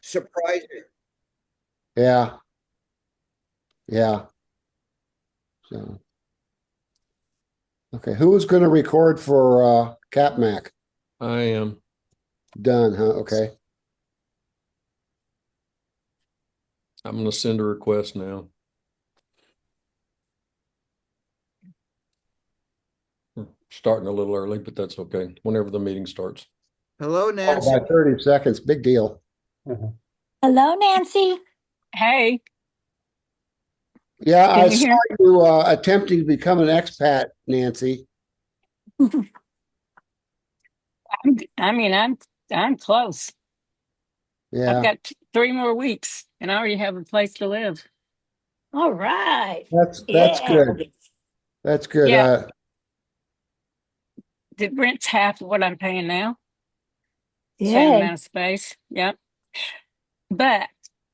surprising. Yeah. Yeah. So, okay. Who was going to record for CapMac? I am. Done, huh? Okay. I'm going to send a request now. Starting a little early, but that's okay. Whenever the meeting starts. Hello, Oh, Nancy. by 30 seconds. Big deal. Hello, Nancy. Hey, Yeah, I can you saw hear? you attempting to become an expat, Nancy. I'm close. I've Yeah, got 3 more weeks, and I already have a place to live. All right. that's Yeah. good. That's good. Yeah, the rent's half of what I'm paying now. Same Yeah. amount of space. Yep. But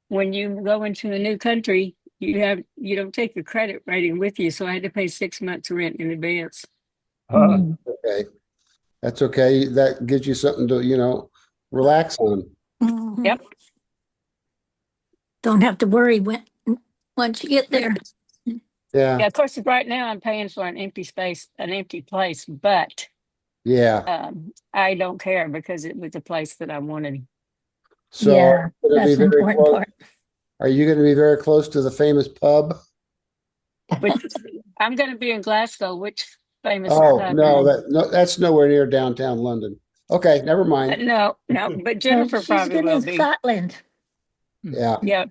when you go into a new country, you don't take your credit rating with you, so I had to pay 6 months rent in advance. Okay. That's okay. That gives you something to, relax on. Mhm. Yep. Don't have to worry once you get there. Yeah. Yeah. Of course, right now I'm paying for an empty space, an empty place, but Yeah. I don't care because it was a place that I wanted. So Yeah, are you going to that's be the very important close? part. Are you going to be very close to the famous pub? Which I'm going to be in Glasgow. Which famous Oh, pub? no, that's nowhere near downtown London. Okay, never mind. No, no. But No, Jennifer she's probably good will in be. Scotland. Yeah. Yeah,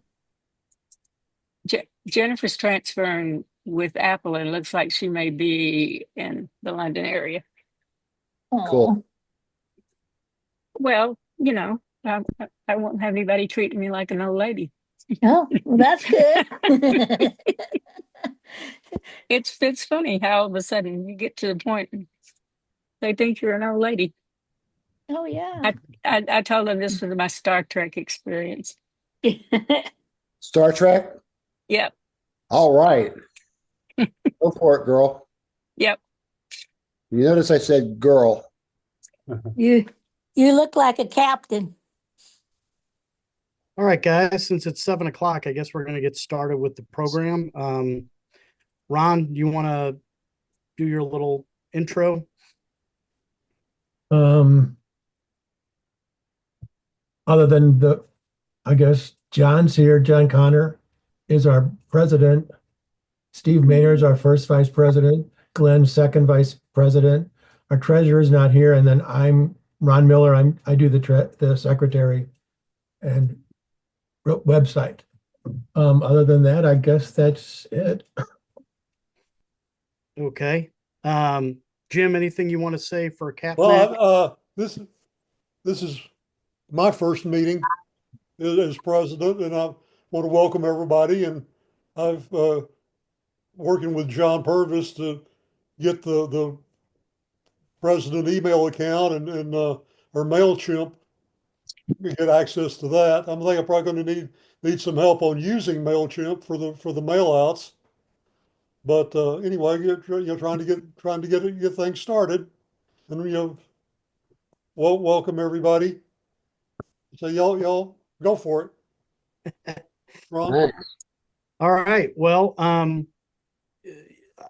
Jennifer's transferring with Apple, and it looks like she may be in the London area. Cool. Oh, Well, I won't have anybody treating me like an old lady. oh, well, that's good. It's funny how all of a sudden you get to the point they think you're an old lady. Oh, yeah. I told them this was my Star Trek experience. Star Trek? Yep, All right. Go for it, girl. yep. You notice I said girl. You you look like a captain. All right, guys, since it's 7 o'clock, I guess we're going to get started with the program. Ron, you want to do your little intro? Other than I guess John's here. John Connor is our president. Steve Maynard is our first vice president. Glenn, second vice president. Our treasurer is not here, and then I'm Ron Miller. I do the secretary and website. Other than that, I guess that's it. Okay. Jim, anything you want to say for Cat? Well, this is my first meeting as president, and I want to welcome everybody. And I've working with John Purvis to get the president email account and or MailChimp, get access to that. I'm thinking I'm probably going to need some help on using MailChimp for the mail outs. But anyway, trying to get things started, and welcome everybody. So y'all go for it, Ron. Thanks. All right. Well,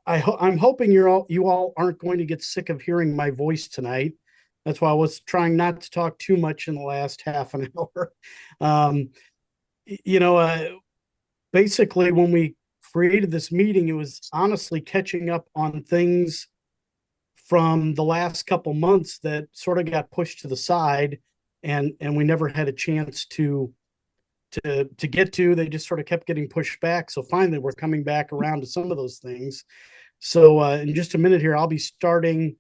I'm hoping you all aren't going to get sick of hearing my voice tonight. That's why I was trying not to talk too much in the last half an hour. Um, you know, basically, when we created this meeting, it was honestly catching up on things from the last couple months that sort of got pushed to the side, and we never had a chance to get to. They just sort of kept getting pushed back. So finally, we're coming back around to some of those things. So in just a minute here, I'll be starting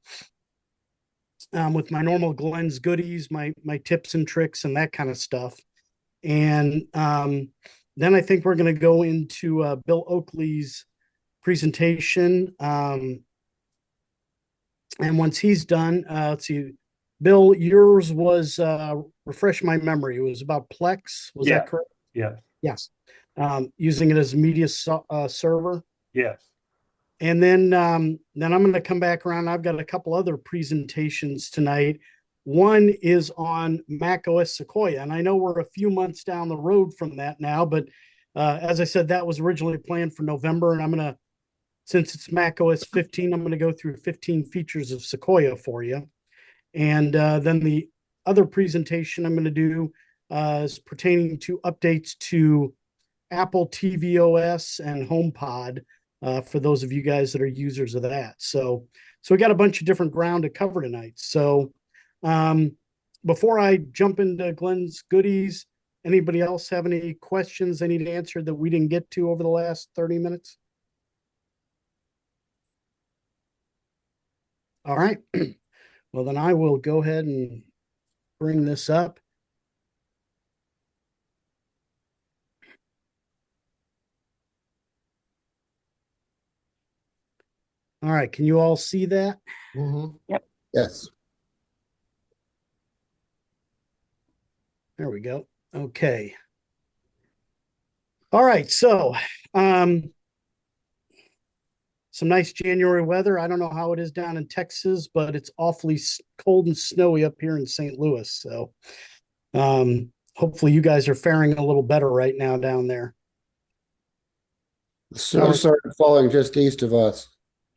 with my normal Glenn's goodies, my tips and tricks and that kind of stuff. And then I think we're going to go into Bill Oakley's presentation. And once he's done, let's see, Bill, yours was, refresh my memory. It was about Plex. Was that correct? Yeah. Yes. Using it as a media server. Yes. And then I'm going to come back around. I've got a couple other presentations tonight. One is on Mac OS Sequoia. And I know we're a few months down the road from that now, but as I said, that was originally planned for November. And I'm going to, since it's Mac OS 15, I'm going to go through 15 features of Sequoia for you. And then the other presentation I'm going to do is pertaining to updates to Apple tvOS and HomePod for those of you guys that are users of that. So we got a bunch of different ground to cover tonight. So before I jump into Glenn's goodies, anybody else have any questions they need answered that we didn't get to over the last 30 minutes? All right. Well, then I will go ahead and bring this up. All right. Can you all see that? Mhm. Yep. Yes. There we go. Okay. All right. So, some nice January weather. I don't know how it is down in Texas, but it's awfully cold and snowy up here in St. Louis. So, hopefully you guys are faring a little better right now down there. The snow started falling just east of us.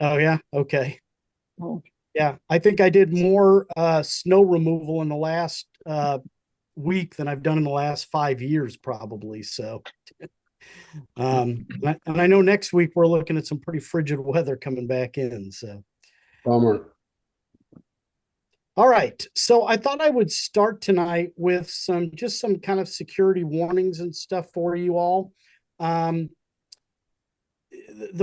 Oh yeah. Okay. Oh, Yeah. I think I did more snow removal in the last week than I've done in the last 5 years, probably. So, and I know next week we're looking at some pretty frigid weather coming back in. So, Bummer. all right. So I thought I would start tonight with some kind of security warnings and stuff for you all. The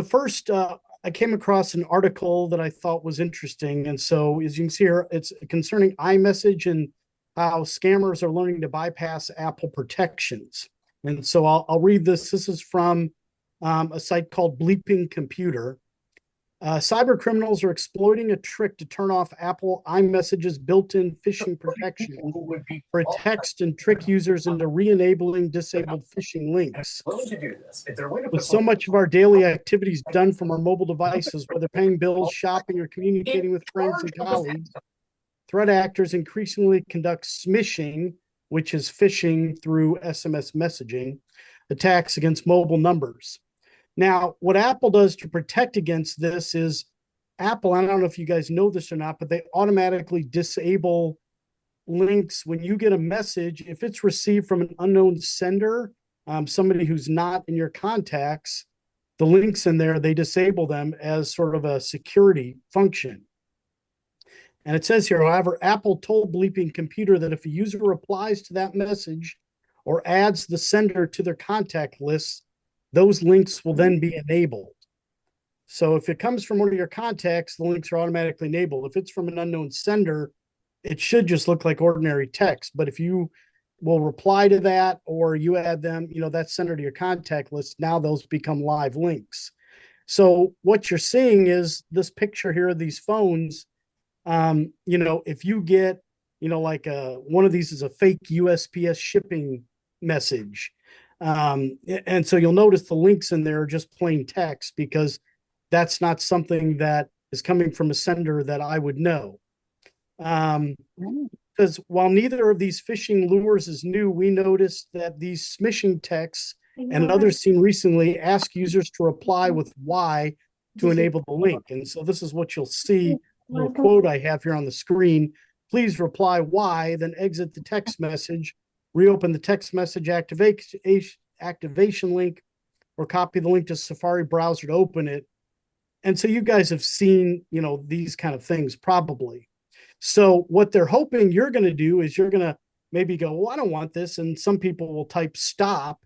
first, I came across an article that I thought was interesting. And so as you can see here, it's concerning iMessage and how scammers are learning to bypass Apple protections. And so I'll read this. This is from a site called Bleeping Computer. Cyber criminals are exploiting a trick to turn off Apple iMessage's built-in phishing protection for text and trick users into re-enabling disabled phishing links. With so much of our daily activities done from our mobile devices, whether paying bills, shopping, or communicating with friends and colleagues, threat actors increasingly conduct smishing, which is phishing through SMS messaging, attacks against mobile numbers. Now, what Apple does to protect against this is Apple, I don't know if you guys know this or not, but they automatically disable links when you get a message. If it's received from an unknown sender, somebody who's not in your contacts, the links in there, they disable them as sort of a security function. And it says here, however, Apple told Bleeping Computer that if a user replies to that message or adds the sender to their contact list, those links will then be enabled. So if it comes from one of your contacts, the links are automatically enabled. If it's from an unknown sender, it should just look like ordinary text. But if you will reply to that or you add them, that sender to your contact list, now those become live links. So what you're seeing is this picture here of these phones. If you get, like one of these is a fake USPS shipping message. And so you'll notice the links in there are just plain text because that's not something that is coming from a sender that I would know. Because while neither of these phishing lures is new, we noticed that these smishing texts and others seen recently ask users to reply with Y to enable the link. And so this is what you'll see, a little quote I have here on the screen. Please reply Y, then exit the text message, reopen the text message activation link, or copy the link to Safari browser to open it. And so you guys have seen, these kind of things probably. So what they're hoping you're going to do is you're going to maybe go, well, I don't want this. And some people will type stop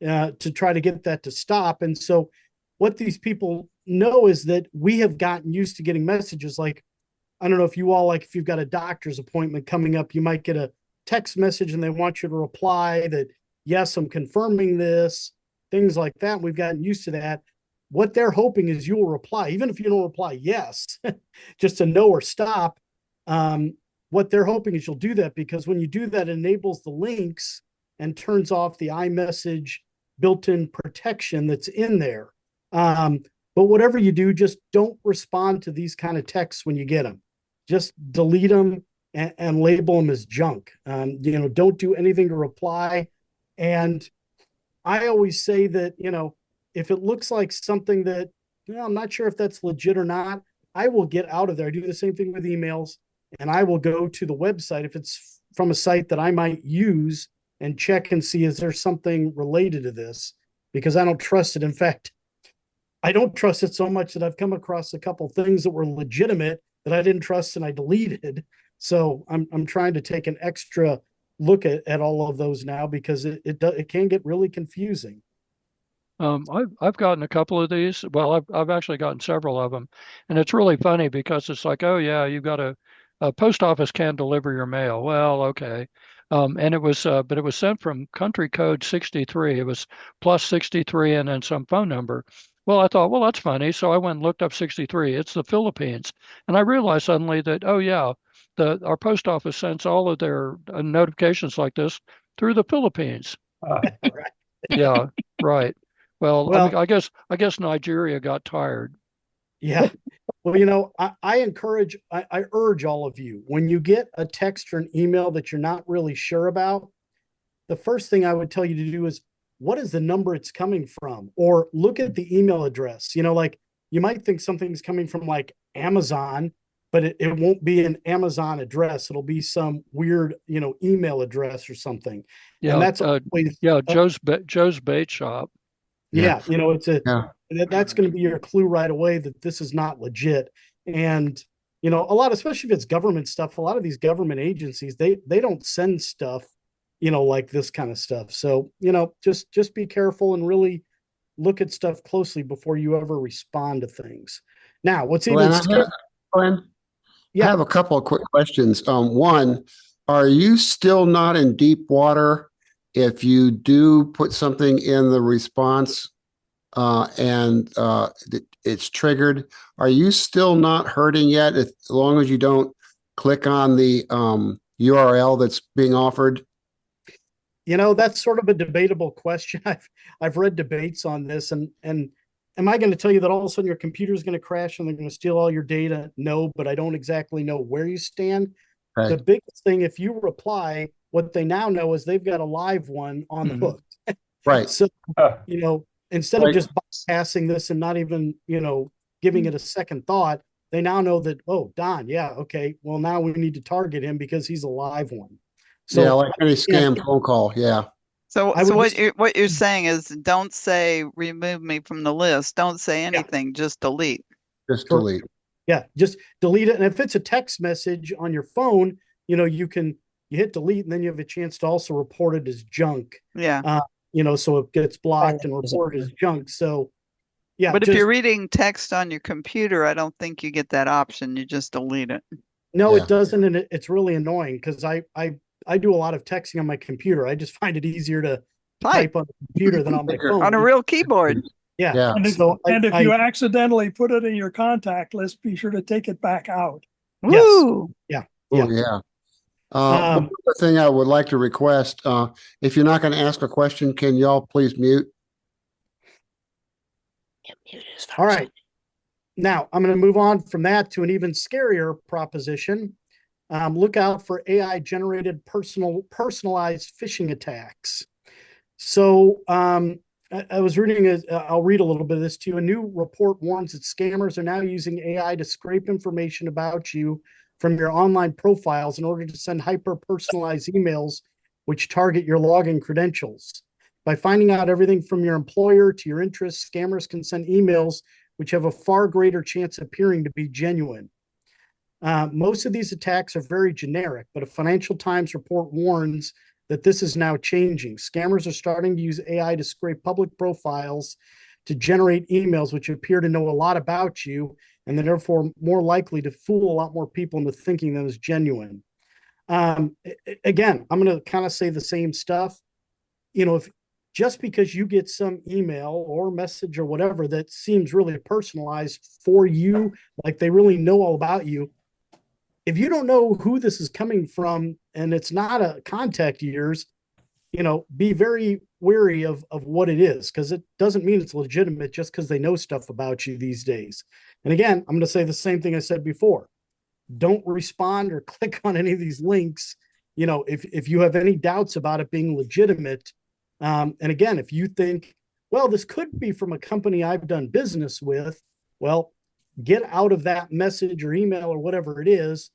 to try to get that to stop. And so what these people know is that we have gotten used to getting messages like, I don't know if you all, like if you've got a doctor's appointment coming up, you might get a text message and they want you to reply that, yes, I'm confirming this, things like that. We've gotten used to that. What they're hoping is you will reply, even if you don't reply yes, just a no or stop. What they're hoping is you'll do that because when you do that, it enables the links and turns off the iMessage built-in protection that's in there. But whatever you do, just don't respond to these kind of texts when you get them. Just delete them and label them as junk. Don't do anything to reply. And I always say that, if it looks like something that, I'm not sure if that's legit or not, I will get out of there. I do the same thing with emails, and I will go to the website if it's from a site that I might use and check and see, is there something related to this? Because I don't trust it. In fact, I don't trust it so much that I've come across a couple things that were legitimate that I didn't trust and I deleted. So I'm trying to take an extra look at all of those now, because it can get really confusing. I've gotten a couple of these. Well, I've actually gotten several of them, and it's really funny because it's like, oh yeah, you've got a post office can deliver your mail. Well, okay, and but it was sent from country code 63. It was plus 63 and then some phone number. Well, I thought, well, that's funny, so I went and looked up 63. It's the Philippines, and I realized suddenly that, oh yeah, our post office sends all of their notifications like this through the Philippines. Yeah, right. Well, Well, I guess Nigeria got tired. yeah. Well, I urge all of you, when you get a text or an email that you're not really sure about, the first thing I would tell you to do is, what is the number it's coming from? Or look at the email address. Like, you might think something's coming from like Amazon, but it won't be an Amazon address. It'll be some weird, email address or something. Yeah, And that's always, Joe's bait shop. yeah, Yeah. that's going to be your clue right away that this is not legit. And a lot, especially if it's government stuff, a lot of these government agencies, they don't send stuff, like this kind of stuff. So just be careful and really look at stuff closely before you ever respond to things. Now, what's even Glenn, I yeah, have a couple of quick questions. One, are you still not in deep water if you do put something in the response and it's triggered? Are you still not hurting yet, as long as you don't click on the URL that's being offered? That's sort of a debatable question. I've read debates on this, and am I going to tell you that all of a sudden your computer is going to crash and they're going to steal all your data? No, but I don't exactly know where you stand. Okay. The biggest thing, if you reply, what they now know is they've got a live one on the hook. Right. So, instead of just bypassing this and not even, giving it a second thought, they now know that, oh, Don, yeah, okay, well, now we need to target him because he's a live one. So, yeah, like any scam phone call. Yeah. So, I would what you're saying is, don't say remove me from the list. Don't say anything. Just delete. Just delete. Yeah, just delete it. And if it's a text message on your phone, you hit delete, and then you have a chance to also report it as junk. Yeah. So it gets blocked and reported as junk. So, yeah. But if you're reading text on your computer, I don't think you get that option. You just delete it. No, Yeah. it doesn't, and it's really annoying because I do a lot of texting on my computer. I just find it easier to type on the computer than on my phone. On a real keyboard. Yeah. Yeah. And if, So you accidentally put it in your contact list, be sure to take it back out. Yes. Woo! Yeah. Oh, yeah. One other thing I would like to request, if you're not going to ask a question, can y'all please mute? All right. Now I'm going to move on from that to an even scarier proposition. Look out for AI generated personalized phishing attacks. So I was reading, I'll read a little bit of this to you. A new report warns that scammers are now using AI to scrape information about you from your online profiles in order to send hyper-personalized emails which target your login credentials. By finding out everything from your employer to your interests, scammers can send emails which have a far greater chance of appearing to be genuine. Most of these attacks are very generic, but a Financial Times report warns that this is now changing. Scammers are starting to use AI to scrape public profiles to generate emails which appear to know a lot about you, and they're therefore more likely to fool a lot more people into thinking them as genuine. Again, I'm going to kind of say the same stuff. If just because you get some email or message or whatever that seems really personalized for you, like they really know all about you, if you don't know who this is coming from and it's not a contact of yours, be very wary of what it is, because it doesn't mean it's legitimate just because they know stuff about you these days. And again, I'm going to say the same thing I said before. don't respond or click on any of these links. You know, if you have any doubts about it being legitimate, and again, if you think, well, this could be from a company I've done business with, well, get out of that message or email or whatever it is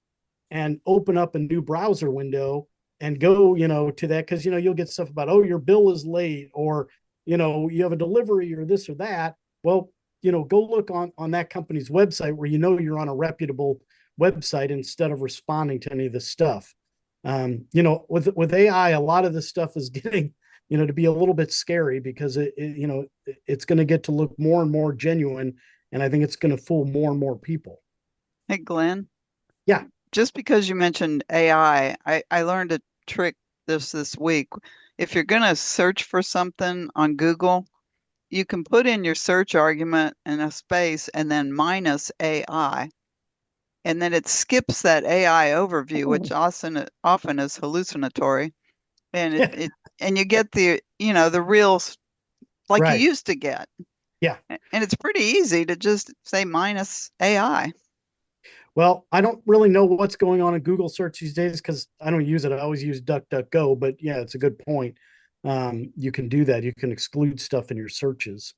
and open up a new browser window and go, you know, to that. Cause, you know, you'll get stuff about, oh, your bill is late, or, you know, you have a delivery or this or that. Well, you know, go look on that company's website where you know you're on a reputable website instead of responding to any of this stuff. You know, with AI, a lot of this stuff is getting, you know, to be a little bit scary because you know, it's going to get to look more and more genuine, and I think it's going to fool more and more people. Hey, Glenn. Yeah. Just because you mentioned AI, I learned a trick this week. If you're going to search for something on Google, you can put in your search argument in a space and then minus AI. And then it skips that AI overview, which often is hallucinatory. And and you get the, you know, the real, like you Right. used to get. Yeah. And it's pretty easy to just say minus AI. Well, I don't really know what's going on in Google search these days because I don't use it. I always use DuckDuckGo, but yeah, it's a good point. You can do that. You can exclude stuff in your searches.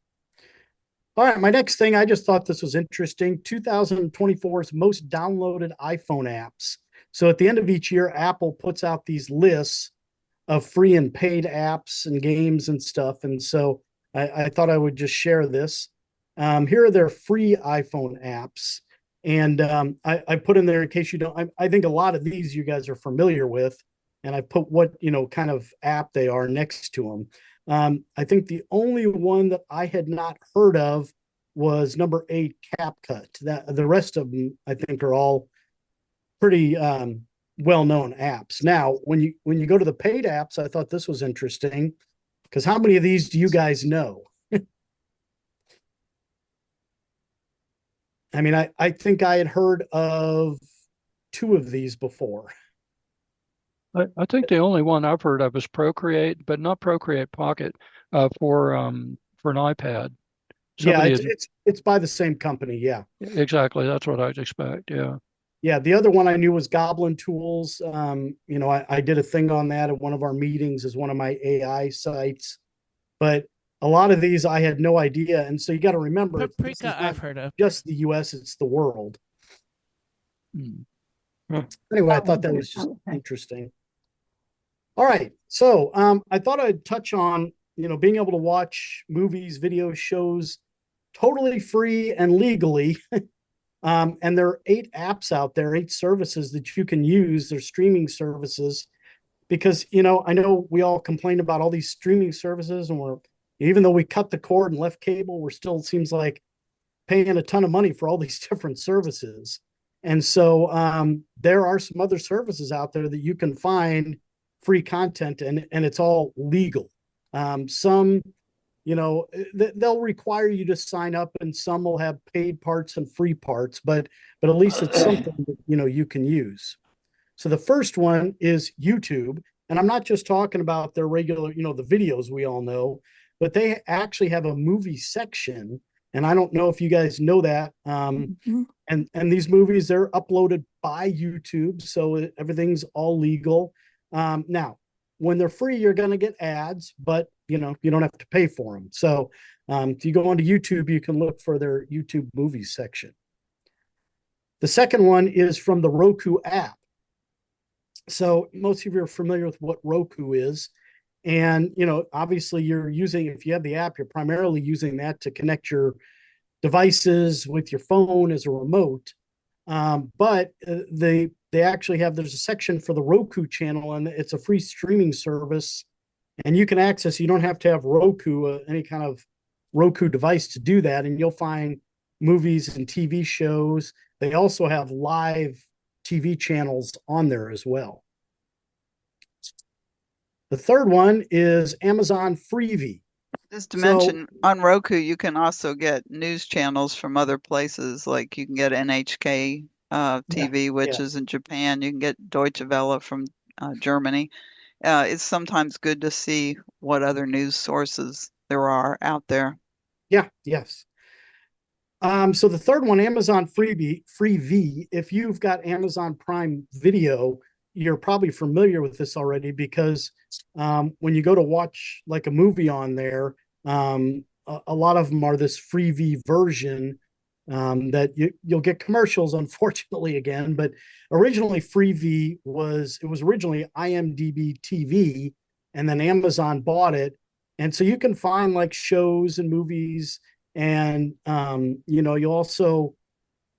All right, my next thing, I just thought this was interesting. 2024's most downloaded iPhone apps. So at the end of each year, Apple puts out these lists of free and paid apps and games and stuff. And so I thought I would just share this. Here are their free iPhone apps. And I put in there in case you don't, I think a lot of these you guys are familiar with. And I put what, you know, kind of app they are next to them. I think the only one that I had not heard of was number 8, CapCut. That the rest of them I think are all pretty well-known apps. Now, when you go to the paid apps, I thought this was interesting because how many of these do you guys know? I mean, I think I had heard of 2 of these before. I think the only one I've heard of is Procreate, but not Procreate Pocket, for an iPad. Yeah, Somebody had it's by the same company. Yeah. exactly. That's what I'd expect. Yeah. Yeah, the other one I knew was Goblin Tools. You know, I did a thing on that at one of our meetings as one of my AI sites, but a lot of these I had no idea. And so you got to remember, this is Paprika, not I've heard of. just the US, it's the world. Huh. Anyway, I thought that was just interesting. All right. So I thought I'd touch on, you know, being able to watch movies, video shows totally free and legally. And there are 8 apps out there, 8 services that you can use. They're streaming services because, you know, I know we all complain about all these streaming services and even though we cut the cord and left cable, we're still, it seems like, paying a ton of money for all these different services. And so there are some other services out there that you can find free content and it's all legal. Some, you know, they'll require you to sign up and some will have paid parts and free parts, but at least it's something that, you know, you can use. So the first one is YouTube. And I'm not just talking about their regular, you know, the videos we all know, but they actually have a movie section. And I don't know if you guys know that. And these movies, they're uploaded by YouTube. So everything's all legal. Now, when they're free, you're going to get ads, but you know, you don't have to pay for them. So if you go onto YouTube, you can look for their YouTube movies section. The second one is from the Roku app. So most of you are familiar with what Roku is. And, you know, obviously you're using, if you have the app, you're primarily using that to connect your devices with your phone as a remote. But they actually have, there's a section for the Roku channel and it's a free streaming service. And you can access, you don't have to have Roku, any kind of Roku device to do that. And you'll find movies and TV shows. They also have live TV channels on there as well. The third one is Amazon Freevee. Just to mention, on Roku, you can also get news channels from other places. Like you can get NHK TV, which is in Japan. You can get Deutsche Welle from Germany. It's sometimes good to see what other news sources there are out there. Yeah, yes. So the third one, Amazon Freevee. If you've got Amazon Prime Video, you're probably familiar with this already because when you go to watch like a movie on there, a lot of them are this Freevee version that you'll get commercials, unfortunately, again. But originally, Freevee was originally IMDb TV, and then Amazon bought it, and so you can find like shows and movies and you'll also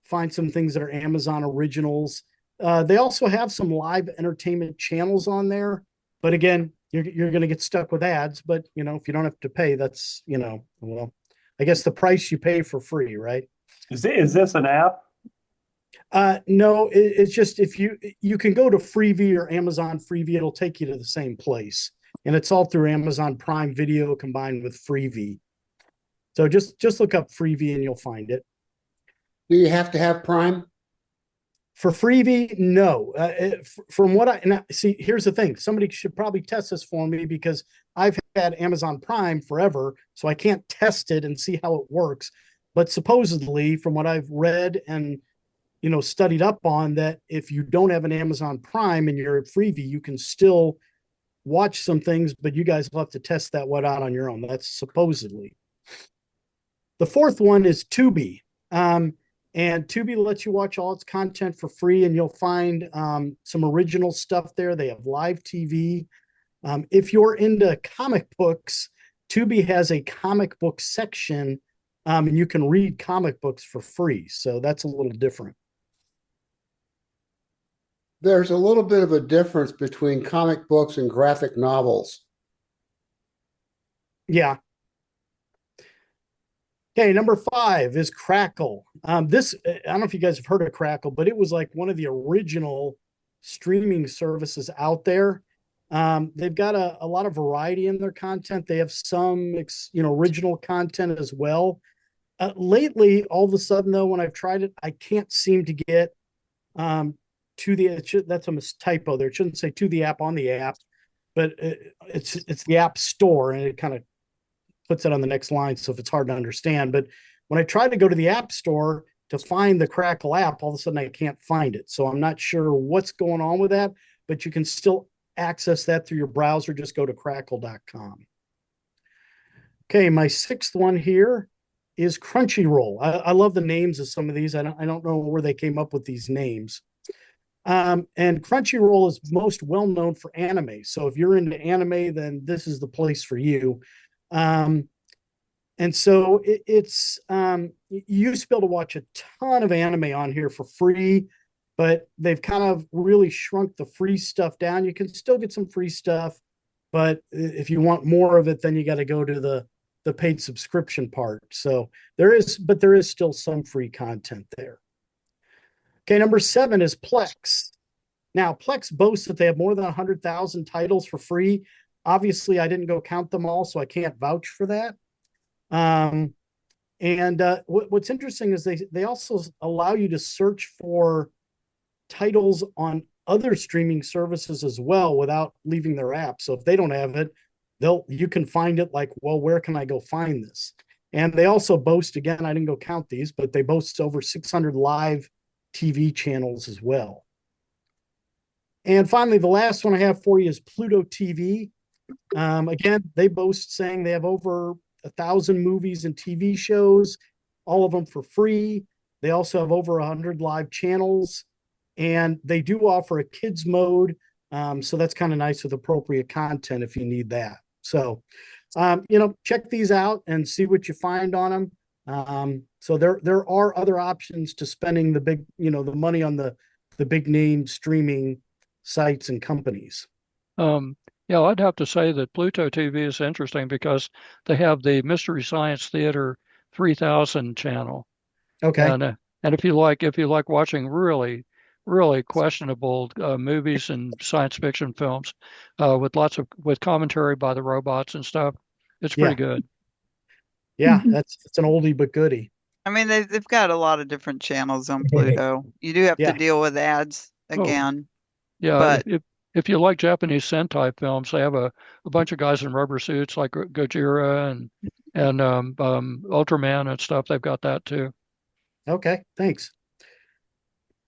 find some things that are Amazon originals. They also have some live entertainment channels on there, but again, you're going to get stuck with ads. But if you don't have to pay, that's well, I guess the price you pay for free, right? Is this an app? No, it's just if you can go to Freevee or Amazon Freevee, it'll take you to the same place, and it's all through Amazon Prime Video combined with Freevee. So just look up Freevee and you'll find it. Do you have to have Prime? For Freevee, no. From what I see, here's the thing. Somebody should probably test this for me because I've had Amazon Prime forever, so I can't test it and see how it works. But supposedly, from what I've read and studied up on, that if you don't have an Amazon Prime and you're at Freevee, you can still watch some things, but you guys will have to test that one out on your own. That's supposedly. The fourth one is Tubi. And Tubi lets you watch all its content for free, and you'll find some original stuff there. They have live TV. If you're into comic books, Tubi has a comic book section, and you can read comic books for free. So that's a little different. There's a little bit of a difference between comic books and graphic novels. Yeah. Okay, number 5 is Crackle. I don't know if you guys have heard of Crackle, but it was like one of the original streaming services out there. They've got a lot of variety in their content. They have some original content as well. Lately, all of a sudden, though, when I've tried it, I can't seem to get that's a typo there. It shouldn't say to the app on the app, but it's the app store, and it kind of puts it on the next line, so if it's hard to understand. But when I try to go to the app store to find the Crackle app, all of a sudden I can't find it. So I'm not sure what's going on with that, but you can still access that through your browser. Just go to crackle.com. Okay, my 6th one here is Crunchyroll. I love the names of some of these. I don't know where they came up with these names. And Crunchyroll is most well known for anime. So if you're into anime, then this is the place for you. And so it's you used to be able to watch a ton of anime on here for free, but they've kind of really shrunk the free stuff down. You can still get some free stuff, but if you want more of it, then you got to go to the paid subscription part. So there is still some free content there. Okay, number 7 is Plex. Now, Plex boasts that they have more than 100,000 titles for free. Obviously, I didn't go count them all, so I can't vouch for that. What's interesting is they also allow you to search for titles on other streaming services as well without leaving their app. So if they don't have it, you can find it like, well, where can I go find this? And they also boast, again, I didn't go count these, but they boast over 600 live TV channels as well. And finally, the last one I have for you is Pluto TV. Again, they boast saying they have over 1,000 movies and TV shows, all of them for free. They also have over 100 live channels, and they do offer a kids mode. So that's kind of nice with appropriate content if you need that. So, check these out and see what you find on them. So there are other options to spending the big, the money on the big name streaming sites and companies. Yeah, I'd have to say that Pluto TV is interesting because they have the Mystery Science Theater 3000 channel. Okay. And if you like watching really questionable movies and science fiction films with commentary by the robots and stuff, it's pretty good. Yeah, it's an oldie but goodie. I mean, they've got a lot of different channels on Pluto. You do have to deal with ads again. Yeah, but if you like Japanese Sentai films, they have a bunch of guys in rubber suits like Gojira and Ultraman and stuff. They've got that too. Okay, thanks.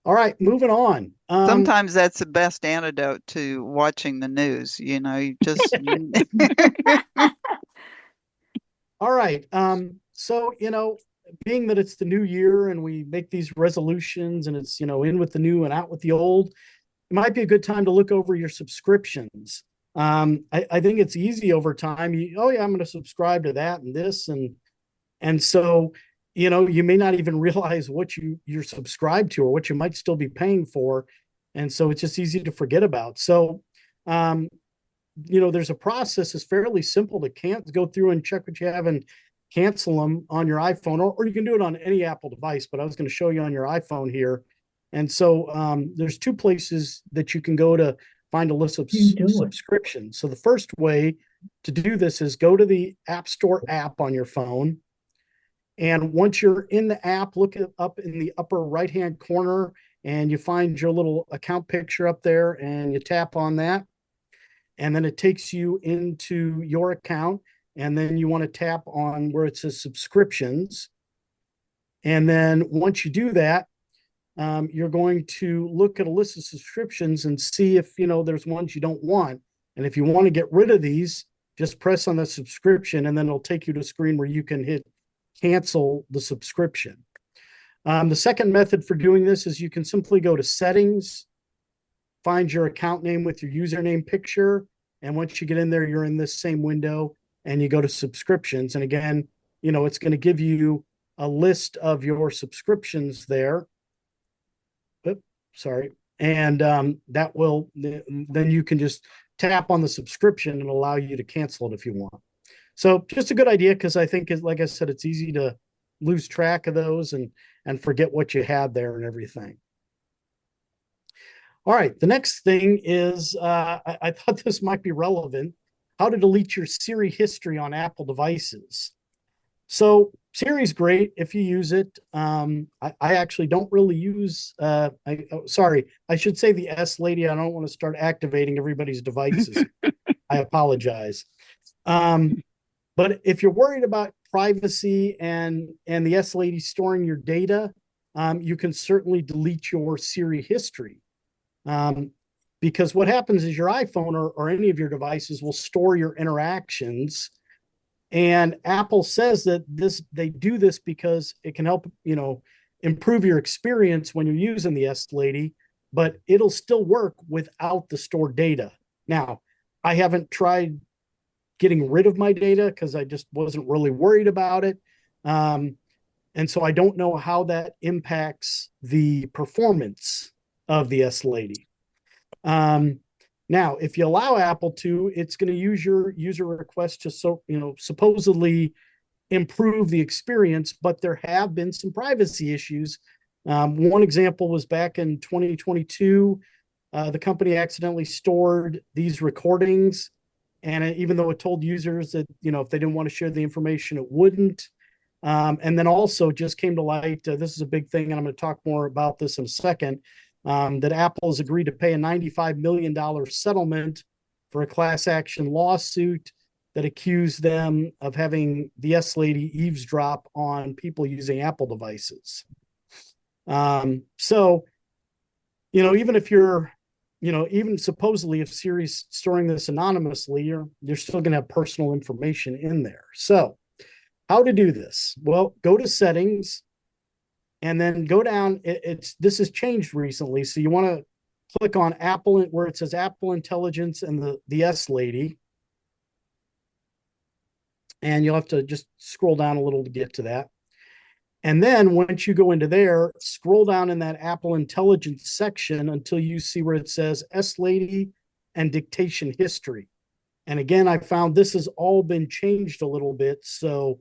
All right, moving on. Sometimes that's the best antidote to watching the news. You just All right. So, being that it's the new year and we make these resolutions and it's, in with the new and out with the old, it might be a good time to look over your subscriptions. I think it's easy over time. Oh yeah, I'm going to subscribe to that and this and so you may not even realize what you're subscribed to or what you might still be paying for, and so it's just easy to forget about. So um, there's a process. It's fairly simple to can't go through and check what you have and cancel them on your iPhone, or you can do it on any Apple device, but I was going to show you on your iPhone here. And so there's two places that you can go to find a list of subscriptions. So the first way to do this is go to the App Store app on your phone. And once you're in the app, look it up in the upper right-hand corner and you find your little account picture up there and you tap on that. And then it takes you into your account. And then you want to tap on where it says subscriptions. And then once you do that, you're going to look at a list of subscriptions and see if there's ones you don't want. And if you want to get rid of these, just press on the subscription and then it'll take you to a screen where you can hit cancel the subscription. The second method for doing this is you can simply go to settings, find your account name with your username picture. And once you get in there, you're in this same window and you go to subscriptions. And again, it's going to give you a list of your subscriptions there. Oops, sorry. And that will, then you can just tap on the subscription and allow you to cancel it if you want. So just a good idea, because I think, like I said, it's easy to lose track of those and forget what you had there and everything. All right, the next thing is, I thought this might be relevant, how to delete your Siri history on Apple devices. So Siri's great if you use it. I actually don't really use, sorry, I should say the S lady. I don't want to start activating everybody's devices. I apologize. But if you're worried about privacy and the S lady storing your data, you can certainly delete your Siri history. Because what happens is your iPhone or any of your devices will store your interactions. And Apple says that they do this because it can help, improve your experience when you're using the S Lady, but it'll still work without the stored data. Now, I haven't tried getting rid of my data because I just wasn't really worried about it. And so I don't know how that impacts the performance of the S Lady. Now, if you allow Apple to, it's going to use your user request to supposedly improve the experience, but there have been some privacy issues. One example was back in 2022. The company accidentally stored these recordings, and even though it told users that if they didn't want to share the information, it wouldn't. And then also just came to light. This is a big thing, and I'm going to talk more about this in a second. That Apple has agreed to pay a $95 million settlement for a class action lawsuit that accused them of having the S Lady eavesdrop on people using Apple devices. So, even if you're, even supposedly if Siri's storing this anonymously, you're still going to have personal information in there. So how to do this? Well, go to settings, and then go down. This has changed recently. So you want to click on Apple where it says Apple Intelligence and the S Lady. And you'll have to just scroll down a little to get to that. And then once you go into there, scroll down in that Apple Intelligence section until you see where it says S Lady and dictation history. And again, I found this has all been changed a little bit. So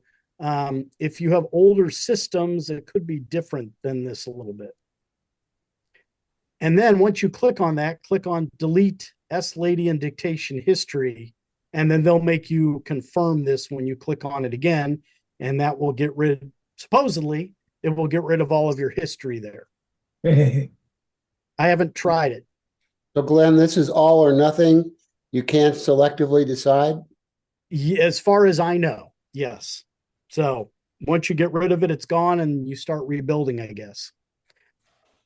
if you have older systems, it could be different than this a little bit. And then once you click on that, click on delete S Lady and dictation history, and then they'll make you confirm this when you click on it again, and that will get rid, supposedly, it will get rid of all of your history there. I haven't tried it. So Glenn, this is all or nothing. You can't selectively decide? As far as I know, yes. So once you get rid of it, it's gone and you start rebuilding, I guess.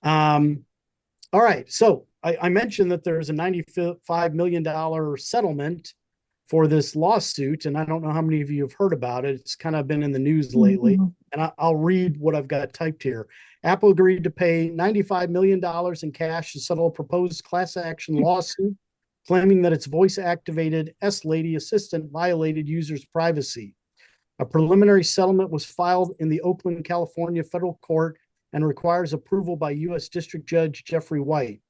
All right. So I mentioned that there's a $95 million settlement for this lawsuit. And I don't know how many of you have heard about it. It's kind of been in the news lately. And I'll read what I've got typed here. Apple agreed to pay $95 million in cash to settle a proposed class action lawsuit claiming that its voice-activated S-Lady assistant violated users' privacy. A preliminary settlement was filed in the Oakland, California federal court and requires approval by U.S. District Judge Jeffrey White.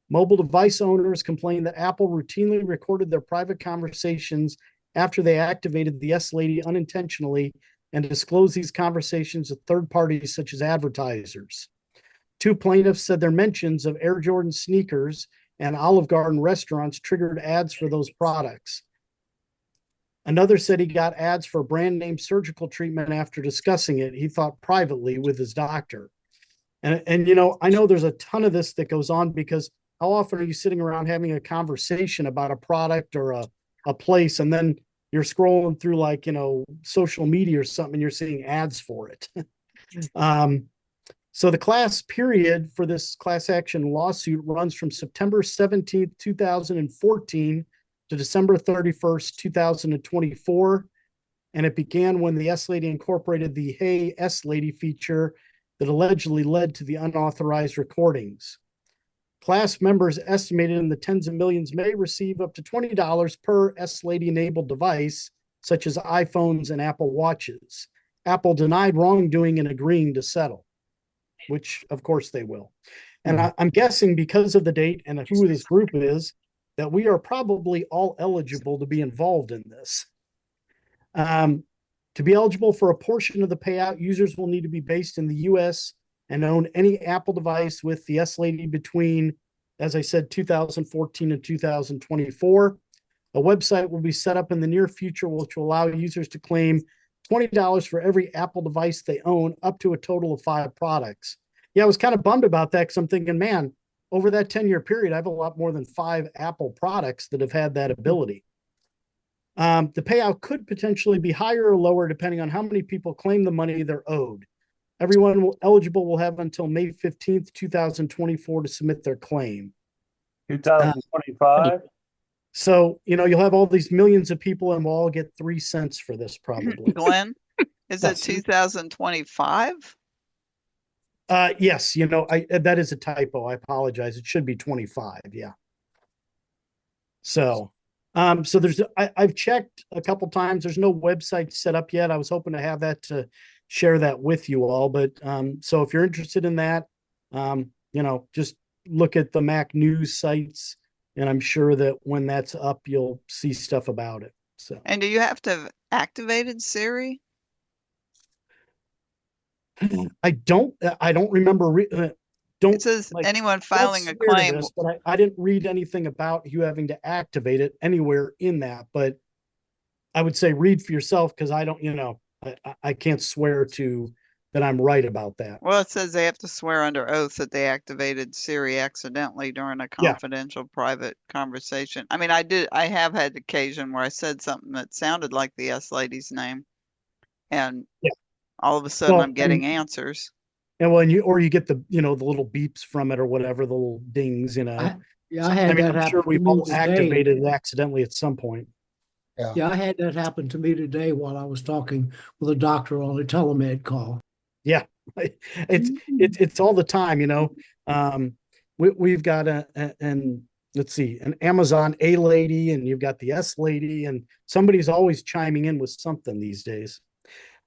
Mobile device owners complained that Apple routinely recorded their private conversations after they activated the S-Lady unintentionally and disclosed these conversations to third parties such as advertisers. Two plaintiffs said their mentions of Air Jordan sneakers and Olive Garden restaurants triggered ads for those products. Another said he got ads for brand name surgical treatment after discussing it, he thought privately with his doctor. And you know, I know there's a ton of this that goes on because how often are you sitting around having a conversation about a product or a place, and then you're scrolling through like, you know, social media or something, and you're seeing ads for it. So the class period for this class action lawsuit runs from September 17th, 2014 to December 31st, 2024. And it began when the S-Lady incorporated the Hey S-Lady feature that allegedly led to the unauthorized recordings. Class members estimated in the tens of millions may receive up to $20 per S-Lady enabled device, such as iPhones and Apple Watches. Apple denied wrongdoing and agreeing to settle, which of course they will. And I'm guessing because of the date and who this group is, that we are probably all eligible to be involved in this. To be eligible for a portion of the payout, users will need to be based in the US and own any Apple device with the S-Lady between, as I said, 2014 and 2024. A website will be set up in the near future, which will allow users to claim $20 for every Apple device they own, up to a total of 5 products. Yeah, I was kind of bummed about that because I'm thinking, man, over that 10-year period, I have a lot more than 5 Apple products that have had that ability. The payout could potentially be higher or lower depending on how many people claim the money they're owed. Everyone eligible will have until May 15th, 2024 to submit their claim. 2025? So, you know, you'll have all these millions of people and we'll all get 3 cents for this probably. Glenn, is it 2025? Yes, you know, that is a typo. I apologize. It should be 25. Yeah. So there's I've checked a couple times. There's no website set up yet. I was hoping to have that to share that with you all. But so if you're interested in that, you know, just look at the Mac news sites, and I'm sure that when that's up, you'll see stuff about it. So. And do you have to have activated Siri? I don't remember. Don't it says like, anyone filing a claim. This, but I didn't read anything about you having to activate it anywhere in that. But I would say read for yourself because I don't, you know, I can't swear to that I'm right about that. Well, it says they have to swear under oath that they activated Siri accidentally during a confidential private conversation. I mean, I have had occasion where I said something that sounded like the S-Lady's name, and all of a sudden I'm getting answers. And when you get the, you know, the little beeps from it or whatever, the little dings, you know. I had that happen. Sure we've all activated it accidentally at some point. Yeah, I had that happen to me today while I was talking with a doctor on a telemed call. Yeah, it's all the time, you know. We've got and let's see, an Amazon A lady, and you've got the S lady, and somebody's always chiming in with something these days.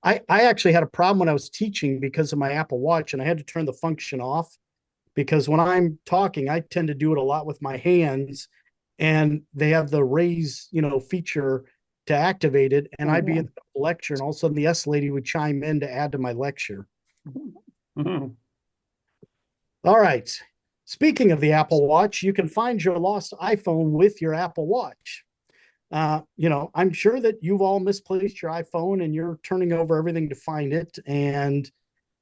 I actually had a problem when I was teaching because of my Apple Watch, and I had to turn the function off because when I'm talking, I tend to do it a lot with my hands, and they have the raise, you know, feature to activate it. And I'd be in the lecture, and all of a sudden the S lady would chime in to add to my lecture. All right. Speaking of the Apple Watch, you can find your lost iPhone with your Apple Watch. You know, I'm sure that you've all misplaced your iPhone and you're turning over everything to find it. And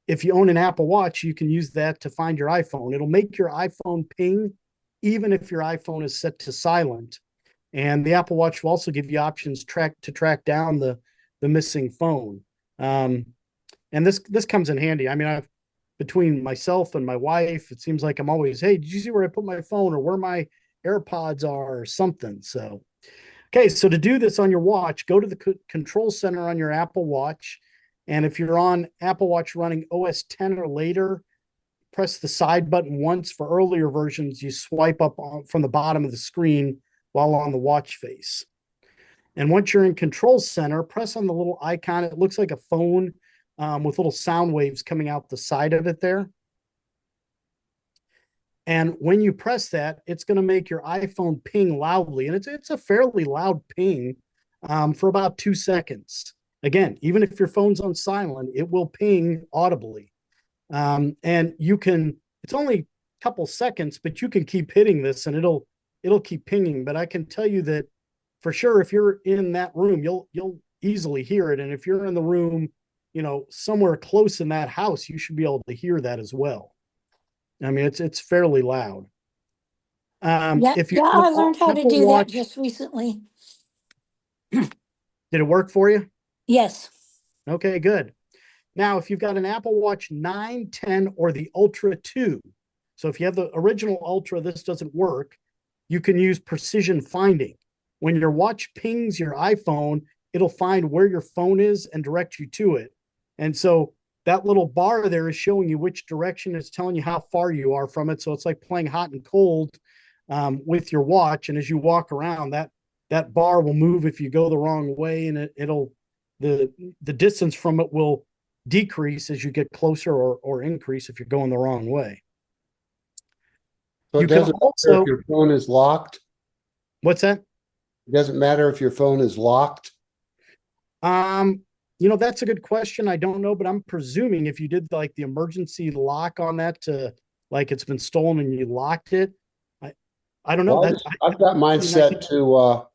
if you own an Apple Watch, you can use that to find your iPhone. It'll make your iPhone ping, even if your iPhone is set to silent. And the Apple Watch will also give you options to track down the missing phone. And this comes in handy. I mean, I've between myself and my wife, it seems like I'm always, hey, did you see where I put my phone or where my AirPods are or something? So, okay, so to do this on your watch, go to the control center on your Apple Watch. And if you're on Apple Watch running OS 10 or later, press the side button once. For earlier versions, you swipe up from the bottom of the screen while on the watch face. And once you're in control center, press on the little icon. It looks like a phone with little sound waves coming out the side of it there. And when you press that, it's going to make your iPhone ping loudly. And it's a fairly loud ping for about 2 seconds. Again, even if your phone's on silent, it will ping audibly. And you can, it's only a couple seconds, but you can keep hitting this and it'll keep pinging. But I can tell you that for sure, if you're in that room, you'll easily hear it. And if you're in the room, somewhere close in that house, you should be able to hear that as well. I mean, it's fairly loud. Yeah, If you yeah, have I an learned how to Apple do that Watch, just recently. did it work for you? Yes. Okay, good. Now, if you've got an Apple Watch 9, 10, or the Ultra 2, so if you have the original Ultra, this doesn't work, you can use precision finding. When your watch pings your iPhone, it'll find where your phone is and direct you to it. And so that little bar there is showing you which direction. It's telling you how far you are from it. So it's like playing hot and cold with your watch. And as you walk around, that bar will move if you go the wrong way, and the distance from it will decrease as you get closer or increase if you're going the wrong way. So it You can doesn't matter also, if your phone is locked. what's that? It doesn't matter if your phone is locked. That's a good question. I don't know, but I'm presuming if you did like the emergency lock on that to like it's been stolen and you locked it, I don't know. Well, I've got mine set to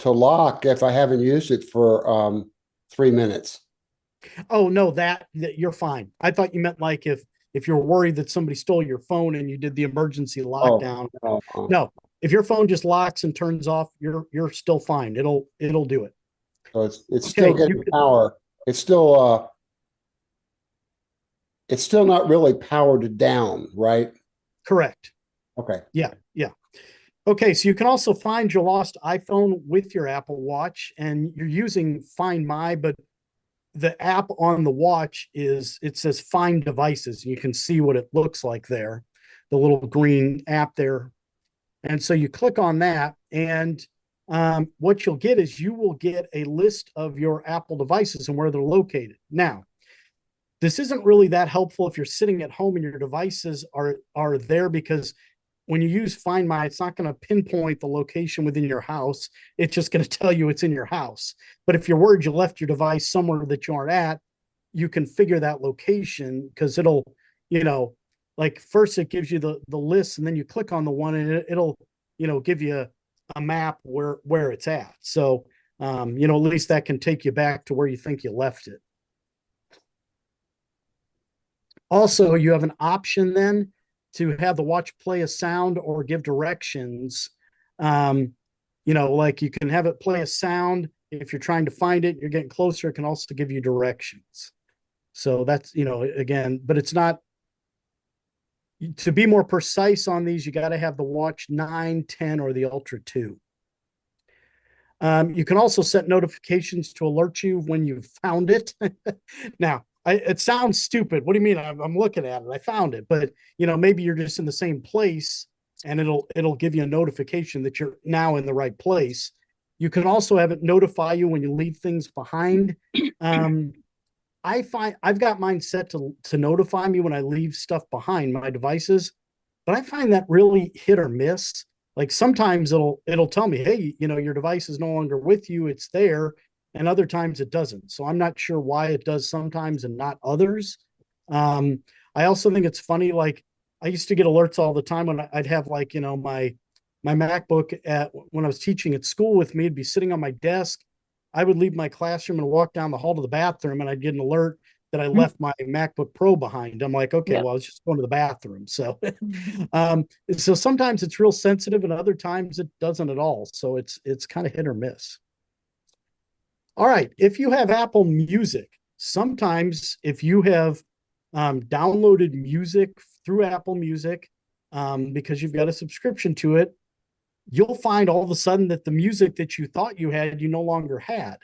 lock if I haven't used it for 3 minutes. Oh no, that you're fine. I thought you meant like if you're worried that somebody stole your phone and you did the emergency lockdown. No, if your phone just locks and turns off, you're still fine. It'll do it. So it's still getting power. It's still not really powered down, right? Correct. Okay. Yeah. Okay, so you can also find your lost iPhone with your Apple Watch, and you're using Find My, but the app on the watch it says Find Devices. You can see what it looks like there, the little green app there. And so you click on that, and what you'll get is you will get a list of your Apple devices and where they're located. Now, this isn't really that helpful if you're sitting at home and your devices are there, because when you use Find My, it's not going to pinpoint the location within your house. It's just going to tell you it's in your house. But if you're worried you left your device somewhere that you aren't at, you can figure that location, because it'll, like first it gives you the list, and then you click on the one and it'll, give you a map where it's at. So, at least that can take you back to where you think you left it. Also, you have an option then to have the watch play a sound or give directions. Like you can have it play a sound. If you're trying to find it, you're getting closer, it can also give you directions. So that's, again, but it's not, to be more precise on these, you got to have the watch 9, 10, or the Ultra 2. You can also set notifications to alert you when you've found it. Now, it sounds stupid. What do you mean? I'm looking at it. I found it, but maybe you're just in the same place, and it'll give you a notification that you're now in the right place. You can also have it notify you when you leave things behind. I find I've got mine set to notify me when I leave stuff behind my devices, but I find that really hit or miss. Like sometimes it'll tell me, hey, your device is no longer with you, it's there, and other times it doesn't. So I'm not sure why it does sometimes and not others. I also think it's funny, like I used to get alerts all the time when I'd have like, my MacBook when I was teaching at school with me, it'd be sitting on my desk. I would leave my classroom and walk down the hall to the bathroom, and I'd get an alert that I left my MacBook Pro behind. I'm like, okay, well, I was just going to the bathroom. So, so sometimes it's real sensitive, and other times it doesn't at all. So it's kind of hit or miss. All right, if you have Apple Music, Sometimes if you have downloaded music through Apple Music, because you've got a subscription to it, you'll find all of a sudden that the music that you thought you had, you no longer had.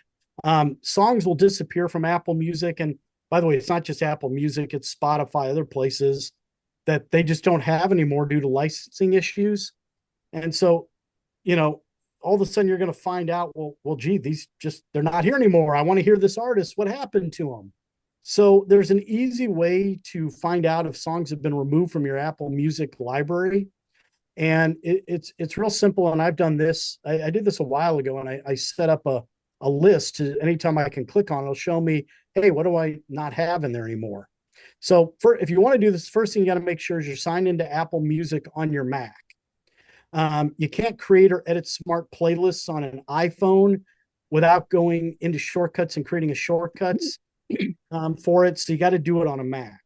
Songs will disappear from Apple Music. And by the way, it's not just Apple Music, it's Spotify, other places that they just don't have anymore due to licensing issues. And so, all of a sudden you're going to find out, gee, they're not here anymore. I want to hear this artist. What happened to them? So there's an easy way to find out if songs have been removed from your Apple Music library. And it's real simple. And I've done this. I did this a while ago, and I set up a list to anytime I can click on it, it'll show me, hey, what do I not have in there anymore? So if you want to do this, first thing you got to make sure is you're signed into Apple Music on your Mac. You can't create or edit smart playlists on an iPhone without going into shortcuts and creating a shortcuts for it. So you got to do it on a Mac.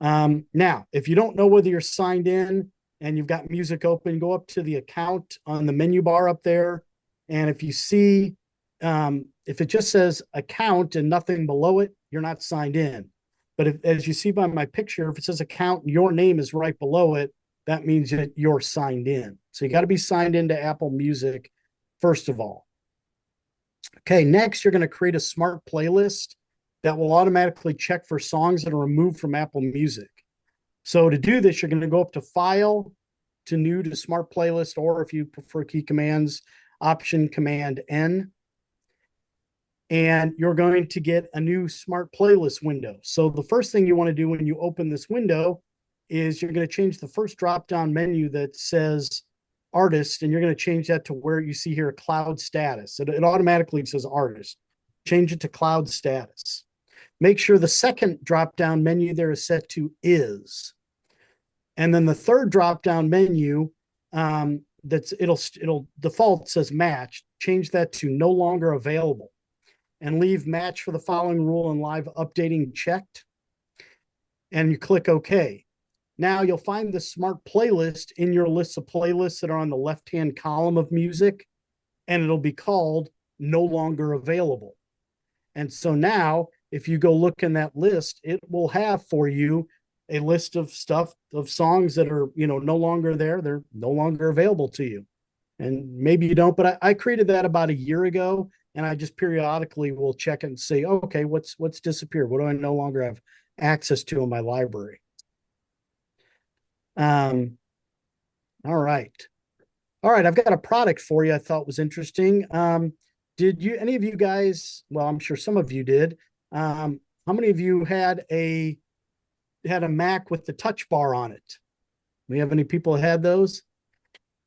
Now, if you don't know whether you're signed in and you've got music open, go up to the account on the menu bar up there. And if you see, if it just says account and nothing below it, you're not signed in. But as you see by my picture, if it says account and your name is right below it, that means that you're signed in. So you got to be signed into Apple Music, first of all. Okay, next, you're going to create a smart playlist that will automatically check for songs that are removed from Apple Music. So to do this, you're going to go up to File, to New, to Smart Playlist, or if you prefer key commands, Option Command N. And you're going to get a new Smart Playlist window. So the first thing you want to do when you open this window is you're going to change the first drop-down menu that says Artist, and you're going to change that to where you see here Cloud Status. It automatically says Artist. Change it to Cloud Status. Make sure the second drop-down menu there is set to Is. And then the third drop-down menu, it'll default says Match. Change that to No Longer Available. And leave Match for the following rule and live updating checked. And you click OK. Now you'll find the smart playlist in your list of playlists that are on the left-hand column of music, and it'll be called No Longer Available. And so now, if you go look in that list, it will have for you a list of songs that are, no longer there. They're no longer available to you. And maybe you don't, but I created that about a year ago, and I just periodically will check and say, okay, what's disappeared? What do I no longer have access to in my library? All right. I've got a product for you I thought was interesting. Did any of you guys, well, I'm sure some of you did. How many of you had a Mac with the touch bar on it? We have any people that had those?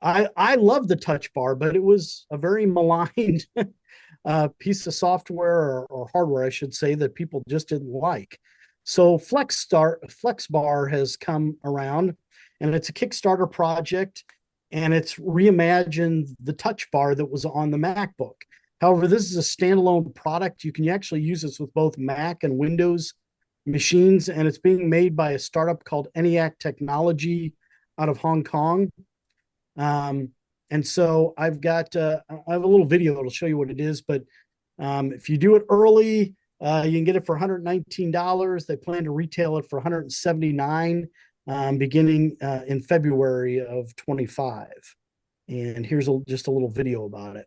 I love the touch bar, but it was a very maligned piece of software or hardware, I should say, that people just didn't like. So Flex Bar has come around, and it's a Kickstarter project, and it's reimagined the touch bar that was on the MacBook. However, this is a standalone product. You can actually use this with both Mac and Windows machines, and it's being made by a startup called ENIAC Technology out of Hong Kong. And so I have a little video that'll show you what it is, but if you do it early, you can get it for $119. They plan to retail it for $179, beginning in February of 25. And here's just a little video about it.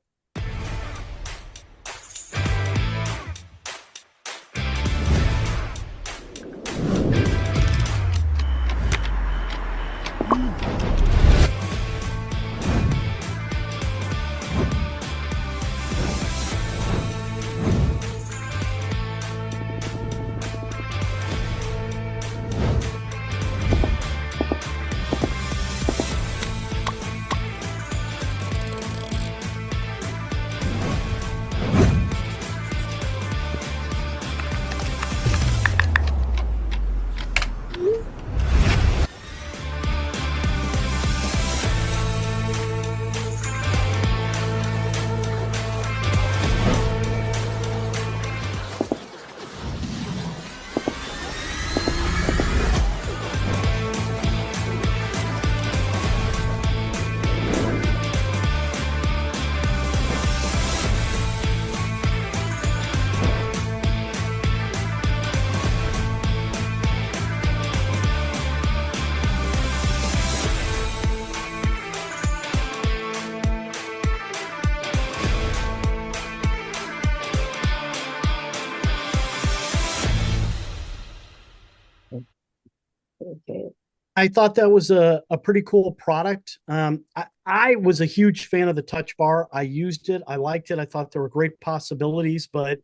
I thought that was a pretty cool product. I was a huge fan of the touch bar. I used it. I liked it. I thought there were great possibilities, but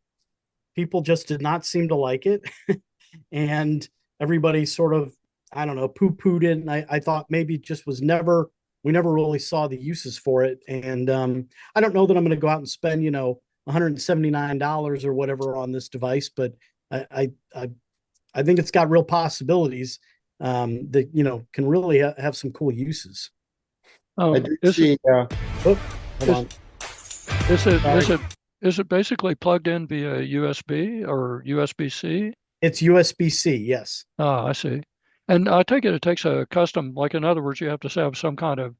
people just did not seem to like it. And everybody sort of, I don't know, poo-pooed it. And I thought maybe it just was never, we never really saw the uses for it. And I don't know that I'm going to go out and spend, $179 or whatever on this device, but I think it's got real possibilities that, can really have some cool uses. I did see, Oh, hold Is, on. is it Sorry. is it is it basically plugged in via USB or USB-C? It's USB-C, yes. Ah, I see. And I take it takes a custom, like in other words, you have to have some kind of,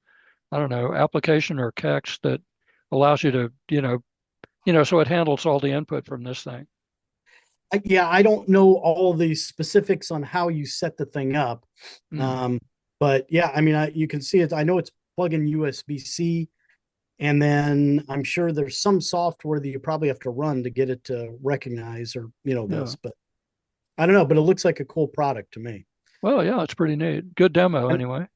I don't know, application or CAX that allows you to, so it handles all the input from this thing. Yeah, I don't know all the specifics on how you set the thing up. Mm. But yeah, I mean, you can see it. I know it's plug-in USB-C, and then I'm sure there's some software that you probably have to run to get it to recognize or, Yeah. this, but I don't know, but it looks like a cool product to me. Well, yeah, it's pretty neat. Good demo And, anyway.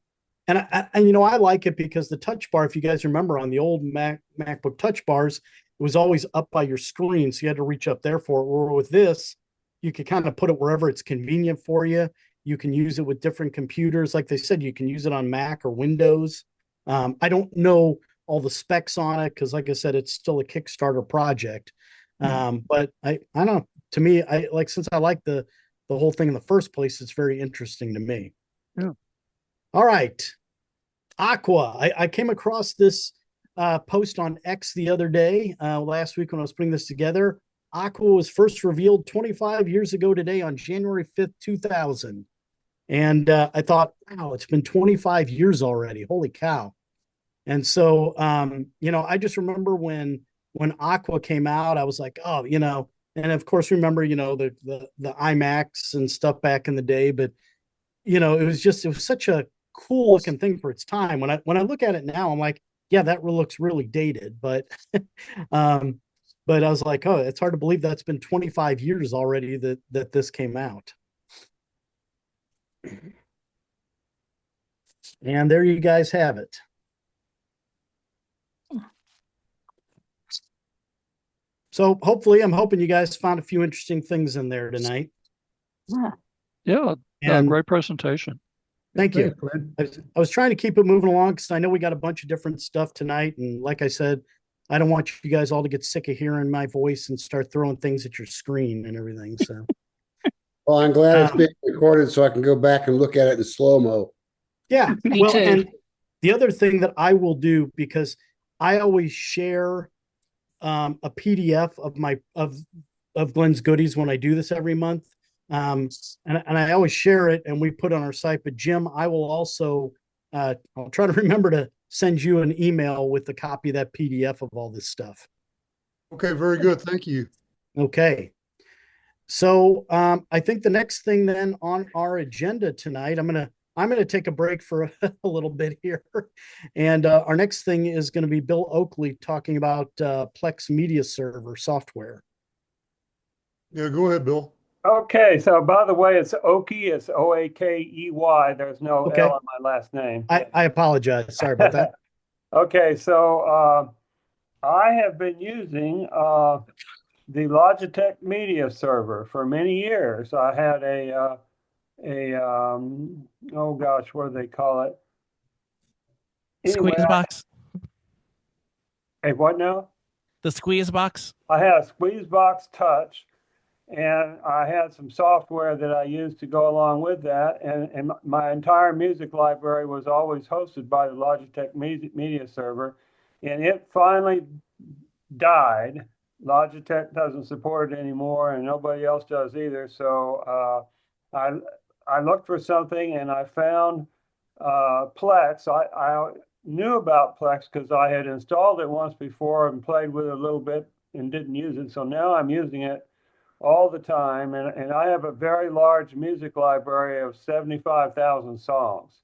and I like it because the touch bar, if you guys remember on the old MacBook touch bars, it was always up by your screen. So you had to reach up there for it. Or with this, you could kind of put it wherever it's convenient for you. You can use it with different computers. Like they said, you can use it on Mac or Windows. I don't know all the specs on it because, like I said, it's still a Kickstarter project. But I don't know. To me, since I like the whole thing in the first place, it's very interesting to me. Yeah. All right. Aqua. I came across this post on X the other day, last week when I was putting this together. Aqua was first revealed 25 years ago today on January 5th, 2000. And I thought, wow, it's been 25 years already. Holy cow. And so, I just remember when Aqua came out, I was like, oh, and of course, remember, the IMAX and stuff back in the day. But, it was such a cool looking thing for its time. When I look at it now, I'm like, yeah, that looks really dated. But but I was like, oh, it's hard to believe that's been 25 years already that this came out. And there you guys have it. So hopefully, I'm hoping you guys found a few interesting things in there tonight. Yeah, And great presentation. thank you. Thanks, Glenn. I was trying to keep it moving along because I know we got a bunch of different stuff tonight. And like I said, I don't want you guys all to get sick of hearing my voice and start throwing things at your screen and everything. So, well, I'm glad it's being recorded so I can go back and look at it in slow-mo. yeah. Me Well, too. and the other thing that I will do, because I always share a PDF of Glenn's goodies when I do this every month. And I always share it and we put on our site. But Jim, I will also I'll try to remember to send you an email with a copy of that PDF of all this stuff. Okay, very good. Thank you. Okay. So I think the next thing then on our agenda tonight, I'm gonna take a break for a little bit here, and our next thing is going to be Bill Oakley talking about Plex Media Server software. Yeah, go ahead, Bill. Okay, so by the way, it's Oakey. It's Oakey. There's no Okay. L in my last name. I apologize. Sorry about that. Okay, so I have been using the Logitech Media Server for many years. I had oh gosh, what do they call it? Anyway, Squeeze box. A what now? The squeeze box. I had a squeeze box touch, and I had some software that I used to go along with that. And my entire music library was always hosted by the Logitech Media Server. And it finally died. Logitech doesn't support it anymore, and nobody else does either. So I looked for something, and I found Plex. I knew about Plex because I had installed it once before and played with it a little bit and didn't use it. So now I'm using it all the time. And I have a very large music library of 75,000 songs.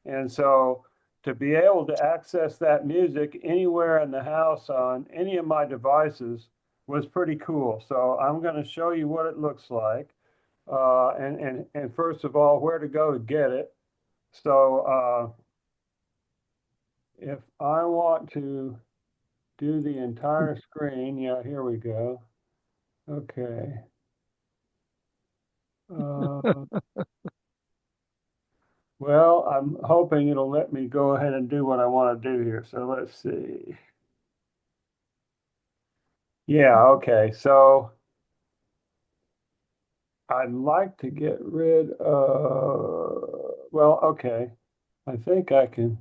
And so to be able to access that music anywhere in the house on any of my devices was pretty cool. So I'm going to show you what it looks like. and first of all, where to go to get it. So if I want to do the entire screen, yeah, here we go. Okay. Well, I'm hoping it'll let me go ahead and do what I want to do here. So let's see. Yeah, okay. So I'd like to get rid of, well, okay. I think I can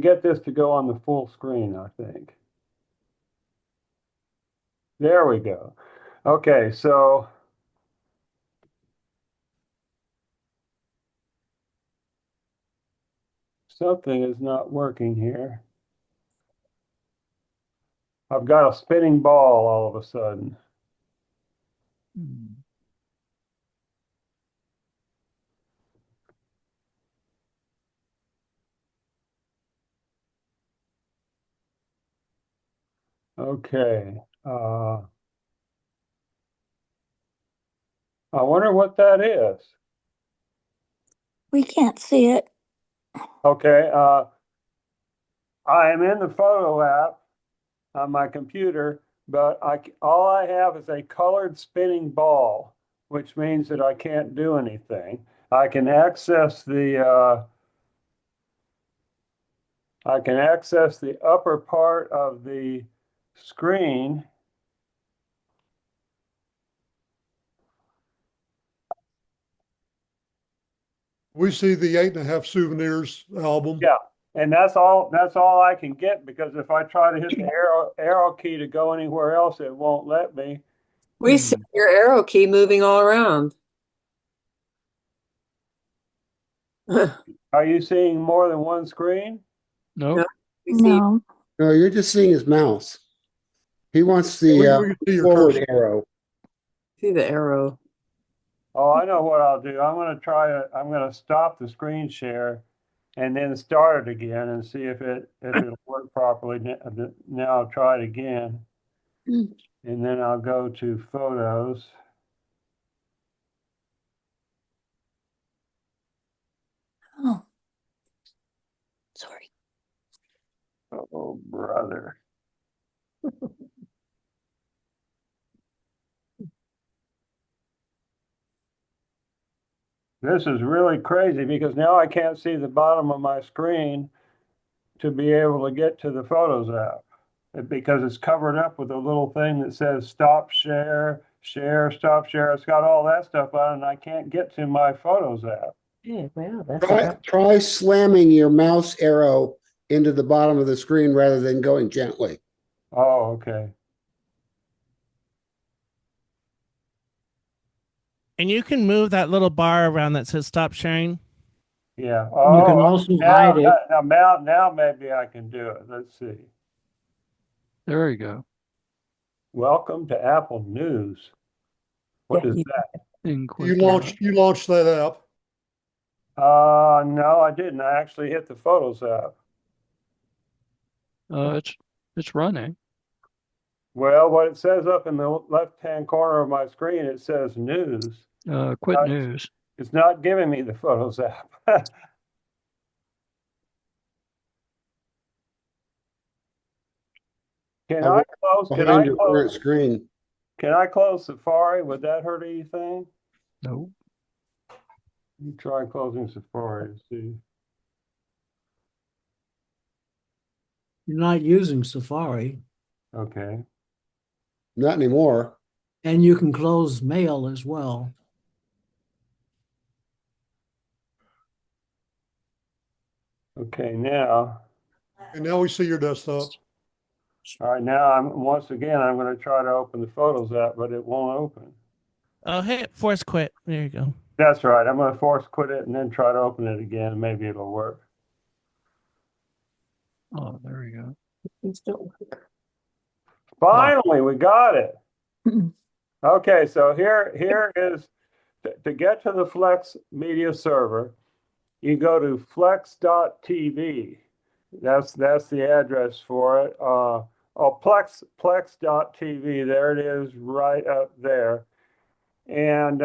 get this to go on the full screen, I think. There we go. Okay, so something is not working here. I've got a spinning ball all of a sudden. Okay. I wonder what that is. We can't see it. Okay. I am in the photo app on my computer, but all I have is a colored spinning ball, which means that I can't do anything. I can access the upper part of the screen. We see the 8.5 Souvenirs album. Yeah, and that's all I can get, because if I try to hit the arrow key to go anywhere else, it won't let me. We see your arrow key moving all around. Are you seeing more than one screen? Nope. We see No. No, you're just seeing his mouse. He wants We the can see your forward cursor. arrow. the arrow. Oh, I know what I'll do. I'm going to stop the screen share and then start it again and see if it'll work properly. Now I'll try it again. Mm. And then I'll go to photos. Oh. Sorry. Oh, brother. This is really crazy, because now I can't see the bottom of my screen to be able to get to the Photos app, because it's covered up with a little thing that says stop share, stop share. It's got all that stuff on it, and I can't get to my Photos app. Yeah, wow, that's Try slamming your mouse arrow into the bottom of the screen rather than going gently. Oh, okay. And you can move that little bar around that says stop sharing. Yeah. And you can Oh, also hide it. now maybe I can do it. Let's see. There you go. Welcome to Apple News. What is that? You launched that app. No, I didn't. I actually hit the Photos app. It's running. Well, what it says up in the left-hand corner of my screen, it says news. Quit news. It's not giving me the Photos app. Can I close? Behind your current screen. Can I close Safari? Would that hurt anything? No. You try closing Safari and see. You're not using Safari. Okay. Not anymore. And you can close mail as well. Okay, now. And now we see your desktop. All right, now once again, I'm going to try to open the Photos app, but it won't open. Oh, hey, force quit. There you go. That's right. I'm going to force quit it and then try to open it again. Maybe it'll work. Oh, there you go. Things don't work. Finally, we got it. Okay, so here is to get to the Flex Media Server. You go to flex.tv. That's the address for it. Plex.tv. There it is, right up there. and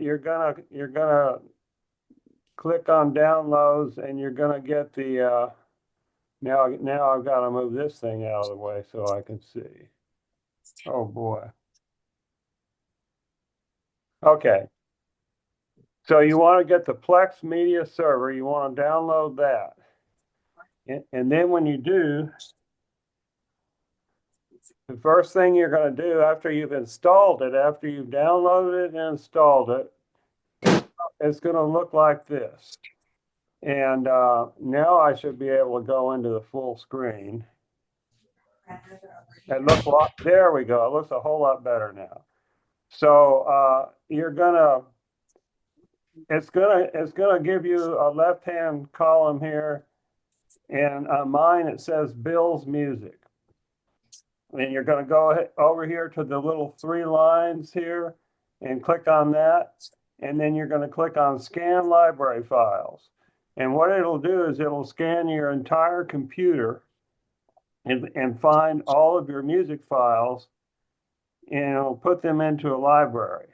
you're gonna click on downloads, and you're gonna get the now I've got to move this thing out of the way so I can see. Oh boy. Okay. So you want to get the Plex Media Server. You want to download that. And then when you do, the first thing you're going to do after you've installed it, after you've downloaded it and installed it, it's going to look like this. And now I should be able to go into the full screen. It looks a lot, there we go. It looks a whole lot better now. So it's gonna give you a left-hand column here, and on mine it says Bill's Music. And you're gonna go ahead, over here to the little 3 lines here and click on that. And then you're gonna click on Scan Library Files. And what it'll do is it'll scan your entire computer and find all of your music files, and it'll put them into a library.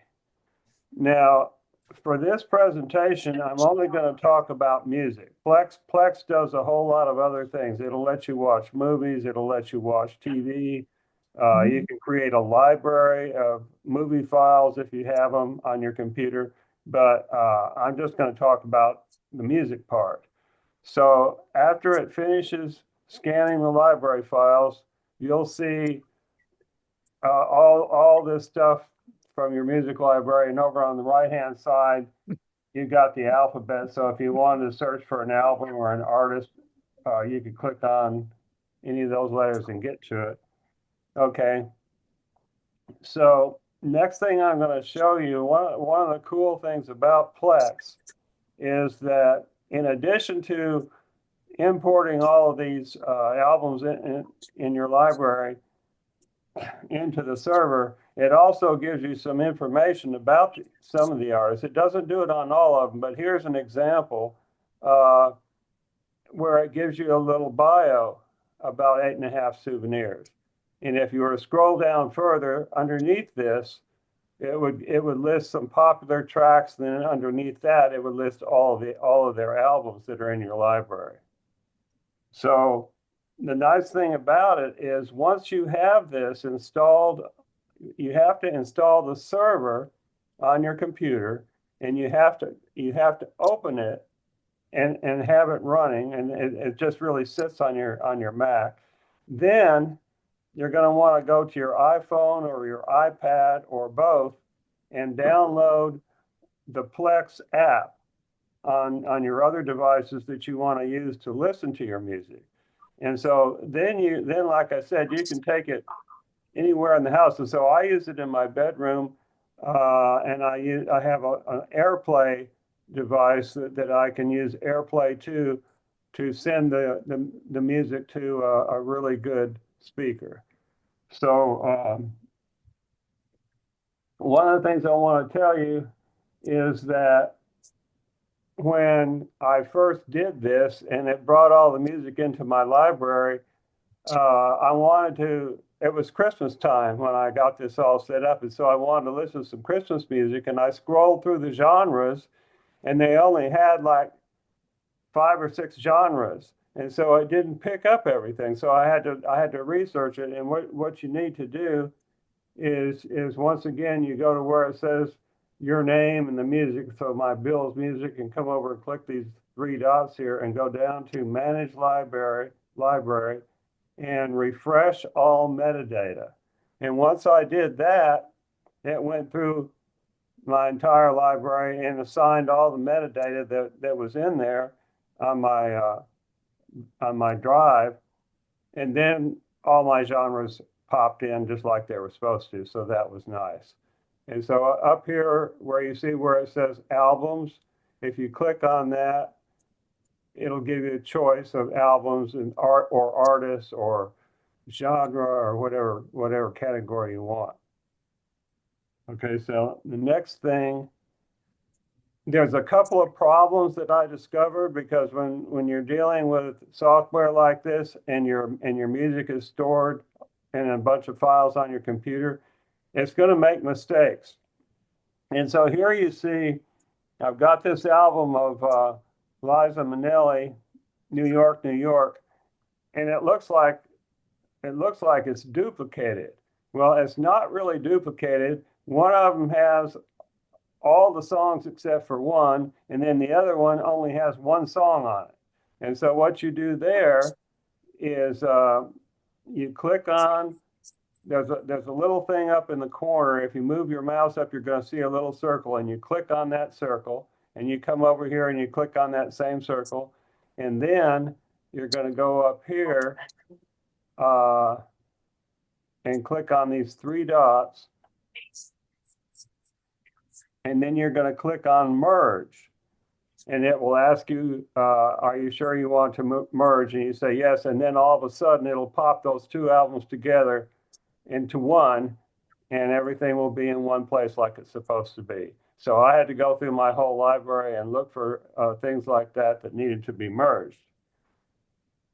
Now, for this presentation, I'm only going to talk about music. Plex does a whole lot of other things. It'll let you watch movies. It'll let you watch TV. You can create a library of movie files if you have them on your computer. But I'm just going to talk about the music part. So after it finishes scanning the library files, you'll see all this stuff from your music library, and over on the right-hand side, you've got the alphabet. So if you wanted to search for an album or an artist, you could click on any of those letters and get to it. Okay. So next thing I'm going to show you, one of the cool things about Plex is that in addition to importing all of these albums in your library into the server, it also gives you some information about some of the artists. It doesn't do it on all of them, but here's an example where it gives you a little bio about 8.5 Souvenirs. And if you were to scroll down further underneath this, it would list some popular tracks. Then underneath that, it would list all of their albums that are in your library. So the nice thing about it is once you have this installed, you have to install the server on your computer, and you have to open it and have it running, and it just really sits on your Mac. Then you're going to want to go to your iPhone or your iPad or both and download the Plex app on your other devices that you want to use to listen to your music. And so then like I said, you can take it anywhere in the house. And so I use it in my bedroom, and I have an AirPlay device that I can use AirPlay to send the music to a really good speaker. So one of the things I want to tell you is that when I first did this and it brought all the music into my library, I wanted to, it was Christmas time when I got this all set up. And so I wanted to listen to some Christmas music, and I scrolled through the genres, and they only had like 5 or 6 genres. And so it didn't pick up everything. So I had to research it. And what you need to do is once again, you go to where it says your name and the music. So my Bill's Music, and come over and click these 3 dots here and go down to Manage Library and refresh all metadata. And once I did that, it went through my entire library and assigned all the metadata that was in there on my drive. And then all my genres popped in just like they were supposed to. So that was nice. And so up here where you see where it says albums, if you click on that, it'll give you a choice of albums and art or artists or genre or whatever category you want. Okay, so the next thing, there's a couple of problems that I discovered, because when you're dealing with software like this and your music is stored in a bunch of files on your computer, it's going to make mistakes. And so here you see, I've got this album of Liza Minnelli, New York, New York, and it looks like it's duplicated. Well, it's not really duplicated. One of them has all the songs except for one, and then the other one only has one song on it. And so what you do there is you click on, there's a little thing up in the corner. If you move your mouse up, you're going to see a little circle, and you click on that circle, and you come over here and you click on that same circle, and then you're going to go up here and click on these three dots, and then you're going to click on merge. And it will ask you, are you sure you want to merge? And you say yes, and then all of a sudden it'll pop those two albums together into one, and everything will be in one place like it's supposed to be. So I had to go through my whole library and look for things like that that needed to be merged.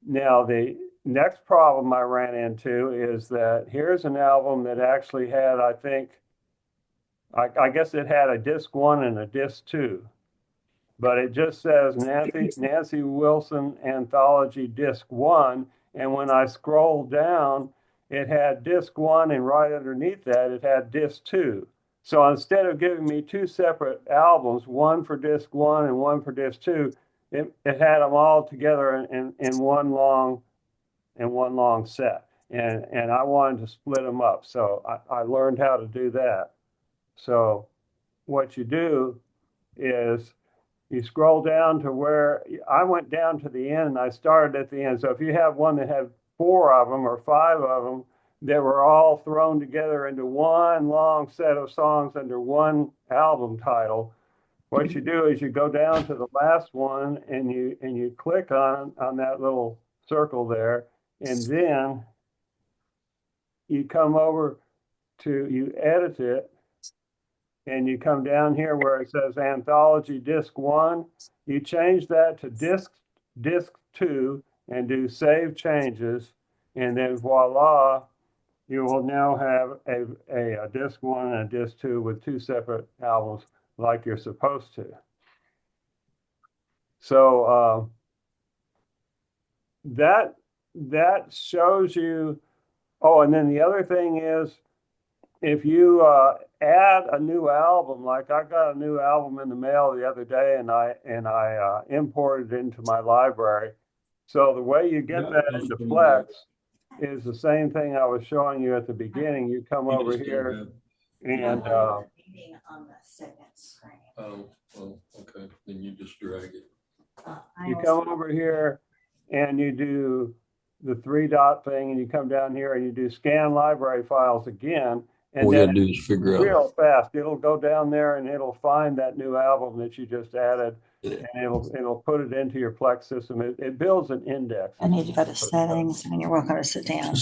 Now, the next problem I ran into is that here's an album that actually had, I think, I guess it had a disc 1 and a disc 2, but it just says Nancy Wilson Anthology Disc 1, and when I scrolled down, it had disc 1, and right underneath that, it had disc 2. So instead of giving me two separate albums, one for disc 1 and one for disc 2, it had them all together in one long set. And I wanted to split them up. So I learned how to do that. So what you do is you scroll down to where I went down to the end and I started at the end. So if you have one that had 4 of them or 5 of them that were all thrown together into one long set of songs under one album title, what you do is you go down to the last one and you click on that little circle there, and then you come over to, you edit it, and you come down here where it says Anthology Disc 1. You change that to Disc 2 and do Save Changes, and then voila, you will now have a Disc 1 and a Disc 2 with 2 separate albums like you're supposed to. So that shows you. Oh, and then the other thing is, if you add a new album, like I got a new album in the mail the other day, and I imported it into my library. So the way you get that into Plex is the same thing I was showing you at the beginning. You come over here and on the second screen. Oh, okay. Then you just drag it. You come over here and you do the 3-dot thing, and you come down here and you do scan library files again. And All you then gotta do is figure out. real fast, it'll go down there and it'll find that new album that you just added, and it'll put it into your Plex system. It builds an index. I need to go to settings and you're welcome to sit down.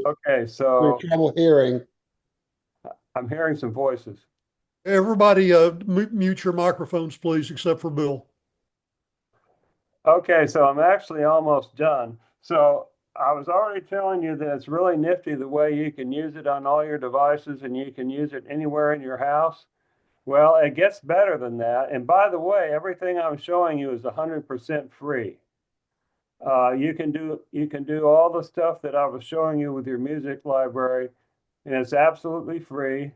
Okay, so Trouble hearing. I'm hearing some voices. Everybody, mute your microphones, please, except for Bill. Okay, so I'm actually almost done. So I was already telling you that it's really nifty the way you can use it on all your devices and you can use it anywhere in your house. Well, it gets better than that. And by the way, everything I'm showing you is 100% free. You can do all the stuff that I was showing you with your music library, and it's absolutely free.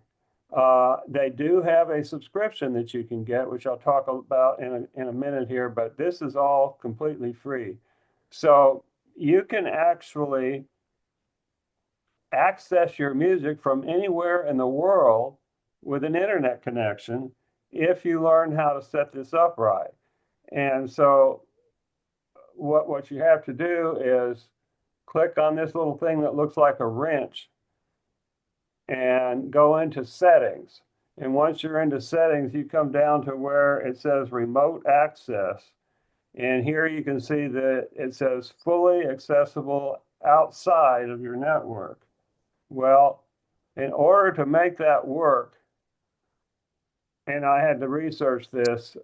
They do have a subscription that you can get, which I'll talk about in a minute here, but this is all completely free. So you can actually access your music from anywhere in the world with an internet connection if you learn how to set this up right. And so what you have to do is click on this little thing that looks like a wrench and go into settings. And once you're into settings, you come down to where it says remote access. And here you can see that it says fully accessible outside of your network. Well, in order to make that work, and I had to research this,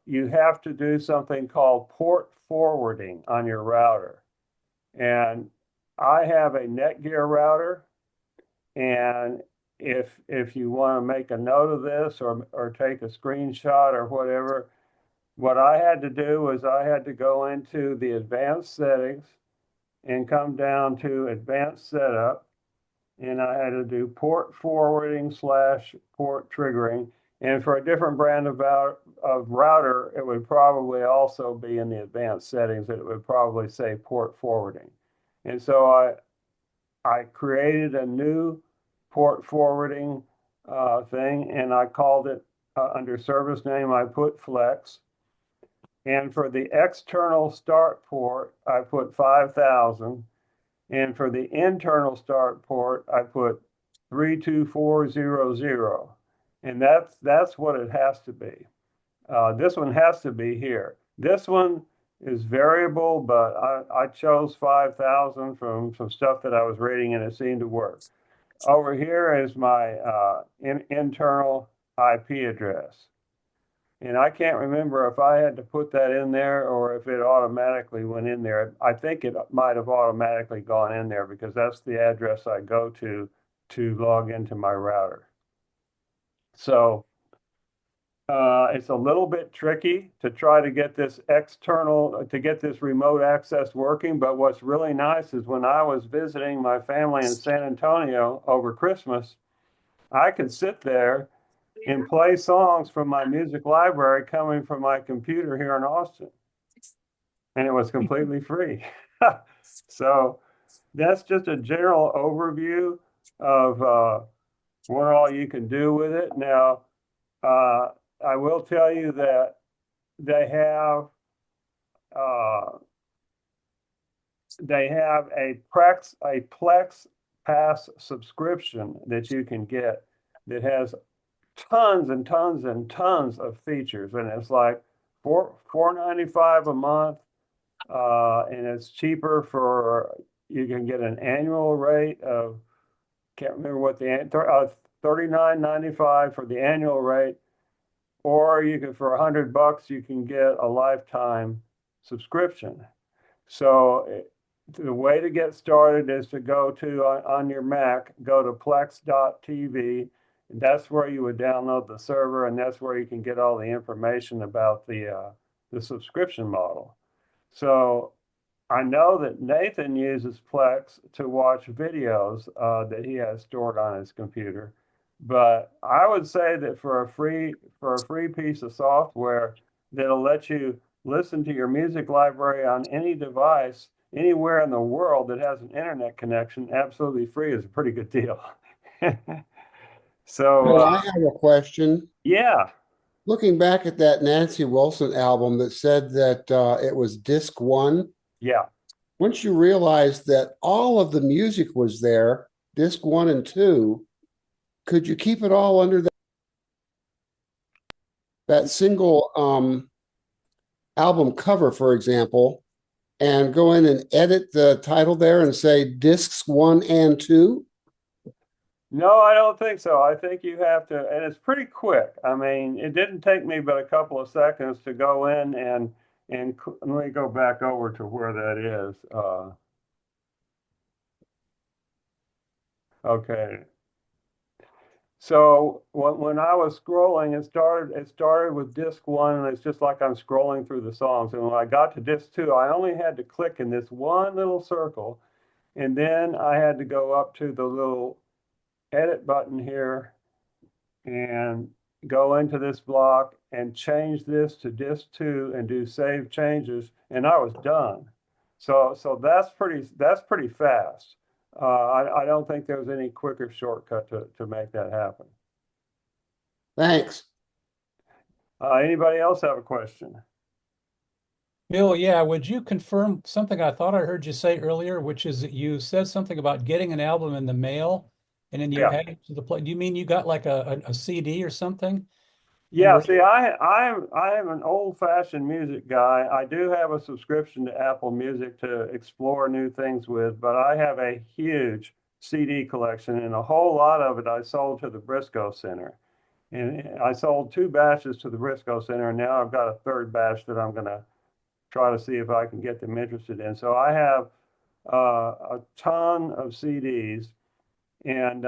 you have to do something called port forwarding on your router. And I have a Netgear router, and if you want to make a note of this or take a screenshot or whatever, what I had to do was I had to go into the advanced settings and come down to advanced setup, and I had to do port forwarding / port triggering. And for a different brand of router, it would probably also be in the advanced settings. It would probably say port forwarding. And so I created a new port forwarding thing, and I called it under service name, I put Flex. And for the external start port, I put 5,000. And for the internal start port, I put 32400. And that's what it has to be. This one has to be here. This one is variable, but I chose 5,000 from some stuff that I was reading, and it seemed to work. Over here is my internal IP address. And I can't remember if I had to put that in there or if it automatically went in there. I think it might have automatically gone in there because that's the address I go to log into my router. So it's a little bit tricky to try to get this remote access working. But what's really nice is when I was visiting my family in San Antonio over Christmas, I could sit there and play songs from my music library coming from my computer here in Austin. And it was completely free. So that's just a general overview of what all you can do with it. Now, I will tell you that they have a Plex Pass subscription that you can get that has tons and tons and tons of features, and it's like $4.95 a month, and it's cheaper for you can get an annual rate of can't remember what the $39.95 for the annual rate, or you can for $100 you can get a lifetime subscription. So the way to get started is to go to on your Mac, go to plex.tv. That's where you would download the server, and that's where you can get all the information about the subscription model. So I know that Nathan uses Plex to watch videos that he has stored on his computer, but I would say that for a free piece of software that'll let you listen to your music library on any device anywhere in the world that has an internet connection, absolutely free is a pretty good deal. So Well, I have a question. yeah, Looking back at that Nancy Wilson album that said that it was disc one, yeah. once you realized that all of the music was there, disc one and two, could you keep it all under that single album cover, for example, and go in and edit the title there and say discs one and two? No, I don't think so. I think you have to, and it's pretty quick. I mean, it didn't take me but a couple of seconds to go in and let me go back over to where that is. Okay. So when I was scrolling, it started with disc one, and it's just like I'm scrolling through the songs. And when I got to disc two, I only had to click in this one little circle, and then I had to go up to the little edit button here and go into this block and change this to disc two and do save changes, and I was done. So that's pretty fast. I don't think there's any quicker shortcut to make that happen. Thanks. Anybody else have a question? Bill, yeah, would you confirm something I thought I heard you say earlier, which is that you said something about getting an album in the mail and then you Yeah. add it to the play. Do you mean you got like a CD or something? Yeah, were see, I am an old-fashioned music guy. I do have a subscription to Apple Music to explore new things with, but I have a huge CD collection, and a whole lot of it I sold to the Briscoe Center. And I sold 2 batches to the Briscoe Center, and now I've got a third batch that I'm going to try to see if I can get them interested in. So I have a ton of CDs, and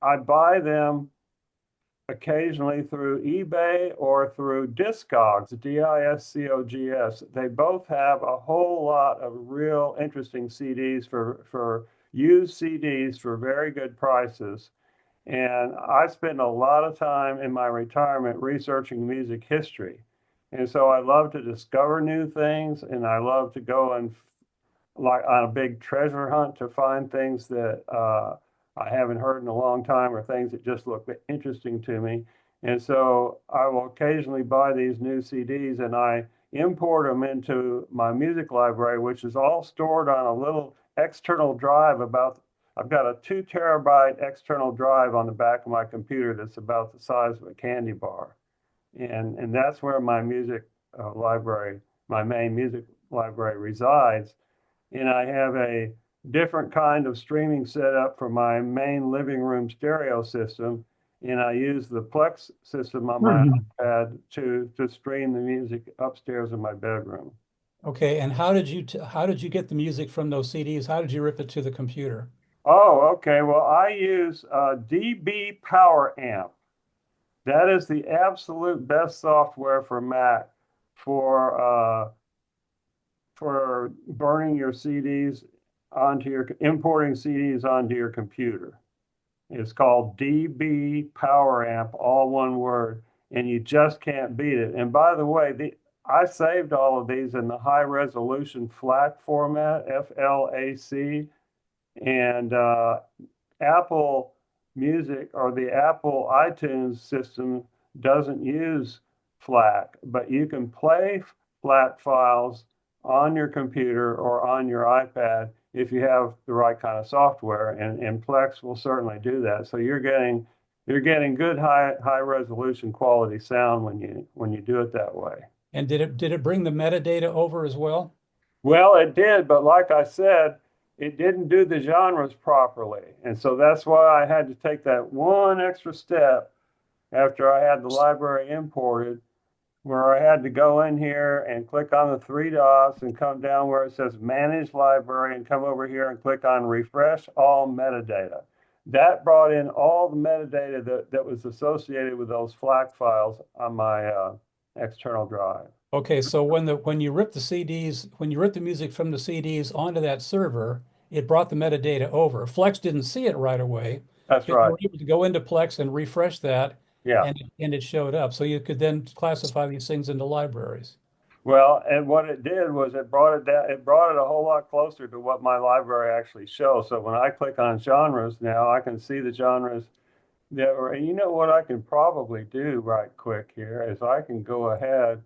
I buy them occasionally through eBay or through Discogs, Discogs. They both have a whole lot of real interesting CDs for used CDs for very good prices. And I spend a lot of time in my retirement researching music history. And so I love to discover new things, and I love to go and like on a big treasure hunt to find things that I haven't heard in a long time or things that just look interesting to me. And so I will occasionally buy these new CDs and I import them into my music library, which is all stored on a little external drive I've got a 2 terabyte external drive on the back of my computer that's about the size of a candy bar. And that's where my music library, my main music library resides. And I have a different kind of streaming setup for my main living room stereo system. And I use the Plex system on my iPad to stream the music upstairs in my bedroom. Okay, and how did you get the music from those CDs? How did you rip it to the computer? Oh, okay. Well, I use DB Power Amp. That is the absolute best software for Mac for burning your CDs importing CDs onto your computer. It's called DB Power Amp, all one word, and you just can't beat it. And by the way, I saved all of these in the high resolution FLAC format, FLAC, and Apple Music or the Apple iTunes system doesn't use FLAC, but you can play FLAC files on your computer or on your iPad if you have the right kind of software, and Plex will certainly do that. So you're getting good high resolution quality sound when you do it that way. And did it bring the metadata over as well? Well, it did, but like I said, it didn't do the genres properly. And so that's why I had to take that one extra step after I had the library imported, where I had to go in here and click on the 3 dots and come down where it says Manage Library and come over here and click on Refresh All Metadata. That brought in all the metadata that was associated with those FLAC files on my external drive. Okay, so when you rip the music from the CDs onto that server, it brought the metadata over. Flex didn't see it right away. That's But right. you were able to go into Plex and refresh that, Yeah. and it showed up. So you could then classify these things into libraries. Well, and what it did was it brought it down, it brought it a whole lot closer to what my library actually shows. So when I click on genres now, I can see the genres that are, and you know what I can probably do right quick here is I can go ahead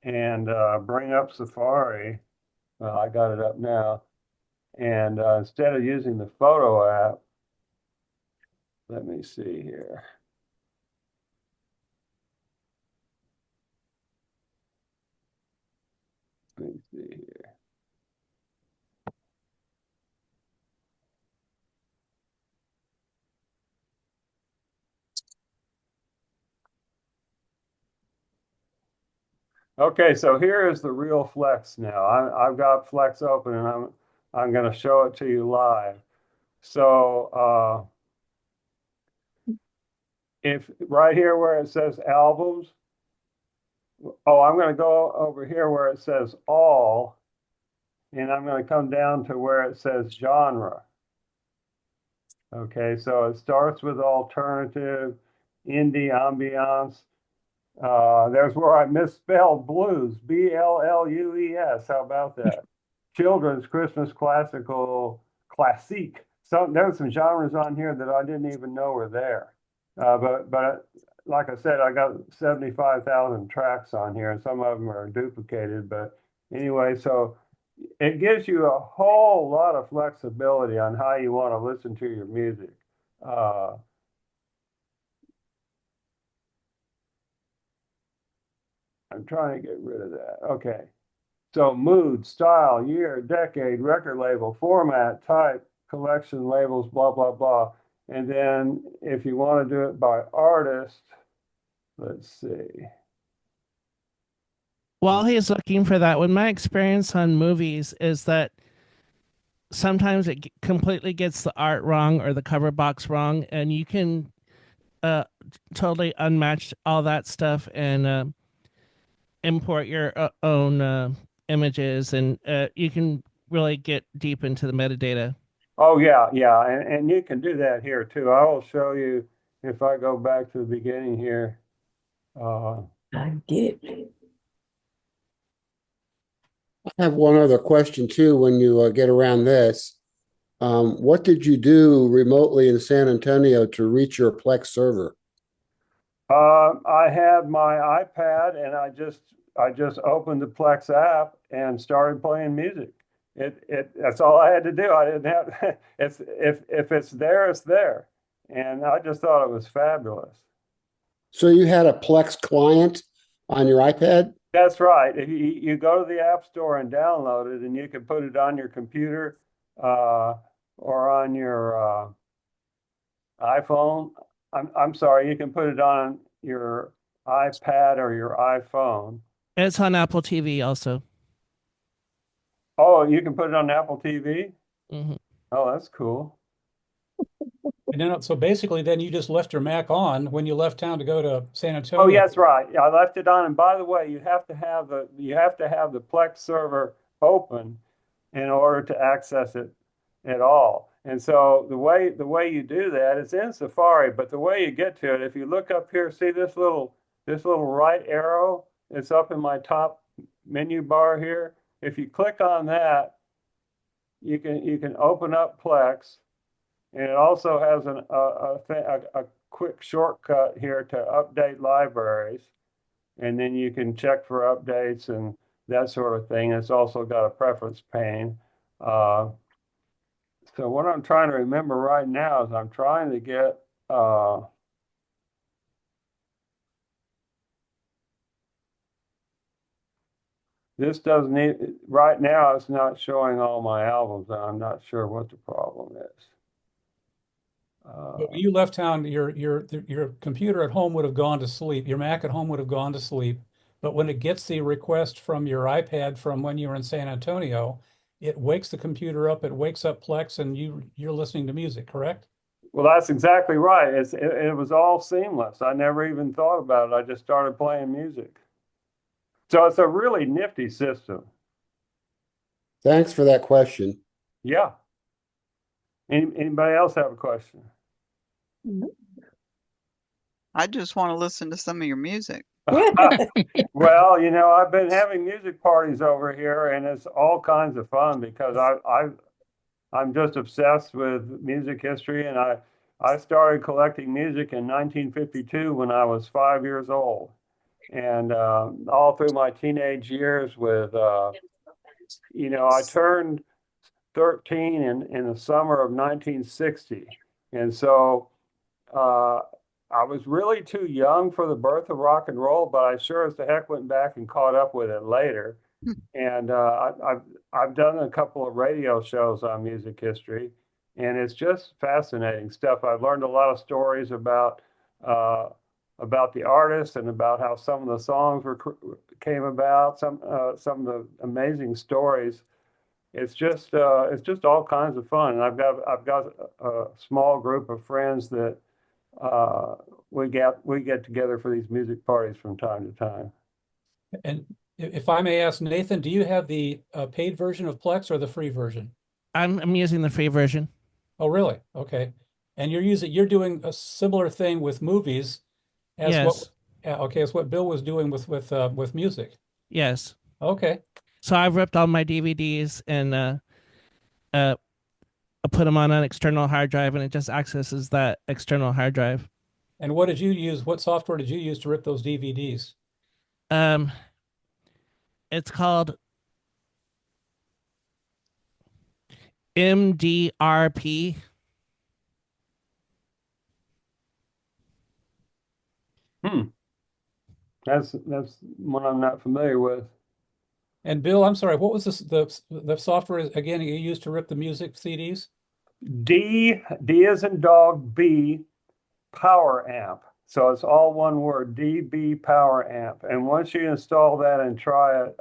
and bring up Safari. Well, I got it up now. And instead of using the photo app, let me see here. Let me see here. Okay, so here is the real Flex now. I've got Flex open and I'm going to show it to you live. So if right here where it says albums, oh, I'm going to go over here where it says all, and I'm going to come down to where it says genre. Okay, so it starts with alternative, indie, ambiance. There's where I misspelled blues, BLLUES. How about that? Children's, Christmas, classical, classique. So there's some genres on here that I didn't even know were there. But like I said, I got 75,000 tracks on here, and some of them are duplicated. But anyway, so it gives you a whole lot of flexibility on how you want to listen to your music. I'm trying to get rid of that. Okay. So mood, style, year, decade, record label, format, type, collection, labels, blah, blah, blah. And then if you want to do it by artist, let's see. While he's looking for that, my experience on movies is that sometimes it completely gets the art wrong or the cover box wrong, and you can totally unmatch all that stuff and import your own images, and you can really get deep into the metadata. Oh yeah, yeah, and you can do that here too. I will show you if I go back to the beginning here. I get it. I have one other question too, when you get around this. What did you do remotely in San Antonio to reach your Plex server? I had my iPad and I just opened the Plex app and started playing music. That's all I had to do. I didn't have it's if it's there, it's there. And I just thought it was fabulous. So you had a Plex client on your iPad? That's right. If you go to the App Store and download it, and you can put it on your computer or on your iPhone. I'm sorry, you can put it on your iPad or your iPhone. It's on Apple TV also. Oh, you can put it on Apple TV? Hmm. Oh, that's cool. And then, so basically, then you just left your Mac on when you left town to go to San Oh, Antonio. yes, right. Yeah, I left it on. And by the way, you have to have the Plex server open in order to access it at all. And so the way you do that is in Safari, but the way you get to it, if you look up here, see this little right arrow? It's up in my top menu bar here. If you click on that, you can open up Plex, and it also has a quick shortcut here to update libraries, and then you can check for updates and that sort of thing. It's also got a preference pane. So what I'm trying to remember right now is I'm trying to get this doesn't need, right now it's not showing all my albums, and I'm not sure what the problem is. When you left town, your computer at home would have gone to sleep. Your Mac at home would have gone to sleep. But when it gets the request from your iPad from when you were in San Antonio, it wakes the computer up. It wakes up Plex, and you're listening to music, correct? Well, that's exactly right. It was all seamless. I never even thought about it. I just started playing music. So it's a really nifty system. Thanks for that question. Yeah. Anybody else have a question? I just want to listen to some of your music. Well, you know, I've been having music parties over here, and it's all kinds of fun because I'm just obsessed with music history, and I started collecting music in 1952 when I was 5 years old, and all through my teenage years with you know, I turned 13 in the summer of 1960, and so uh, I was really too young for the birth of rock and roll, but I sure as the heck went back and caught up with it later. And I've done a couple of radio shows on music history, and it's just fascinating stuff. I've learned a lot of stories about the artists and about how some of the songs came about. Some of the amazing stories. It's just all kinds of fun, and I've got a small group of friends that we get together for these music parties from time to time. And if I may ask, Nathan, do you have the paid version of Plex or the free version? I'm using the free version. Oh, really? Okay. And you're doing a similar thing with movies as Yes. okay, as what Bill was doing with music. Yes. Okay. So I've ripped all my DVDs and I put them on an external hard drive, and it just accesses that external hard drive. And what did you use? What software did you use to rip those DVDs? Um, it's called MDRP. That's one I'm not familiar with. And Bill, I'm sorry, what was the software again you used to rip the music CDs? D as in dog, B, Power Amp. So it's all one word, DB Power Amp. And once you install that and try it,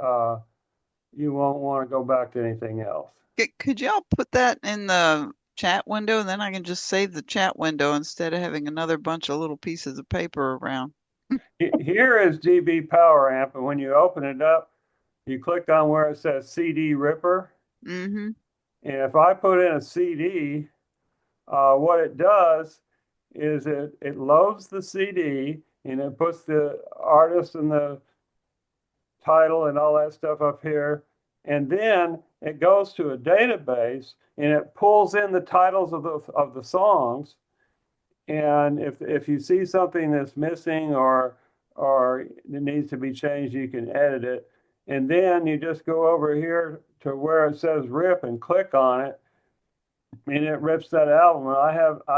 you won't want to go back to anything else. Could y'all put that in the chat window? Then I can just save the chat window instead of having another bunch of little pieces of paper around. Here is GB Power Amp, and when you open it up, you click on where it says CD Ripper. Mm-hmm. And if I put in a CD, what it does is it loads the CD and it puts the artist and the title and all that stuff up here. And then it goes to a database and it pulls in the titles of the songs. And if you see something that's missing or it needs to be changed, you can edit it. And then you just go over here to where it says rip and click on it, and it rips that album. And I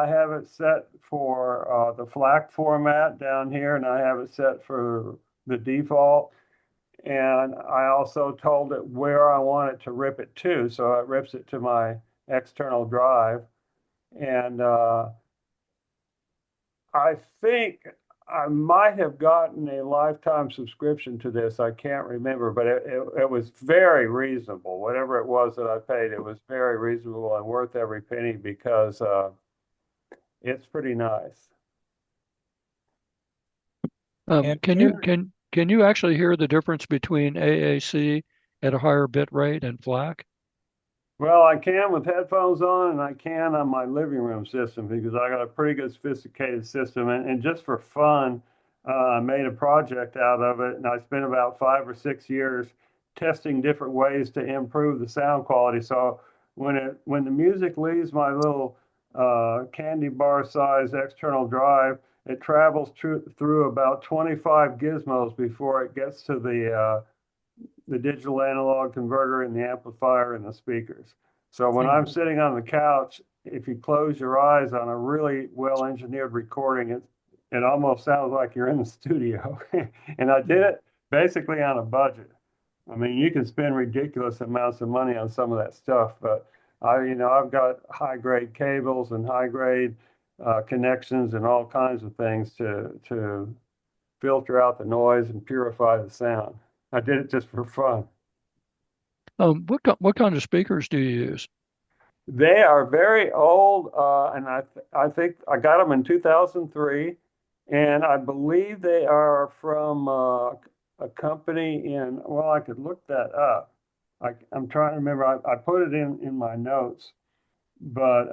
have it set for the FLAC format down here, and I have it set for the default. And I also told it where I want it to rip it to, so it rips it to my external drive. And I think I might have gotten a lifetime subscription to this. I can't remember, but it was very reasonable. Whatever it was that I paid, it was very reasonable and worth every penny because it's pretty nice. Can you actually hear the difference between AAC at a higher bit rate and FLAC? Well, I can with headphones on, and I can on my living room system because I got a pretty good sophisticated system. And just for fun, I made a project out of it, and I spent about 5 or 6 years testing different ways to improve the sound quality. So when the music leaves my little candy bar size external drive, it travels through about 25 gizmos before it gets to the digital analog converter and the amplifier and the speakers. So when I'm sitting on the couch, if you close your eyes on a really well engineered recording, it almost sounds like you're in the studio. And I did it basically on a budget. I mean, you can spend ridiculous amounts of money on some of that stuff, but I've got high grade cables and high grade connections and all kinds of things to filter out the noise and purify the sound. I did it just for fun. What kind of speakers do you use? They are very old, and I think I got them in 2003, and I believe they are from a company in. Well, I could look that up. I'm trying to remember. I put it in my notes, but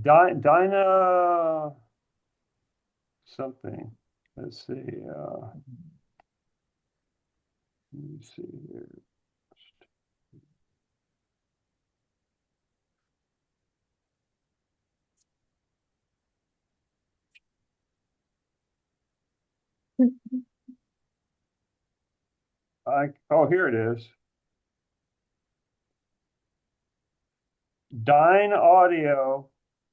Dyna something. Let's see. Let me see here. Here it is. Dyn Audio,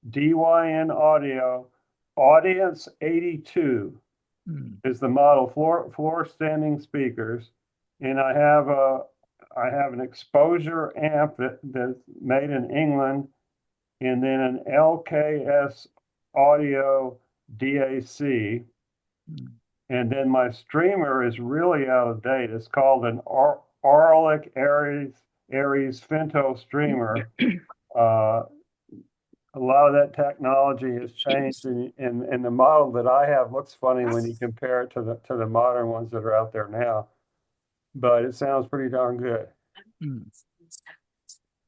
DYN Audio, Audience 82 is the model floor standing speakers, and I have an exposure amp that's made in England, and then an LKS Audio DAC. And then my streamer is really out of date. It's called an Auralic Aries Finto streamer. A lot of that technology has changed, and the model that I have looks funny when you compare it to the modern ones that are out there now. But it sounds pretty darn good.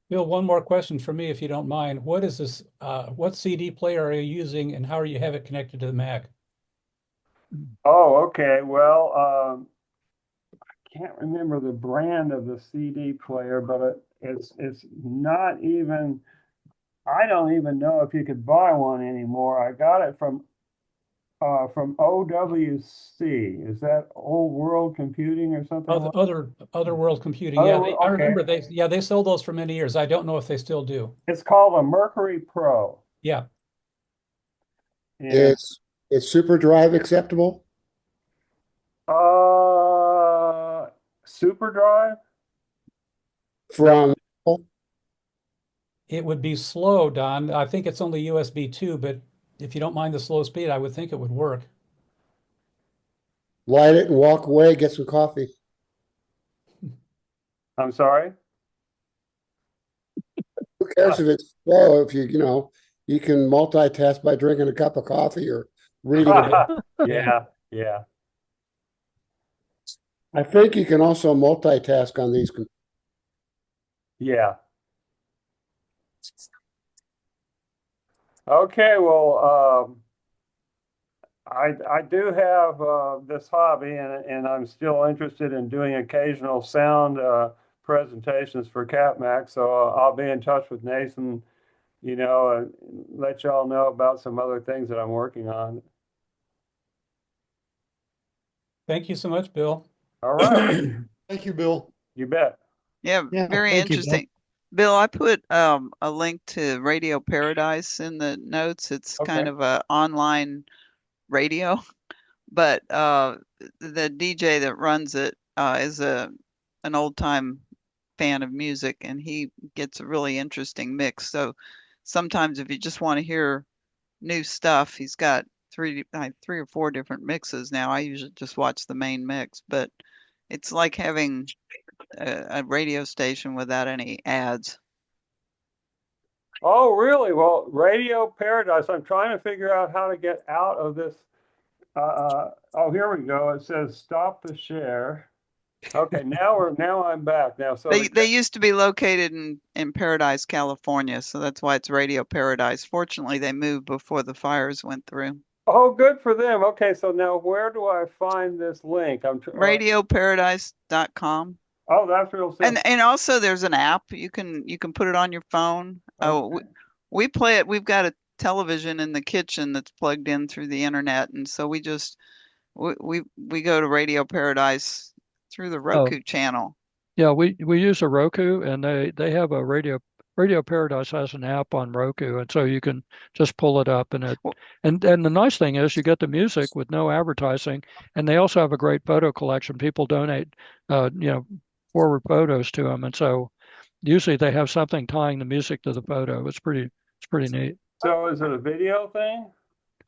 Bill, one more question for me, if you don't mind. What is this? What CD player are you using, and how are you have it connected to the Mac? Oh, okay. Well, I can't remember the brand of the CD player, but it's not even. I don't even know if you could buy one anymore. I got it from OWC. Is that Old World Computing or something? Other World Computing. Yeah, I remember they sold those for many years. I don't know if they still do. It's called a Mercury Pro. Yeah. Is Super Drive acceptable? Super Drive? From It would be slow, Don. I think it's only USB 2, but if you don't mind the slow speed, I would think it would work. Light it and walk away, get some coffee. I'm sorry? Who cares if it's slow, if you can multitask by drinking a cup of coffee or reading a book. Yeah, yeah. I think you can also multitask on these. Yeah. Okay, well, I do have this hobby, and I'm still interested in doing occasional sound presentations for CapMac. So I'll be in touch with Nathan, and let y'all know about some other things that I'm working on. Thank you so much, Bill. All right. Thank you, Bill. You bet. Yeah, Yeah, very thank you, Bill. interesting. Bill, I put a link to Radio Paradise in the notes. It's kind Okay. of a online radio, but the DJ that runs it is an old time fan of music, and he gets a really interesting mix. So sometimes if you just want to hear new stuff, he's got three or four different mixes now. I usually just watch the main mix, but it's like having a radio station without any ads. Oh, really? Well, Radio Paradise. I'm trying to figure out how to get out of this. Oh, here we go. It says stop the share. Okay, now I'm back. Now, so They used to be located in Paradise, California, so that's why it's Radio Paradise. Fortunately, they moved before the fires went through. oh, good for them. Okay, so now where do I find this link? Radioparadise.com. Oh, that's real simple. And also there's an app. You can put it on your phone. Oh, we play it. We've got a television in the kitchen that's plugged in through the internet, and so we just we go to Radio Paradise through the Roku channel. Yeah, we use a Roku, and they have a Radio Paradise has an app on Roku, and so you can just pull it up, and the nice thing is you get the music with no advertising, and they also have a great photo collection. People donate, forward photos to them, and so usually they have something tying the music to the photo. It's pretty neat. So is it a video thing?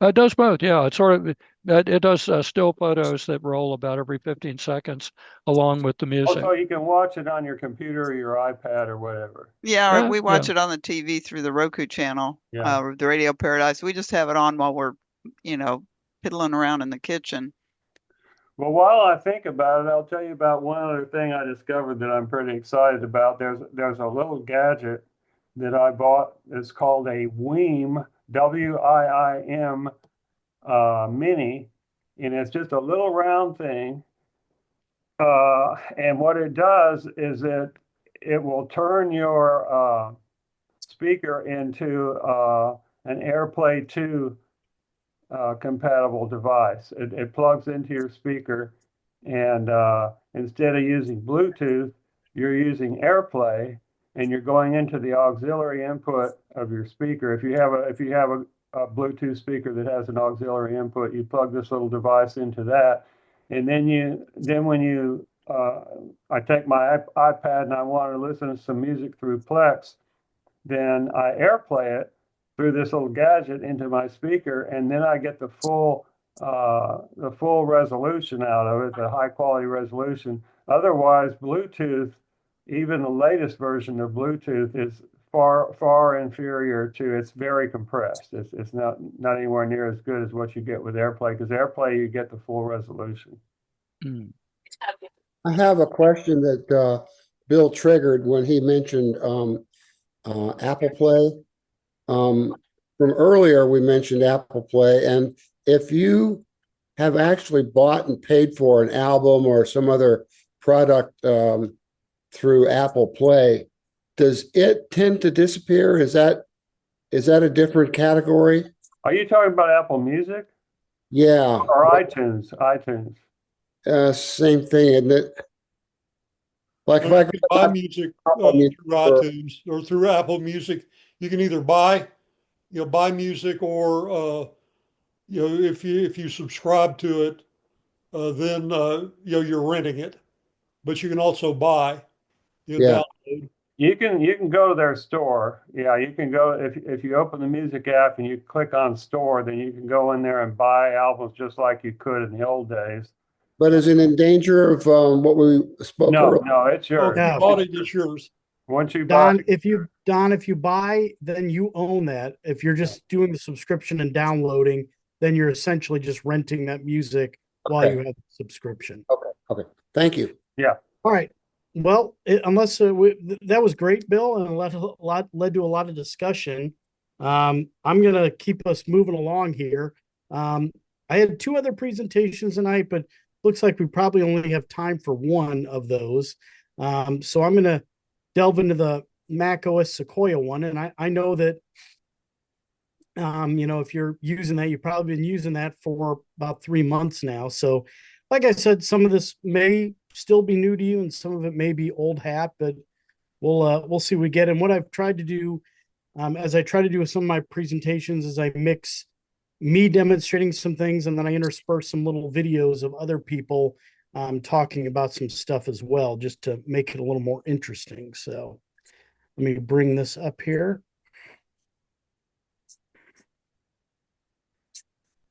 It does both. Yeah, it's sort of it does still photos that roll about every 15 seconds along with the Oh, music. so you can watch it on your computer or your iPad or whatever. Yeah, we watch yeah. it on the TV through the Roku channel, Yeah. the Radio Paradise. We just have it on while we're, piddling around in the kitchen. Well, while I think about it, I'll tell you about one other thing I discovered that I'm pretty excited about. There's a little gadget that I bought. It's called a WIIM, WIIM mini, and it's just a little round thing. And what it does is it will turn your speaker into an AirPlay 2 compatible device. It plugs into your speaker, and instead of using Bluetooth, you're using AirPlay, and you're going into the auxiliary input of your speaker. If you have a Bluetooth speaker that has an auxiliary input, you plug this little device into that, and then when you I take my iPad and I want to listen to some music through Plex, then I AirPlay it through this little gadget into my speaker, and then I get the full resolution out of it, the high quality resolution. Otherwise, Bluetooth, even the latest version of Bluetooth, is far inferior to. It's very compressed. It's not anywhere near as good as what you get with AirPlay, because AirPlay you get the full resolution. I have a question that Bill triggered when he mentioned Apple Play. From earlier, we mentioned Apple Play, and if you have actually bought and paid for an album or some other product through Apple Play, does it tend to disappear? Is that a different category? Are you talking about Apple Music? Yeah. Or iTunes? Same thing, isn't it? Like if I could buy music through iTunes or through Apple Music, you can either buy music, or if you subscribe to it, then you're renting it, but you can also buy. Download. You can go to their store. Yeah, you can go if you open the music app and you click on store, then you can go in there and buy albums just like you could in the old days. But is it in danger of what we spoke No, earlier? no, it's yours. Okay, No. bought it, it's yours. Once you buy, Don, if you buy, then you own that. If you're just doing the subscription and downloading, then you're essentially just renting that music while Okay. you have the subscription. Okay. Thank you. yeah. All right. Well, unless that was great, Bill, and led to a lot of discussion. I'm going to keep us moving along here. I had two other presentations tonight, but looks like we probably only have time for one of those. So I'm going to delve into the Mac OS Sequoia one, and I know that if you're using that, you've probably been using that for about 3 months now. So, like I said, some of this may still be new to you, and some of it may be old hat, but we'll see what we get. And what I've tried to do, as I try to do with some of my presentations, is I mix me demonstrating some things, and then I intersperse some little videos of other people talking about some stuff as well, just to make it a little more interesting. So let me bring this up here.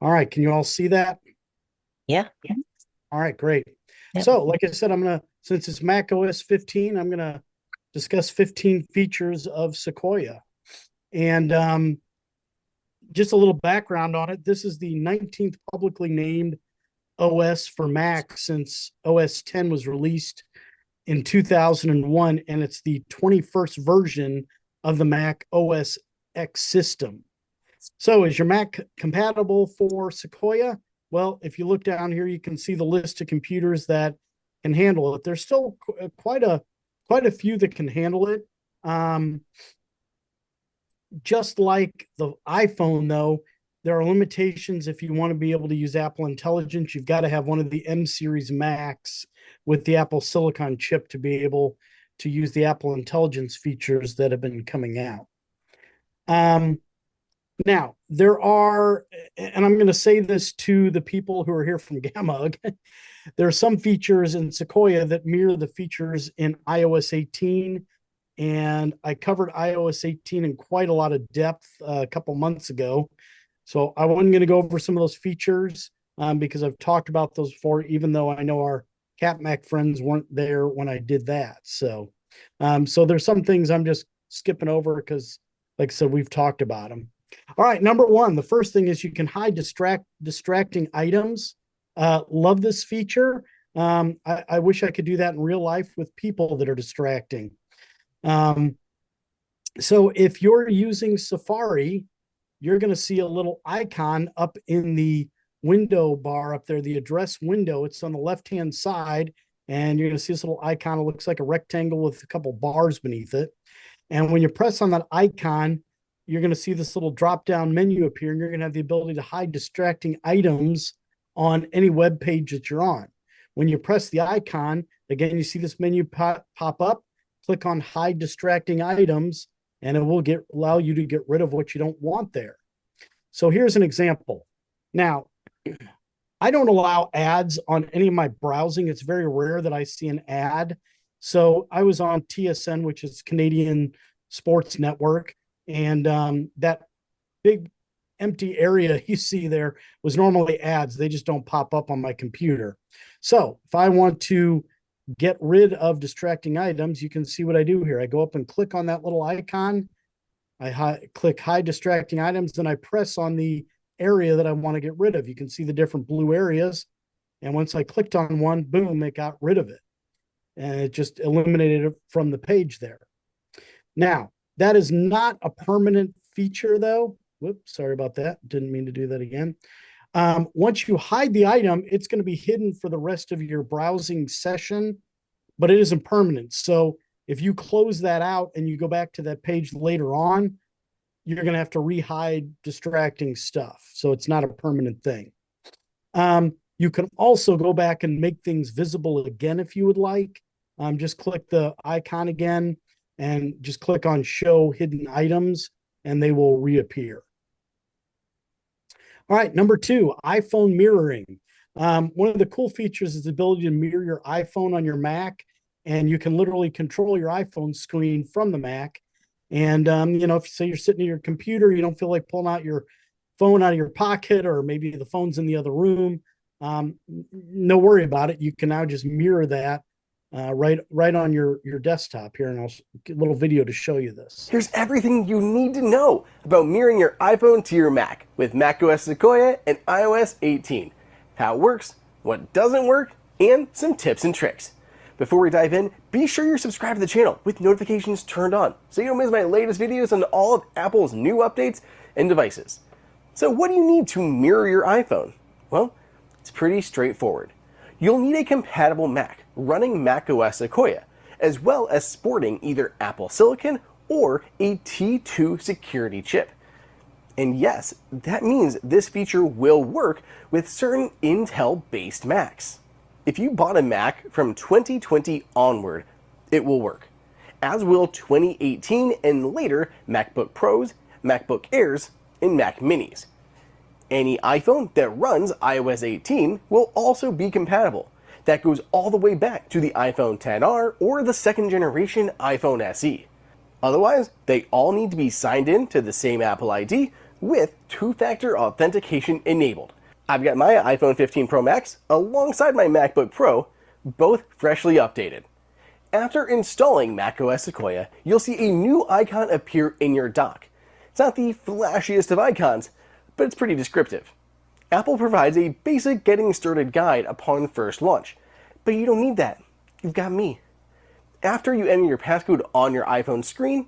All right, can you all see that? Yeah. All right, great. Yep. So, like I said, since it's Mac OS 15, I'm going to discuss 15 features of Sequoia. And just a little background on it. This is the 19th publicly named OS for Mac since OS 10 was released in 2001, and it's the 21st version of the Mac OS X system. So is your Mac compatible for Sequoia? Well, if you look down here, you can see the list of computers that can handle it. There's still quite a few that can handle it. Just like the iPhone, though, there are limitations. If you want to be able to use Apple Intelligence, you've got to have one of the M series Macs with the Apple Silicon chip to be able to use the Apple Intelligence features that have been coming out. Now, there are, and I'm going to say this to the people who are here from GAMUG, there are some features in Sequoia that mirror the features in iOS 18. And I covered iOS 18 in quite a lot of depth a couple months ago. So I wasn't going to go over some of those features because I've talked about those before, even though I know our CapMac friends weren't there when I did that. So there's some things I'm just skipping over because, like I said, we've talked about them. All right, number one, the first thing is you can hide distracting items. Love this feature. I wish I could do that in real life with people that are distracting. So if you're using Safari, you're going to see a little icon up in the window bar up there, the address window. It's on the left-hand side, and you're going to see this little icon. It looks like a rectangle with a couple bars beneath it. And when you press on that icon, you're going to see this little drop-down menu appear, and you're going to have the ability to hide distracting items on any web page that you're on. When you press the icon, again, you see this menu pop up. Click on hide distracting items, and it will allow you to get rid of what you don't want there. So here's an example. Now, I don't allow ads on any of my browsing. It's very rare that I see an ad. So I was on TSN, which is Canadian Sports Network, and that big empty area you see there was normally ads. They just don't pop up on my computer. So if I want to get rid of distracting items, you can see what I do here. I go up and click on that little icon. I click hide distracting items, then I press on the area that I want to get rid of. You can see the different blue areas. And once I clicked on one, boom, it got rid of it. And it just eliminated it from the page there. Now, that is not a permanent feature though. Whoops, sorry about that. Didn't mean to do that again. Once you hide the item, it's going to be hidden for the rest of your browsing session, but it isn't permanent. So if you close that out and you go back to that page later on, you're going to have to re-hide distracting stuff. So it's not a permanent thing. You can also go back and make things visible again if you would like. Just click the icon again and just click on show hidden items and they will reappear. All right, number two, iPhone mirroring. One of the cool features is the ability to mirror your iPhone on your Mac, and you can literally control your iPhone screen from the Mac. And, if say you're sitting at your computer, you don't feel like pulling out your phone out of your pocket, or maybe the phone's in the other room, no worry about it. You can now just mirror that right on your desktop here, and I'll get a little video to show you this. Here's everything you need to know about mirroring your iPhone to your Mac with macOS Sequoia and iOS 18. How it works, what doesn't work, and some tips and tricks. Before we dive in, be sure you're subscribed to the channel with notifications turned on so you don't miss my latest videos on all of Apple's new updates and devices. So what do you need to mirror your iPhone? Well, it's pretty straightforward. You'll need a compatible Mac running macOS Sequoia, as well as sporting either Apple Silicon or a T2 security chip. And yes, that means this feature will work with certain Intel-based Macs. If you bought a Mac from 2020 onward, it will work, as will 2018 and later MacBook Pros, MacBook Airs, and Mac Minis. Any iPhone that runs iOS 18 will also be compatible. That goes all the way back to the iPhone XR or the second generation iPhone SE. Otherwise, they all need to be signed in to the same Apple ID with two-factor authentication enabled. I've got my iPhone 15 Pro Max alongside my MacBook Pro, both freshly updated. After installing macOS Sequoia, you'll see a new icon appear in your dock. It's not the flashiest of icons, but it's pretty descriptive. Apple provides a basic getting started guide upon first launch, but you don't need that. You've got me. After you enter your passcode on your iPhone screen,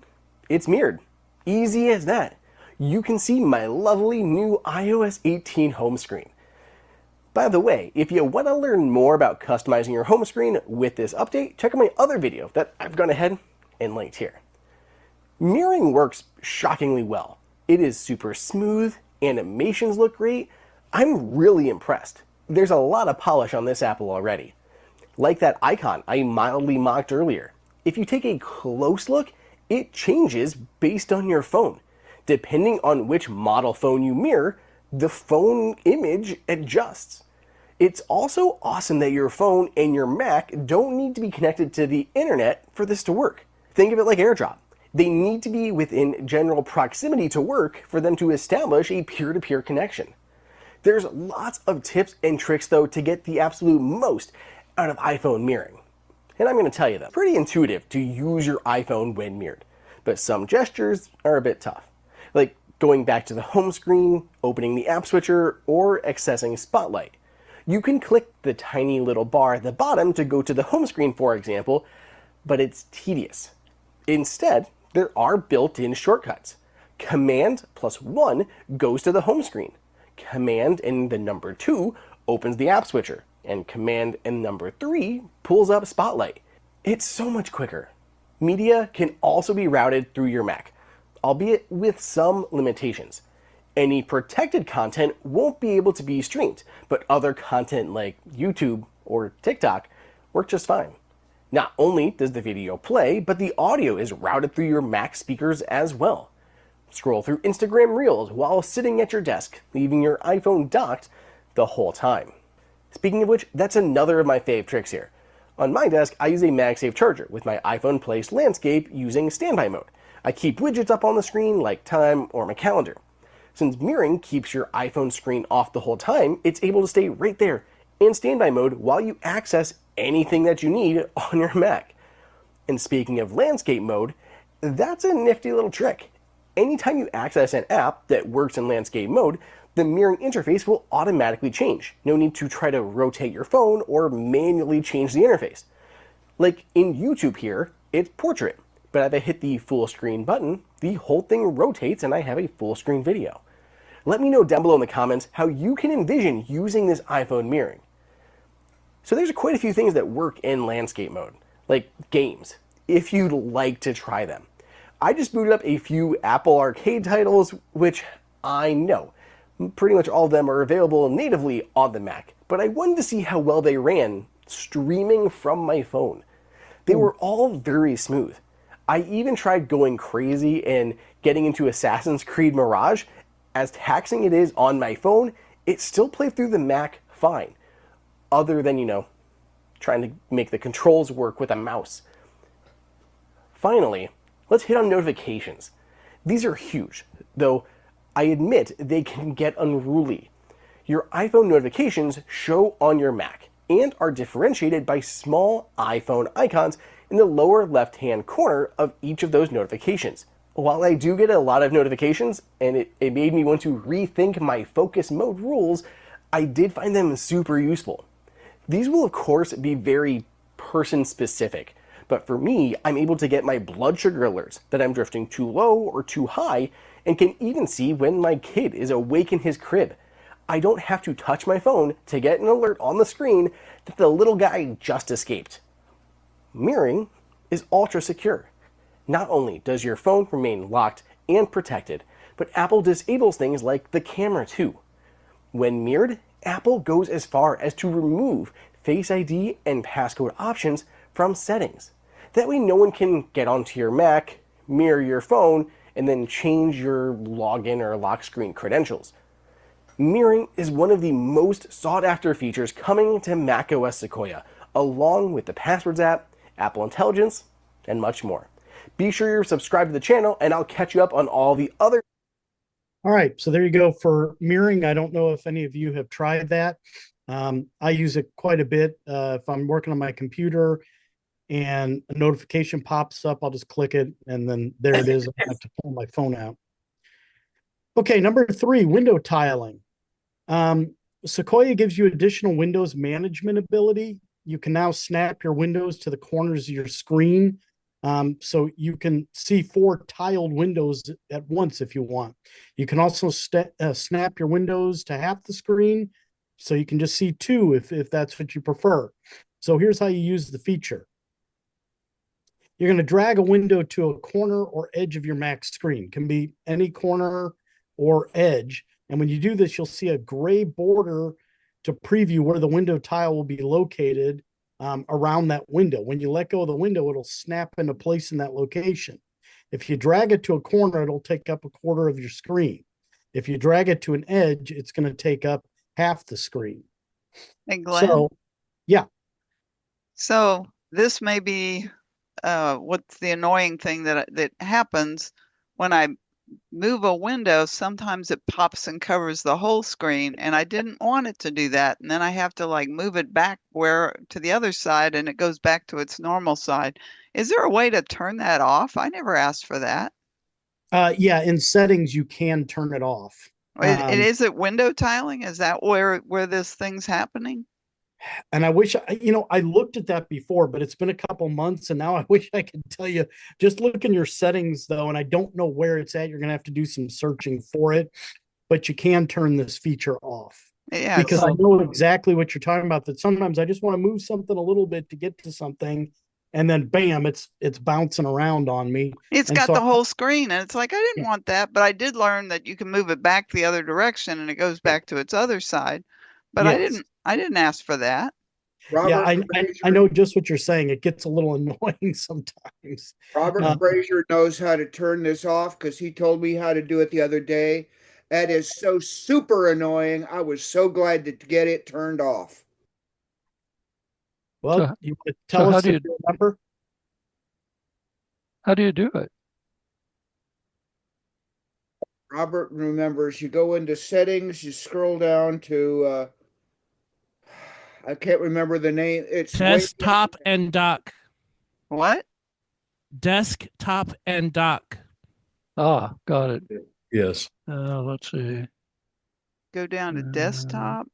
it's mirrored. Easy as that. You can see my lovely new iOS 18 home screen. By the way, if you want to learn more about customizing your home screen with this update, check out my other video that I've gone ahead and linked here. Mirroring works shockingly well. It is super smooth, animations look great. I'm really impressed. There's a lot of polish on this Apple already. Like that icon I mildly mocked earlier. If you take a close look, it changes based on your phone. Depending on which model phone you mirror, the phone image adjusts. It's also awesome that your phone and your Mac don't need to be connected to the internet for this to work. Think of it like AirDrop. They need to be within general proximity to work for them to establish a peer-to-peer connection. There's lots of tips and tricks though to get the absolute most out of iPhone mirroring. And I'm going to tell you that. Pretty intuitive to use your iPhone when mirrored, but some gestures are a bit tough. Like going back to the home screen, opening the app switcher, or accessing Spotlight. You can click the tiny little bar at the bottom to go to the home screen, for example, but it's tedious. Instead, there are built-in shortcuts. Command +1 goes to the home screen. Command and the number 2 opens the app switcher, and Command and number 3 pulls up Spotlight. It's so much quicker. Media can also be routed through your Mac, albeit with some limitations. Any protected content won't be able to be streamed, but other content like YouTube or TikTok work just fine. Not only does the video play, but the audio is routed through your Mac speakers as well. Scroll through Instagram Reels while sitting at your desk, leaving your iPhone docked the whole time. Speaking of which, that's another of my fave tricks here. On my desk, I use a MagSafe charger with my iPhone placed landscape using standby mode. I keep widgets up on the screen like time or my calendar. Since mirroring keeps your iPhone screen off the whole time, it's able to stay right there in standby mode while you access anything that you need on your Mac. And speaking of landscape mode, that's a nifty little trick. Anytime you access an app that works in landscape mode, the mirroring interface will automatically change. No need to try to rotate your phone or manually change the interface. Like in YouTube here, it's portrait, but if I hit the full screen button, the whole thing rotates and I have a full screen video. Let me know down below in the comments how you can envision using this iPhone mirroring. So there's quite a few things that work in landscape mode, like games, if you'd like to try them. I just booted up a few Apple Arcade titles, which I know pretty much all of them are available natively on the Mac, but I wanted to see how well they ran streaming from my phone. They were all very smooth. I even tried going crazy and getting into Assassin's Creed Mirage. As taxing it is on my phone, it still played through the Mac fine, other than, trying to make the controls work with a mouse. Finally, let's hit on notifications. These are huge, though I admit they can get unruly. Your iPhone notifications show on your Mac and are differentiated by small iPhone icons in the lower left-hand corner of each of those notifications. While I do get a lot of notifications, and it made me want to rethink my focus mode rules, I did find them super useful. These will of course be very person specific, but for me, I'm able to get my blood sugar alerts that I'm drifting too low or too high, and can even see when my kid is awake in his crib. I don't have to touch my phone to get an alert on the screen that the little guy just escaped. Mirroring is ultra secure. Not only does your phone remain locked and protected, but Apple disables things like the camera too. When mirrored, Apple goes as far as to remove Face ID and passcode options from settings. That way no one can get onto your Mac, mirror your phone, and then change your login or lock screen credentials. Mirroring is one of the most sought after features coming to macOS Sequoia, along with the Passwords app, Apple Intelligence, and much more. Be sure you're subscribed to the channel, and I'll catch you up on all the other. All right, so there you go for mirroring. I don't know if any of you have tried that. I use it quite a bit. If I'm working on my computer and a notification pops up, I'll just click it, and then there it is. I have to pull my phone out. Okay, number 3, window tiling. Sequoia gives you additional Windows management ability. You can now snap your windows to the corners of your screen. So you can see 4 tiled windows at once if you want. You can also snap your windows to half the screen, so you can just see 2 if that's what you prefer. So here's how you use the feature. You're going to drag a window to a corner or edge of your Mac screen. It can be any corner or edge. And when you do this, you'll see a gray border to preview where the window tile will be located around that window. When you let go of the window, it'll snap into place in that location. If you drag it to a corner, it'll take up a quarter of your screen. If you drag it to an edge, it's going to take up half the screen. Hey, Glenn. So, yeah. So this may be what's the annoying thing that happens when I move a window. Sometimes it pops and covers the whole screen, and I didn't want it to do that. And then I have to like move it back to the other side, and it goes back to its normal side. Is there a way to turn that off? I never asked for that. Yeah, in settings, you can turn it off. Is it window tiling? Is that where this thing's happening? And I wish, I looked at that before, but it's been a couple months, and now I wish I could tell you. Just look in your settings, though, and I don't know where it's at. You're going to have to do some searching for it, but you can turn this feature off. Yeah, because I know exactly what you're talking about, that sometimes I just want to move something a little bit to get to something, and then bam, it's bouncing around on me. It's got the whole screen, and it's like, I didn't want that, but I did learn that you can move it back the other direction, and it goes back to its other side. But Yes. I didn't ask for that. Yeah, I know just what you're saying. It gets a little annoying sometimes. Robert Frazier knows how to turn this off because he told me how to do it the other day. That is so super annoying. I was so glad to get it turned off. Well, you want to tell us if you remember? How do you do it? Robert remembers. You go into settings, you scroll down to I can't remember the name. It's desktop and dock. What? Desktop and dock. Ah, got it. Yes. Let's see. Go down to desktop.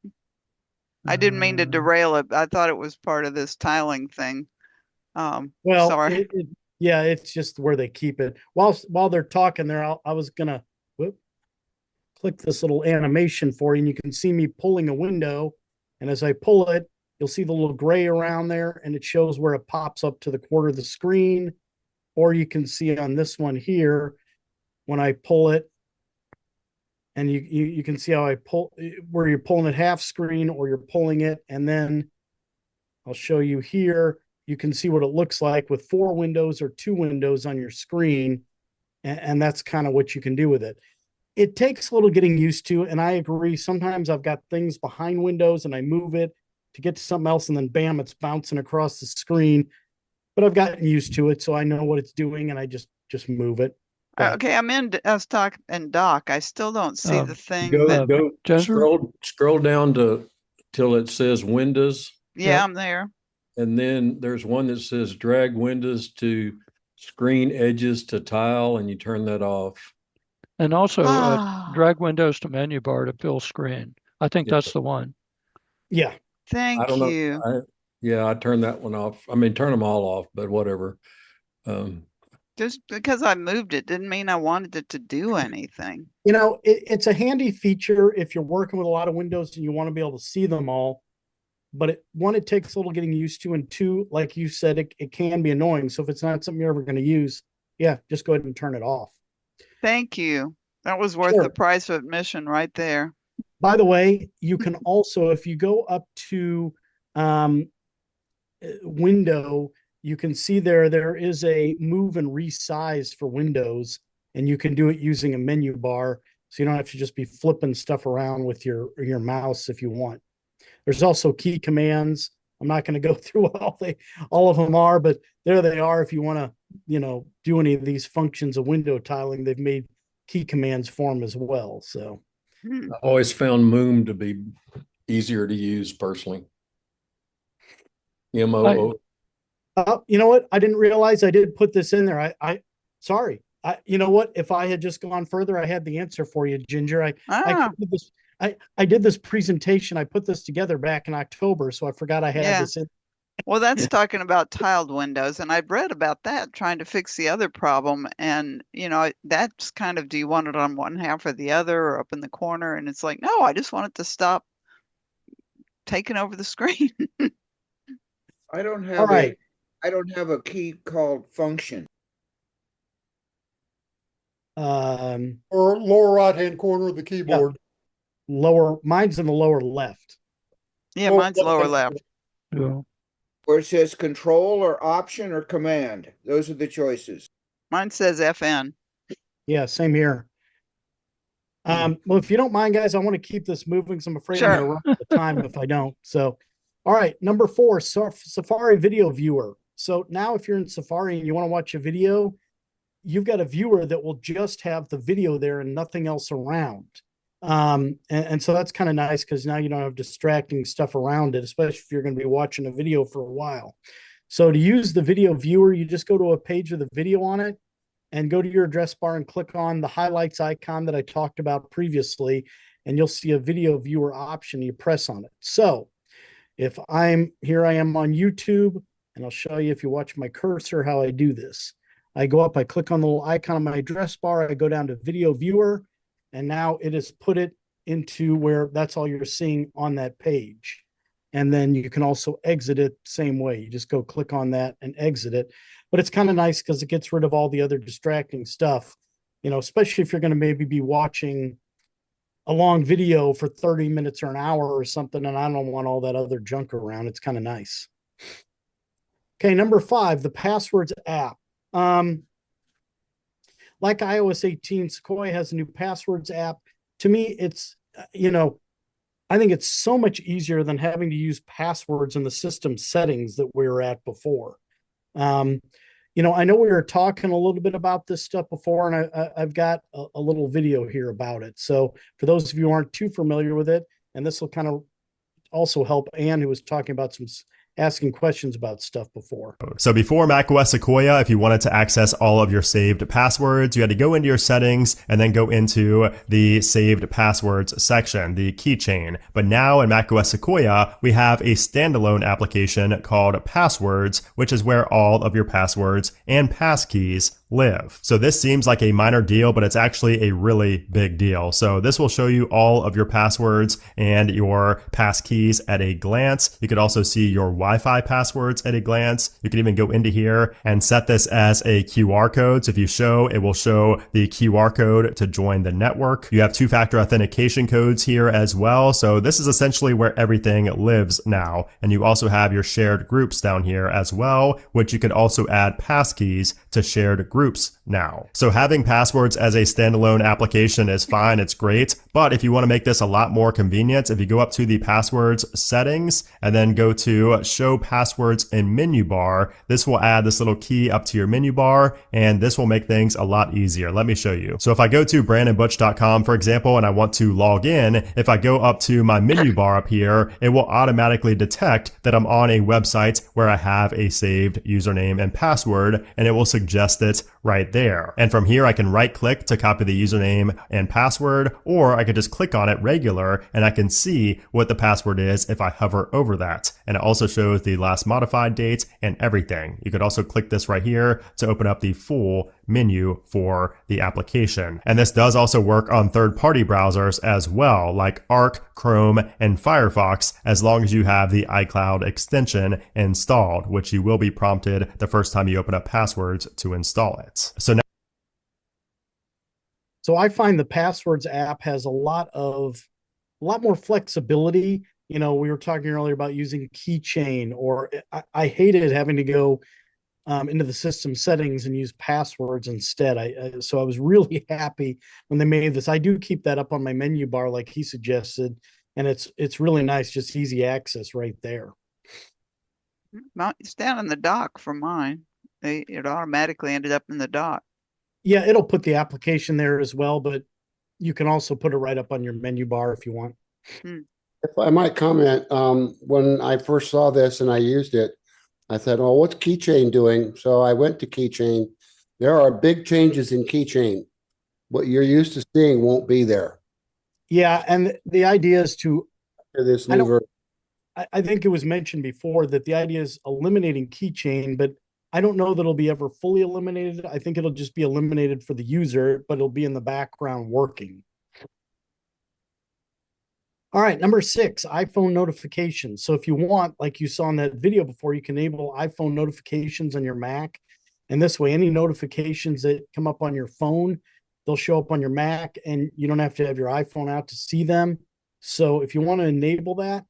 I didn't mean to derail it. I thought it was part of this tiling thing. Well, sorry. Yeah, it's just where they keep it. While they're talking there, I was gonna click this little animation for you, and you can see me pulling a window. And as I pull it, you'll see the little gray around there, and it shows where it pops up to the quarter of the screen. Or you can see on this one here, when I pull it, and you can see how I pull, where you're pulling it half screen or you're pulling it. And then I'll show you here, you can see what it looks like with 4 windows or 2 windows on your screen. And that's kind of what you can do with it. It takes a little getting used to, and I agree. Sometimes I've got things behind windows and I move it to get to something else, and then bam, it's bouncing across the screen. But I've gotten used to it, so I know what it's doing, and I just move it. But Okay, I'm in stock and dock. I still don't see the thing Go that. go Ginger? scroll down to till it says windows, Yeah, I'm there. and then there's one that says drag windows to screen edges to tile, and you turn that off. And also Ah, drag windows to menu bar to fill screen. I think Yeah. that's the one. yeah, I thank don't know. you. Yeah, I turned that one off. I mean, turn them all off, but whatever. Um, Just because I moved it didn't mean I wanted it to do anything. you know, it's a handy feature if you're working with a lot of windows and you want to be able to see them all. But one, it takes a little getting used to, and two, like you said, it can be annoying. So if it's not something you're ever going to use, yeah, just go ahead and turn it off. Thank you. That was worth Sure. the price of admission right there. By the way, you can also, if you go up to window, you can see there is a move and resize for windows, and you can do it using a menu bar. So you don't have to just be flipping stuff around with your mouse if you want. There's also key commands. I'm not going to go through what all of them are, but there they are. If you want to, do any of these functions of window tiling, they've made key commands for them as well. So I always found Moom to be easier to use personally. MOO. you know what? I didn't realize I did put this in there. Sorry. You know what? If I had just gone further, I had the answer for you, Ginger. I did this presentation. I put this together back in October, so I forgot I had this in. Well, that's talking about tiled windows, and I'd read about that, trying to fix the other problem. And, that's kind of, do you want it on one half or the other or up in the corner? And it's like, no, I just want it to stop taking over the screen. I don't have a key called function. Or lower right-hand corner of the keyboard. Mine's in the lower left. Yeah, mine's lower left. Yeah. Where it says control or option or command. Those are the choices. Mine says FN. Yeah, same here. Well, if you don't mind, guys, I want to keep this moving, so I'm afraid I'm going to run out of time if I don't. So, all right, number 4, Safari video viewer. So now if you're in Safari and you want to watch a video, you've got a viewer that will just have the video there and nothing else around. And so that's kind of nice because now you don't have distracting stuff around it, especially if you're going to be watching a video for a while. So to use the video viewer, you just go to a page with a video on it and go to your address bar and click on the highlights icon that I talked about previously, and you'll see a video viewer option. You press on it. So if I am on YouTube, and I'll show you if you watch my cursor how I do this. I go up, I click on the little icon on my address bar, I go down to video viewer, and now it has put it into where that's all you're seeing on that page. And then you can also exit it same way. You just go click on that and exit it. But it's kind of nice because it gets rid of all the other distracting stuff, especially if you're going to maybe be watching a long video for 30 minutes or an hour or something, and I don't want all that other junk around. It's kind of nice. Okay, number 5, the Passwords app. Like iOS 18, Sequoia has a new Passwords app. To me, it's, I think it's so much easier than having to use passwords in the system settings that we were at before. I know we were talking a little bit about this stuff before, and I've got a little video here about it. So for those of you who aren't too familiar with it, and this will kind of also help Ann, who was talking about asking questions about stuff before. So before macOS Sequoia, if you wanted to access all of your saved passwords, you had to go into your settings and then go into the saved passwords section, the keychain. But now in macOS Sequoia, we have a standalone application called Passwords, which is where all of your passwords and passkeys live. So this seems like a minor deal, but it's actually a really big deal. So this will show you all of your passwords and your passkeys at a glance. You could also see your Wi-Fi passwords at a glance. You can even go into here and set this as a QR code. So if you show, it will show the QR code to join the network. You have 2-factor authentication codes here as well. So this is essentially where everything lives now. And you also have your shared groups down here as well, which you could also add passkeys to shared groups groups now. So having passwords as a standalone application is fine. It's great. But if you want to make this a lot more convenient, if you go up to the passwords settings and then go to show passwords in menu bar, this will add this little key up to your menu bar, and this will make things a lot easier. Let me show you. So if I go to brandonbutch.com, for example, and I want to log in, if I go up to my menu bar up here, it will automatically detect that I'm on a website where I have a saved username and password, and it will suggest it right there. And from here, I can right click to copy the username and password, or I could just click on it regular and I can see what the password is if I hover over that. And it also shows the last modified date and everything. You could also click this right here to open up the full menu for the application. And this does also work on third-party browsers as well, like Arc, Chrome, and Firefox, as long as you have the iCloud extension installed, which you will be prompted the first time you open up passwords to install it. So I find the Passwords app has a lot more flexibility. You know, we were talking earlier about using keychain, or I hated having to go into the system settings and use passwords instead. So I was really happy when they made this. I do keep that up on my menu bar like he suggested, and it's really nice, just easy access right there. It's down in the dock for mine. It automatically ended up in the dock. Yeah, it'll put the application there as well, but you can also put it right up on your menu bar if you want. If I might comment, when I first saw this and I used it, I thought, oh, what's Keychain doing? So I went to Keychain. There are big changes in Keychain. What you're used to seeing won't be there. Yeah, and the idea is to this new version. I think it was mentioned before that the idea is eliminating Keychain, but I don't know that it'll be ever fully eliminated. I think it'll just be eliminated for the user, but it'll be in the background working. All right, number 6, iPhone notifications. So if you want, like you saw in that video before, you can enable iPhone notifications on your Mac. And this way, any notifications that come up on your phone, they'll show up on your Mac, and you don't have to have your iPhone out to see them. So if you want to enable that,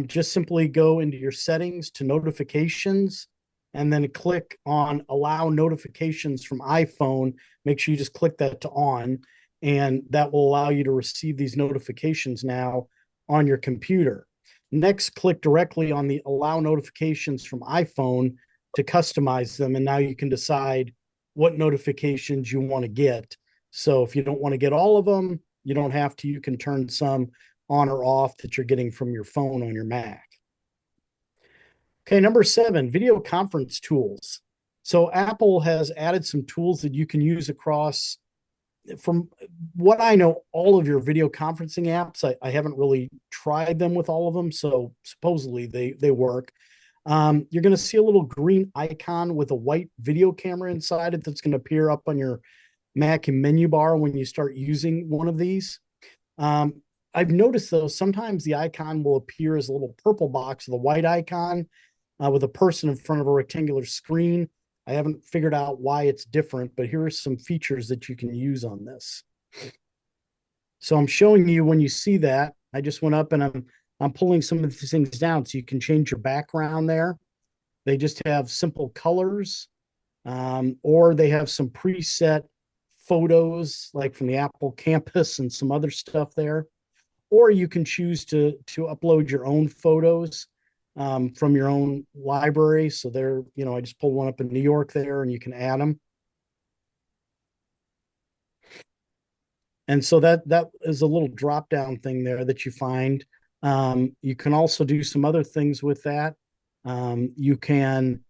just simply go into your settings to notifications, and then click on allow notifications from iPhone. Make sure you just click that to on, and that will allow you to receive these notifications now on your computer. Next, click directly on the allow notifications from iPhone to customize them, and now you can decide what notifications you want to get. So if you don't want to get all of them, you don't have to. You can turn some on or off that you're getting from your phone on your Mac. Okay, number 7, video conference tools. So Apple has added some tools that you can use across, from what I know, all of your video conferencing apps. I haven't really tried them with all of them, so supposedly they work. You're going to see a little green icon with a white video camera inside it that's going to appear up on your Mac menu bar when you start using one of these. I've noticed, though, sometimes the icon will appear as a little purple box with a white icon with a person in front of a rectangular screen. I haven't figured out why it's different, but here are some features that you can use on this. So I'm showing you when you see that. I just went up and I'm pulling some of these things down so you can change your background there. They just have simple colors, or they have some preset photos like from the Apple campus and some other stuff there. Or you can choose to upload your own photos from your own library. So there, I just pulled one up in New York there, and you can add them. And so that is a little drop down thing there that you find. You can also do some other things with that. You can,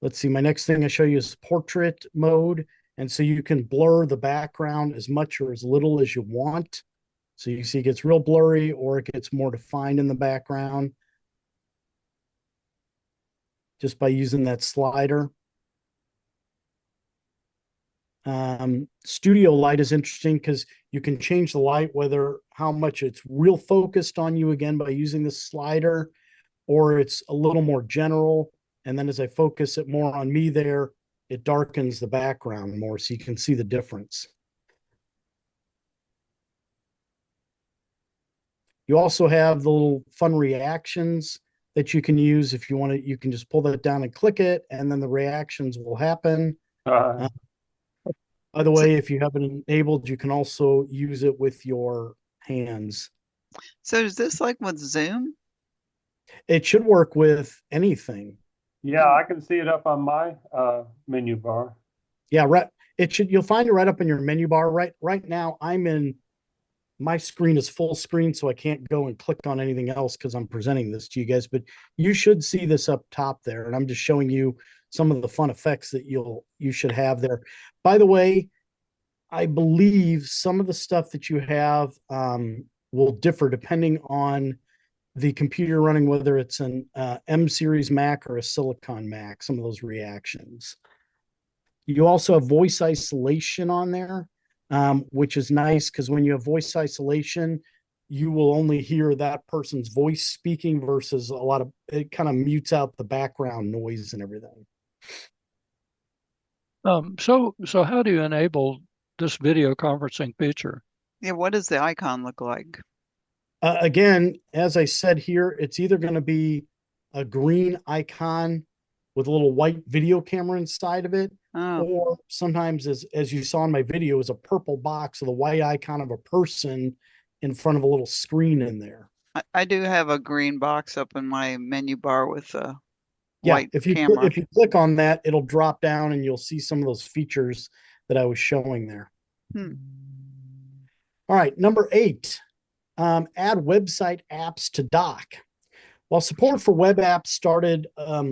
let's see, my next thing I show you is portrait mode. And so you can blur the background as much or as little as you want. So you see it gets real blurry, or it gets more defined in the background just by using that slider. Studio light is interesting because you can change the light, how much it's real focused on you, again, by using the slider, or it's a little more general. And then as I focus it more on me there, it darkens the background more, so you can see the difference. You also have the little fun reactions that you can use if you want to. You can just pull that down and click it, and then the reactions will happen. Uh, By the way, if you have it enabled, you can also use it with your hands. So is this like with Zoom? It should work with anything. yeah, I can see it up on my menu bar. Yeah, right. It should. You'll find it right up in your menu bar. Right now, my screen is full screen, so I can't go and click on anything else because I'm presenting this to you guys. But you should see this up top there, and I'm just showing you some of the fun effects that you should have there. By the way, I believe some of the stuff that you have will differ depending on the computer running, whether it's an M series Mac or a Silicon Mac, some of those reactions. You also have voice isolation on there, which is nice because when you have voice isolation, you will only hear that person's voice speaking versus a lot of it kind of mutes out the background noise and everything. So how do you enable this video conferencing feature? Yeah, what does the icon look like? Again, as I said here, it's either going to be a green icon with a little white video camera inside of it, or sometimes, as you saw in my video, is a purple box with a white icon of a person in front of a little screen in there. I do have a green box up in my menu bar with a white if camera. you click on that, it'll drop down and you'll see some of those features that I was showing there. All right, number 8. Add website apps to dock. While support for web apps started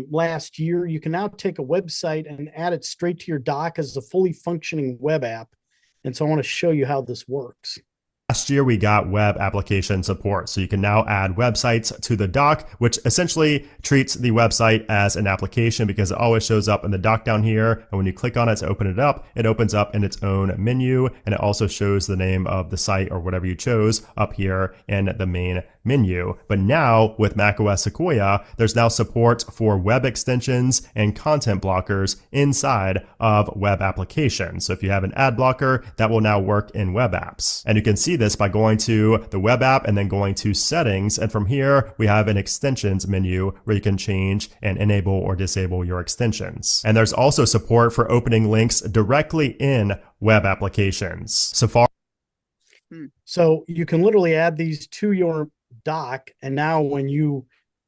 last year, you can now take a website and add it straight to your dock as a fully functioning web app. And so I want to show you how this works. Last year, we got web application support. So you can now add websites to the dock, which essentially treats the website as an application because it always shows up in the dock down here. And when you click on it to open it opens up in its own menu. And it also shows the name of the site or whatever you chose up here in the main menu. But now with macOS Sequoia, there's now support for web extensions and content blockers inside of web applications. So if you have an ad blocker, that will now work in web apps. And you can see this by going to the web app and then going to settings. And from here, we have an extensions menu where you can change and enable or disable your extensions. And there's also support for opening links directly in web applications. So you can literally add these to your dock. And now when you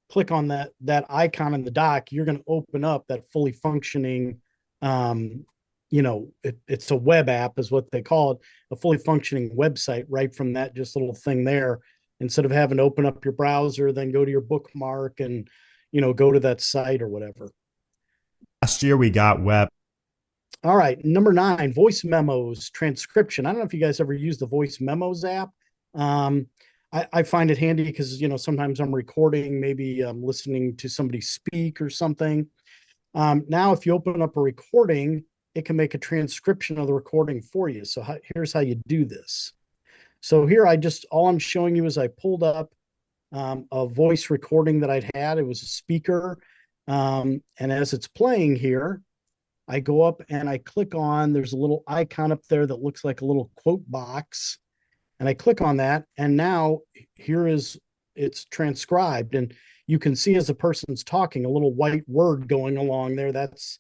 click on that icon in the dock, you're going to open up that fully functioning it's a web app is what they call it, a fully functioning website right from that just little thing there, instead of having to open up your browser, then go to your bookmark and, go to that site or whatever. Last year we got web. All right. Number 9, voice memos, transcription. I don't know if you guys ever use the voice memos app. I find it handy because, sometimes I'm recording, maybe I'm listening to somebody speak or something. Now, if you open up a recording, it can make a transcription of the recording for you. So here's how you do this. So here all I'm showing you is I pulled up a voice recording that I'd had. It was a speaker. And as it's playing here, I go up and I click on, there's a little icon up there that looks like a little quote box. And I click on that. And now it's transcribed. And you can see as the person's talking, a little white word going along there. That's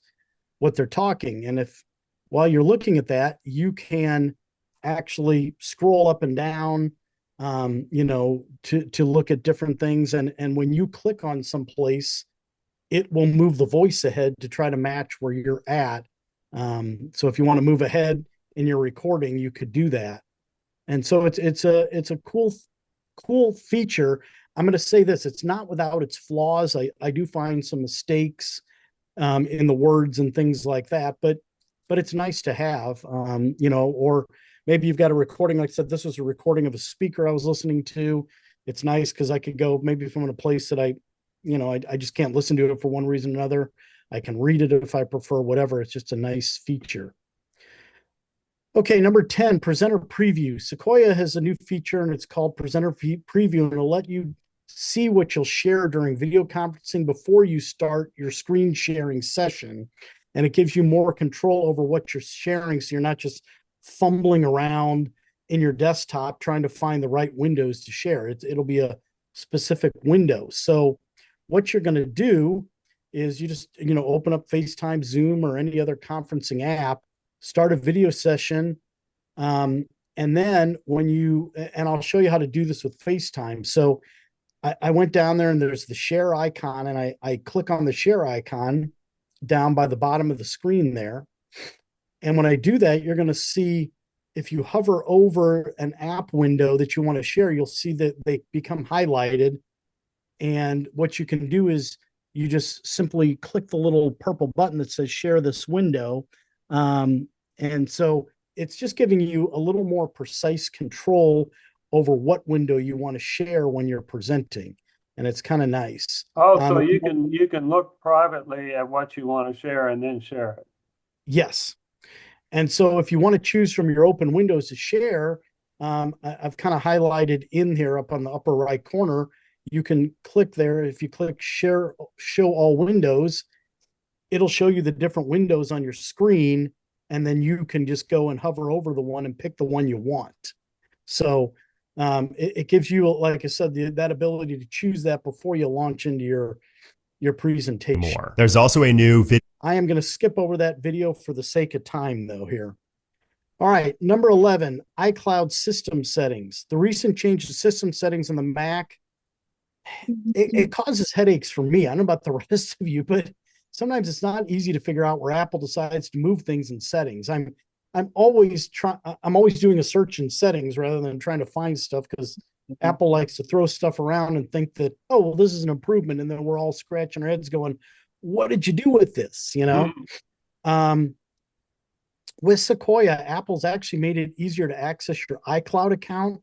what they're talking. And while you're looking at that, you can actually scroll up and down, to look at different things. And when you click on some place, it will move the voice ahead to try to match where you're at. So if you want to move ahead in your recording, you could do that. And so it's a cool feature. I'm going to say this, it's not without its flaws. I do find some mistakes in the words and things like that, but it's nice to have, or maybe you've got a recording. Like I said, this was a recording of a speaker I was listening to. It's nice because I could go, maybe if I'm in a place that I just can't listen to it for one reason or another, I can read it if I prefer, whatever. It's just a nice feature. Okay, number 10, presenter preview. Sequoia has a new feature and it's called presenter preview, and it'll let you see what you'll share during video conferencing before you start your screen sharing session. And it gives you more control over what you're sharing, so you're not just fumbling around in your desktop trying to find the right windows to share. It'll be a specific window. So what you're going to do is you just, open up FaceTime, Zoom, or any other conferencing app, start a video session. And then and I'll show you how to do this with FaceTime. So I went down there and there's the share icon, and I click on the share icon down by the bottom of the screen there. And when I do that, you're going to see, if you hover over an app window that you want to share, you'll see that they become highlighted. And what you can do is you just simply click the little purple button that says share this window. And so it's just giving you a little more precise control over what window you want to share when you're presenting. And it's kind of nice. Oh, so you can look privately at what you want to share and then share it. Yes. And so if you want to choose from your open windows to share, I've kind of highlighted in here up on the upper right corner. You can click there. If you click show all windows, it'll show you the different windows on your screen. And then you can just go and hover over the one and pick the one you want. So it gives you, like I said, that ability to choose that before you launch into your presentation. There's also a new video. I am going to skip over that video for the sake of time, though, here. All right, number 11, iCloud system settings. The recent change to system settings on the Mac, it causes headaches for me. I don't know about the rest of you, but sometimes it's not easy to figure out where Apple decides to move things in settings. I'm always doing a search in settings rather than trying to find stuff, because Apple likes to throw stuff around and think that, oh, well, this is an improvement. And then we're all scratching our heads going, what did you do with this? With Sequoia, Apple's actually made it easier to access your iCloud account.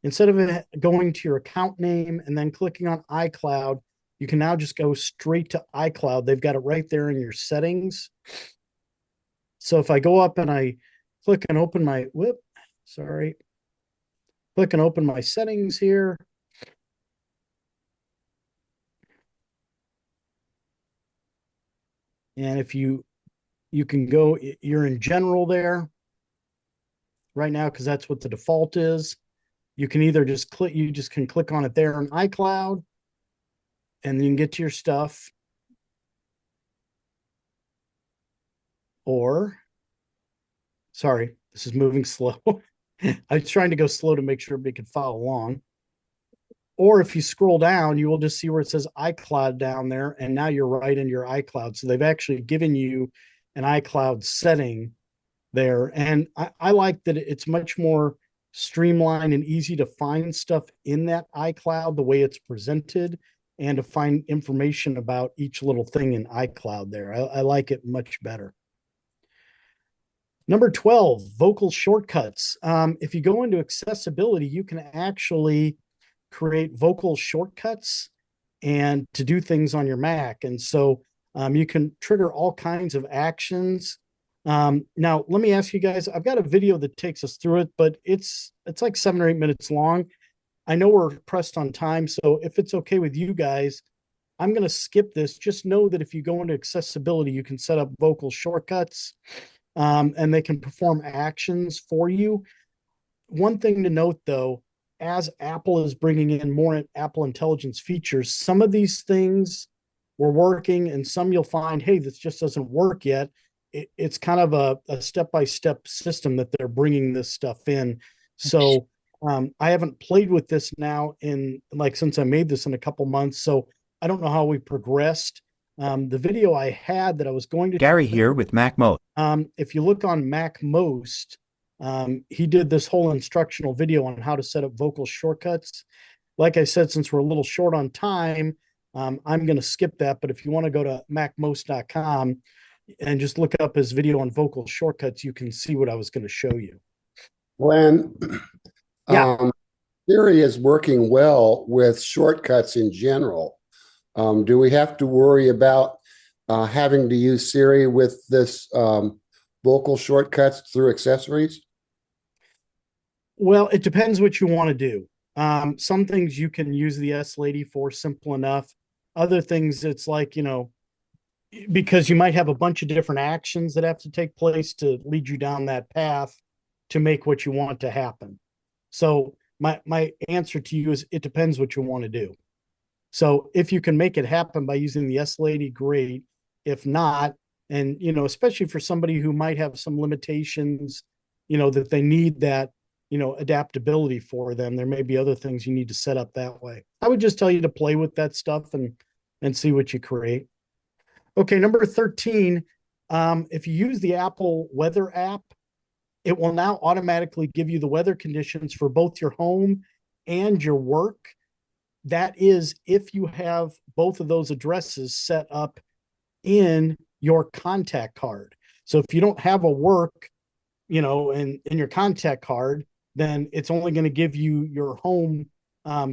Instead of going to your account name and then clicking on iCloud, you can now just go straight to iCloud. They've got it right there in your settings. So if I go up and I click and open click and open my settings here. And if you can go, you're in general there right now, because that's what the default is. You can either just click on it there in iCloud, and then you can get to your stuff. Or, sorry, this is moving slow. I was trying to go slow to make sure everybody could follow along. Or if you scroll down, you will just see where it says iCloud down there, and now you're right in your iCloud. So they've actually given you an iCloud setting there. And I like that it's much more streamlined and easy to find stuff in that iCloud, the way it's presented, and to find information about each little thing in iCloud there. I like it much better. Number 12, vocal shortcuts. If you go into accessibility, you can actually create vocal shortcuts and to do things on your Mac. And so you can trigger all kinds of actions. Now, let me ask you guys, I've got a video that takes us through it, but it's like 7 or 8 minutes long. I know we're pressed on time, so if it's okay with you guys, I'm going to skip this. Just know that if you go into accessibility, you can set up vocal shortcuts, and they can perform actions for you. One thing to note, though, as Apple is bringing in more Apple Intelligence features, some of these things were working, and some you'll find, hey, this just doesn't work yet. It's kind of a step-by-step system that they're bringing this stuff in. So I haven't played with this now since I made this in a couple months, so I don't know how we progressed. The video I had that I was going to— Gary here with MacMost. If you look on MacMost, he did this whole instructional video on how to set up vocal shortcuts. Like I said, since we're a little short on time, I'm going to skip that. But if you want to go to macmost.com and just look up his video on vocal shortcuts, you can see what I was going to show you. Glenn, Yeah. Siri is working well with shortcuts in general. Do we have to worry about having to use Siri with this vocal shortcuts through accessories? Well, it depends what you want to do. Some things you can use the S Lady for, simple enough. Other things, it's like, because you might have a bunch of different actions that have to take place to lead you down that path to make what you want to happen. So my answer to you is it depends what you want to do. So if you can make it happen by using the S Lady, great. If not, and especially for somebody who might have some limitations, that they need that, adaptability for them, there may be other things you need to set up that way. I would just tell you to play with that stuff and see what you create. Okay, number 13. If you use the Apple Weather app, it will now automatically give you the weather conditions for both your home and your work. That is, if you have both of those addresses set up in your contact card. So if you don't have a work, in your contact card, then it's only going to give you your home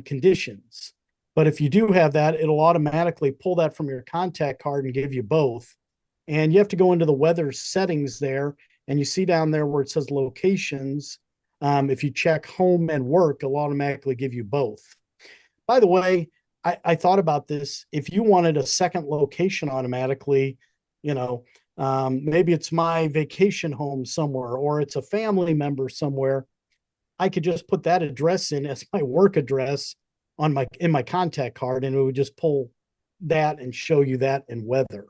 conditions. But if you do have that, it'll automatically pull that from your contact card and give you both. And you have to go into the weather settings there, and you see down there where it says locations. If you check home and work, it'll automatically give you both. By the way, I thought about this. If you wanted a second location automatically, maybe it's my vacation home somewhere, or it's a family member somewhere, I could just put that address in as my work address in my contact card, and it would just pull that and show you that in weather.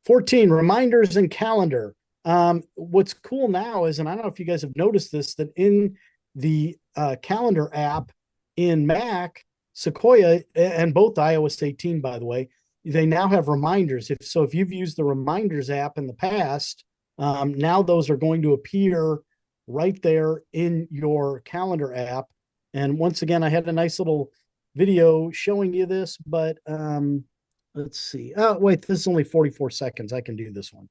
14, reminders and calendar. What's cool now is, and I don't know if you guys have noticed this, that in the calendar app in Mac, Sequoia, and both iOS 18, by the way, they now have reminders. If you've used the reminders app in the past, now those are going to appear right there in your calendar app. And once again, I had a nice little video showing you this, but let's see. Oh, wait, this is only 44 seconds. I can do this one.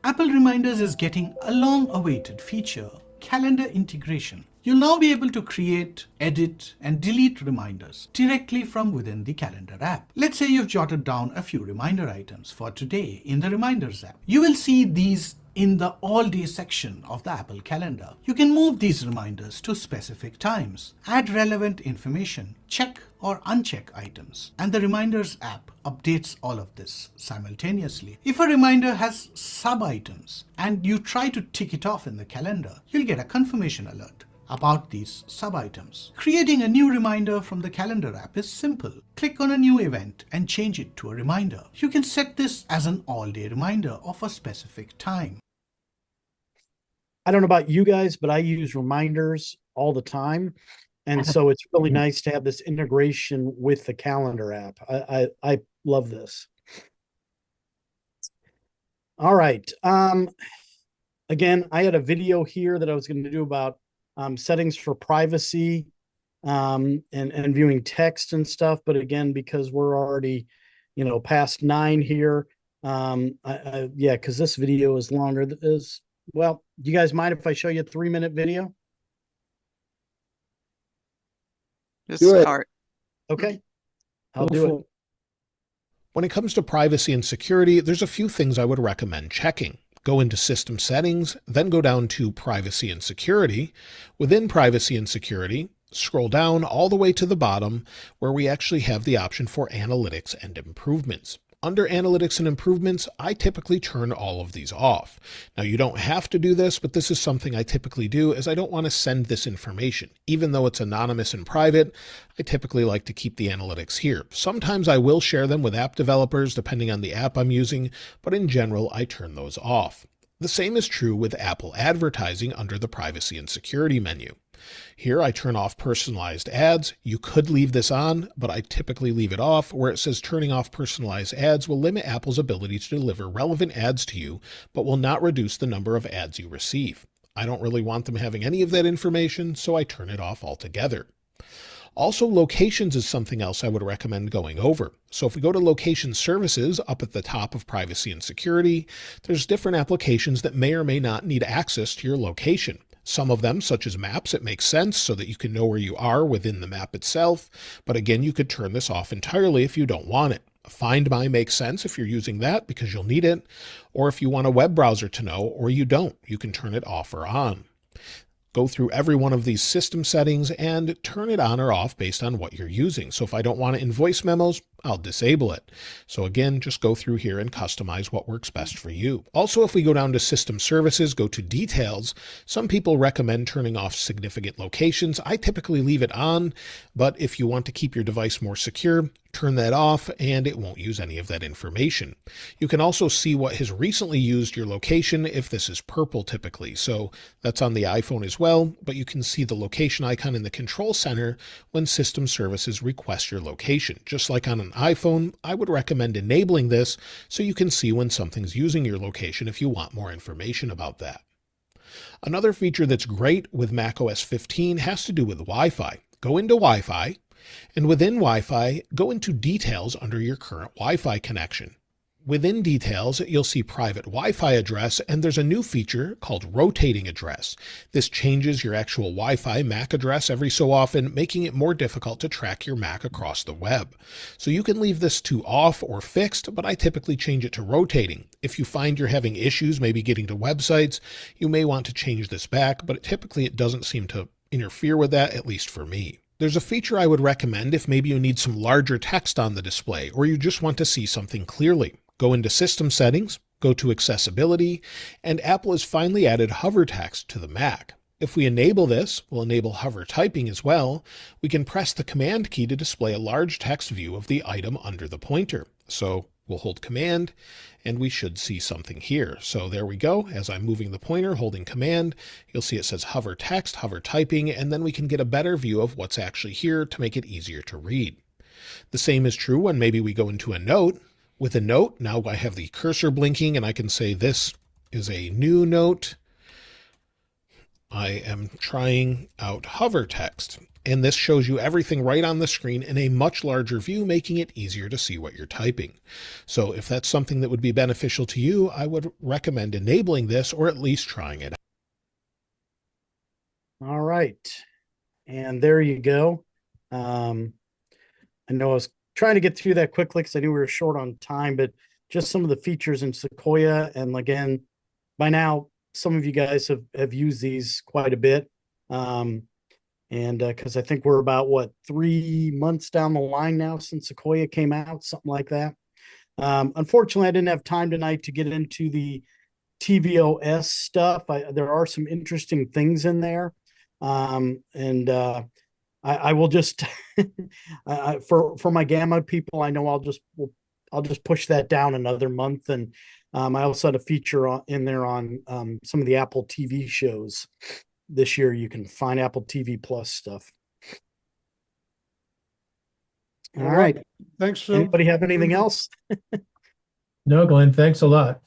Apple Reminders is getting a long-awaited feature, calendar integration. You'll now be able to create, edit, and delete reminders directly from within the calendar app. Let's say you've jotted down a few reminder items for today in the Reminders app. You will see these in the All Day section of the Apple Calendar. You can move these reminders to specific times, add relevant information, check or uncheck items, and the Reminders app updates all of this simultaneously. If a reminder has sub-items and you try to tick it off in the calendar, you'll get a confirmation alert about these sub-items. Creating a new reminder from the calendar app is simple. Click on a new event and change it to a reminder. You can set this as an all-day reminder of a specific time. I don't know about you guys, but I use reminders all the time. And so it's really nice to have this integration with the calendar app. I love this. All right. Again, I had a video here that I was going to do about settings for privacy and viewing text and stuff. But again, because we're already, past 9 here, yeah, because this video is longer. Well, do you guys mind if I show you a 3-minute video? Just start. Okay, I'll do it. When it comes to privacy and security, there's a few things I would recommend checking. Go into System Settings, then go down to Privacy and Security. Within Privacy and Security, scroll down all the way to the bottom where we actually have the option for Analytics and Improvements. Under Analytics and Improvements, I typically turn all of these off. Now, you don't have to do this, but this is something I typically do as I don't want to send this information. Even though it's anonymous and private, I typically like to keep the analytics here. Sometimes I will share them with app developers depending on the app I'm using, but in general, I turn those off. The same is true with Apple advertising under the Privacy and Security menu. Here I turn off personalized ads. You could leave this on, but I typically leave it off. Where it says turning off personalized ads will limit Apple's ability to deliver relevant ads to you, but will not reduce the number of ads you receive. I don't really want them having any of that information, so I turn it off altogether. Also, locations is something else I would recommend going over. So if we go to Location Services up at the top of Privacy and Security, there's different applications that may or may not need access to your location. Some of them, such as maps, it makes sense so that you can know where you are within the map itself. But again, you could turn this off entirely if you don't want it. Find My makes sense if you're using that because you'll need it. Or if you want a web browser to know, or you don't, you can turn it off or on. Go through every one of these system settings and turn it on or off based on what you're using. So if I don't want it in voice memos, I'll disable it. So again, just go through here and customize what works best for you. Also, if we go down to System Services, go to Details, some people recommend turning off significant locations. I typically leave it on, but if you want to keep your device more secure, turn that off and it won't use any of that information. You can also see what has recently used your location if this is purple typically. So that's on the iPhone as well, but you can see the location icon in the control center when System Services request your location. Just like on an iPhone, I would recommend enabling this so you can see when something's using your location if you want more information about that. Another feature that's great with macOS 15 has to do with Wi-Fi. Go into Wi-Fi, and within Wi-Fi, go into Details under your current Wi-Fi connection. Within Details, you'll see private Wi-Fi address, and there's a new feature called rotating address. This changes your actual Wi-Fi MAC address every so often, making it more difficult to track your MAC across the web. So you can leave this to off or fixed, but I typically change it to rotating. If you find you're having issues maybe getting to websites, you may want to change this back, but typically it doesn't seem to interfere with that, at least for me. There's a feature I would recommend if maybe you need some larger text on the display, or you just want to see something clearly. Go into System Settings, go to Accessibility, and Apple has finally added hover text to the Mac. If we enable this, we'll enable hover typing as well. We can press the Command key to display a large text view of the item under the pointer. So we'll hold Command, and we should see something here. So there we go. As I'm moving the pointer, holding Command, you'll see it says hover text, hover typing, and then we can get a better view of what's actually here to make it easier to read. The same is true when maybe we go into a note. With a note, now I have the cursor blinking and I can say this is a new note. I am trying out hover text, and this shows you everything right on the screen in a much larger view, making it easier to see what you're typing. So if that's something that would be beneficial to you, I would recommend enabling this or at least trying it out. All right. And there you go. I know I was trying to get through that quickly because I knew we were short on time, but just some of the features in Sequoia. And again, by now, some of you guys have used these quite a bit. And because I think we're about, 3 months down the line now since Sequoia came out, something like that. Unfortunately, I didn't have time tonight to get into the tvOS stuff. There are some interesting things in there. I will just for my GAMUG people, I know I'll just push that down another month. And I also had a feature in there on some of the Apple TV shows this year. You can find Apple TV Plus stuff. All right. Thanks, Phil. Anybody have anything else? No, Glenn, thanks a lot.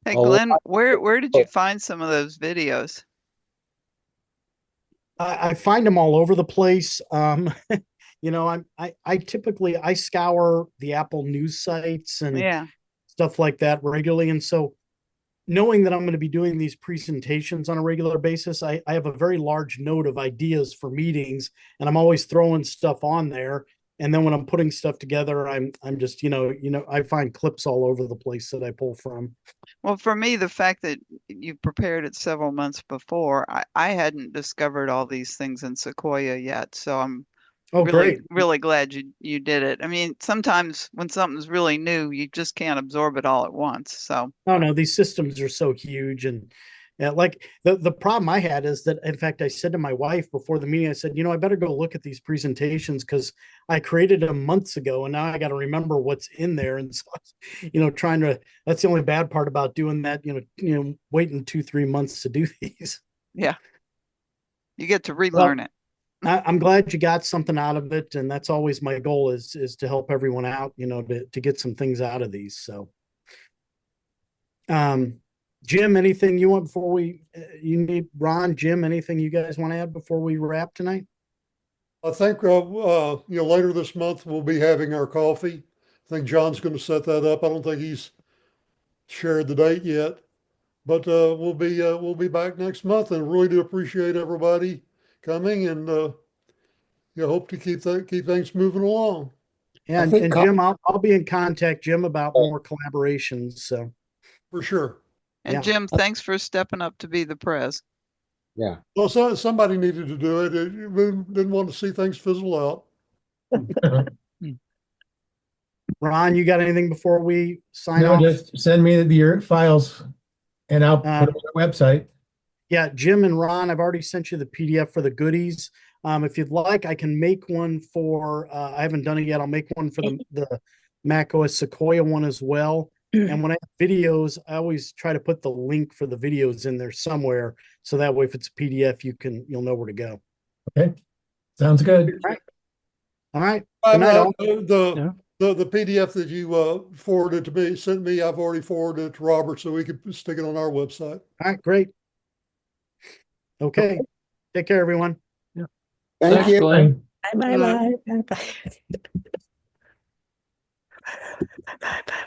Hey, Glenn, where did you find some of those videos? I find them all over the place. You know, I typically scour the Apple news sites and stuff like that regularly. And so knowing that I'm going to be doing these presentations on a regular basis, I have a very large note of ideas for meetings, and I'm always throwing stuff on there. And then when I'm putting stuff together, I'm just, I find clips all over the place that I pull from. Well, for me, the fact that you prepared it several months before, I hadn't discovered all these things in Sequoia yet. So I'm really glad you did it. I mean, sometimes when something's really new, you just can't absorb it all at once. So oh no, these systems are so huge. And like the problem I had is that, in fact, I said to my wife before the meeting, I said, I better go look at these presentations because I created them months ago and now I got to remember what's in there. And so, that's the only bad part about doing that, waiting 2-3 months to do these. Yeah. You get to relearn it. I'm glad you got something out of it. And that's always my goal is to help everyone out, to get some things out of these. So, Jim, anything you want before Ron, Jim, anything you guys want to add before we wrap tonight? I think, later this month, we'll be having our coffee. I think John's going to set that up. I don't think he's shared the date yet, but we'll be back next month, and really do appreciate everybody coming, and hope to keep things moving along. Yeah, and Jim, I'll be in contact, Jim, about more collaborations. So for sure. And Jim, thanks for stepping up to be the prez. Yeah. Well, somebody needed to do it. Didn't want to see things fizzle out. Ron, you got anything before we sign No, off? just send me your files and I'll put it on the website. Yeah, Jim and Ron, I've already sent you the PDF for the goodies. If you'd like, I can make one for, I haven't done it yet. I'll make one for the Mac OS Sequoia one as well. And when I have videos, I always try to put the link for the videos in there somewhere. So that way, if it's a PDF, you'll know where to go. Okay. Sounds good. All right. All right. Good night, all. The PDF that you forwarded to me, sent me, I've already forwarded it to Robert so we could stick it on our website. All right, great. Okay. Take care, everyone. Yeah. Thank you. Bye bye bye. Bye bye. Bye bye bye.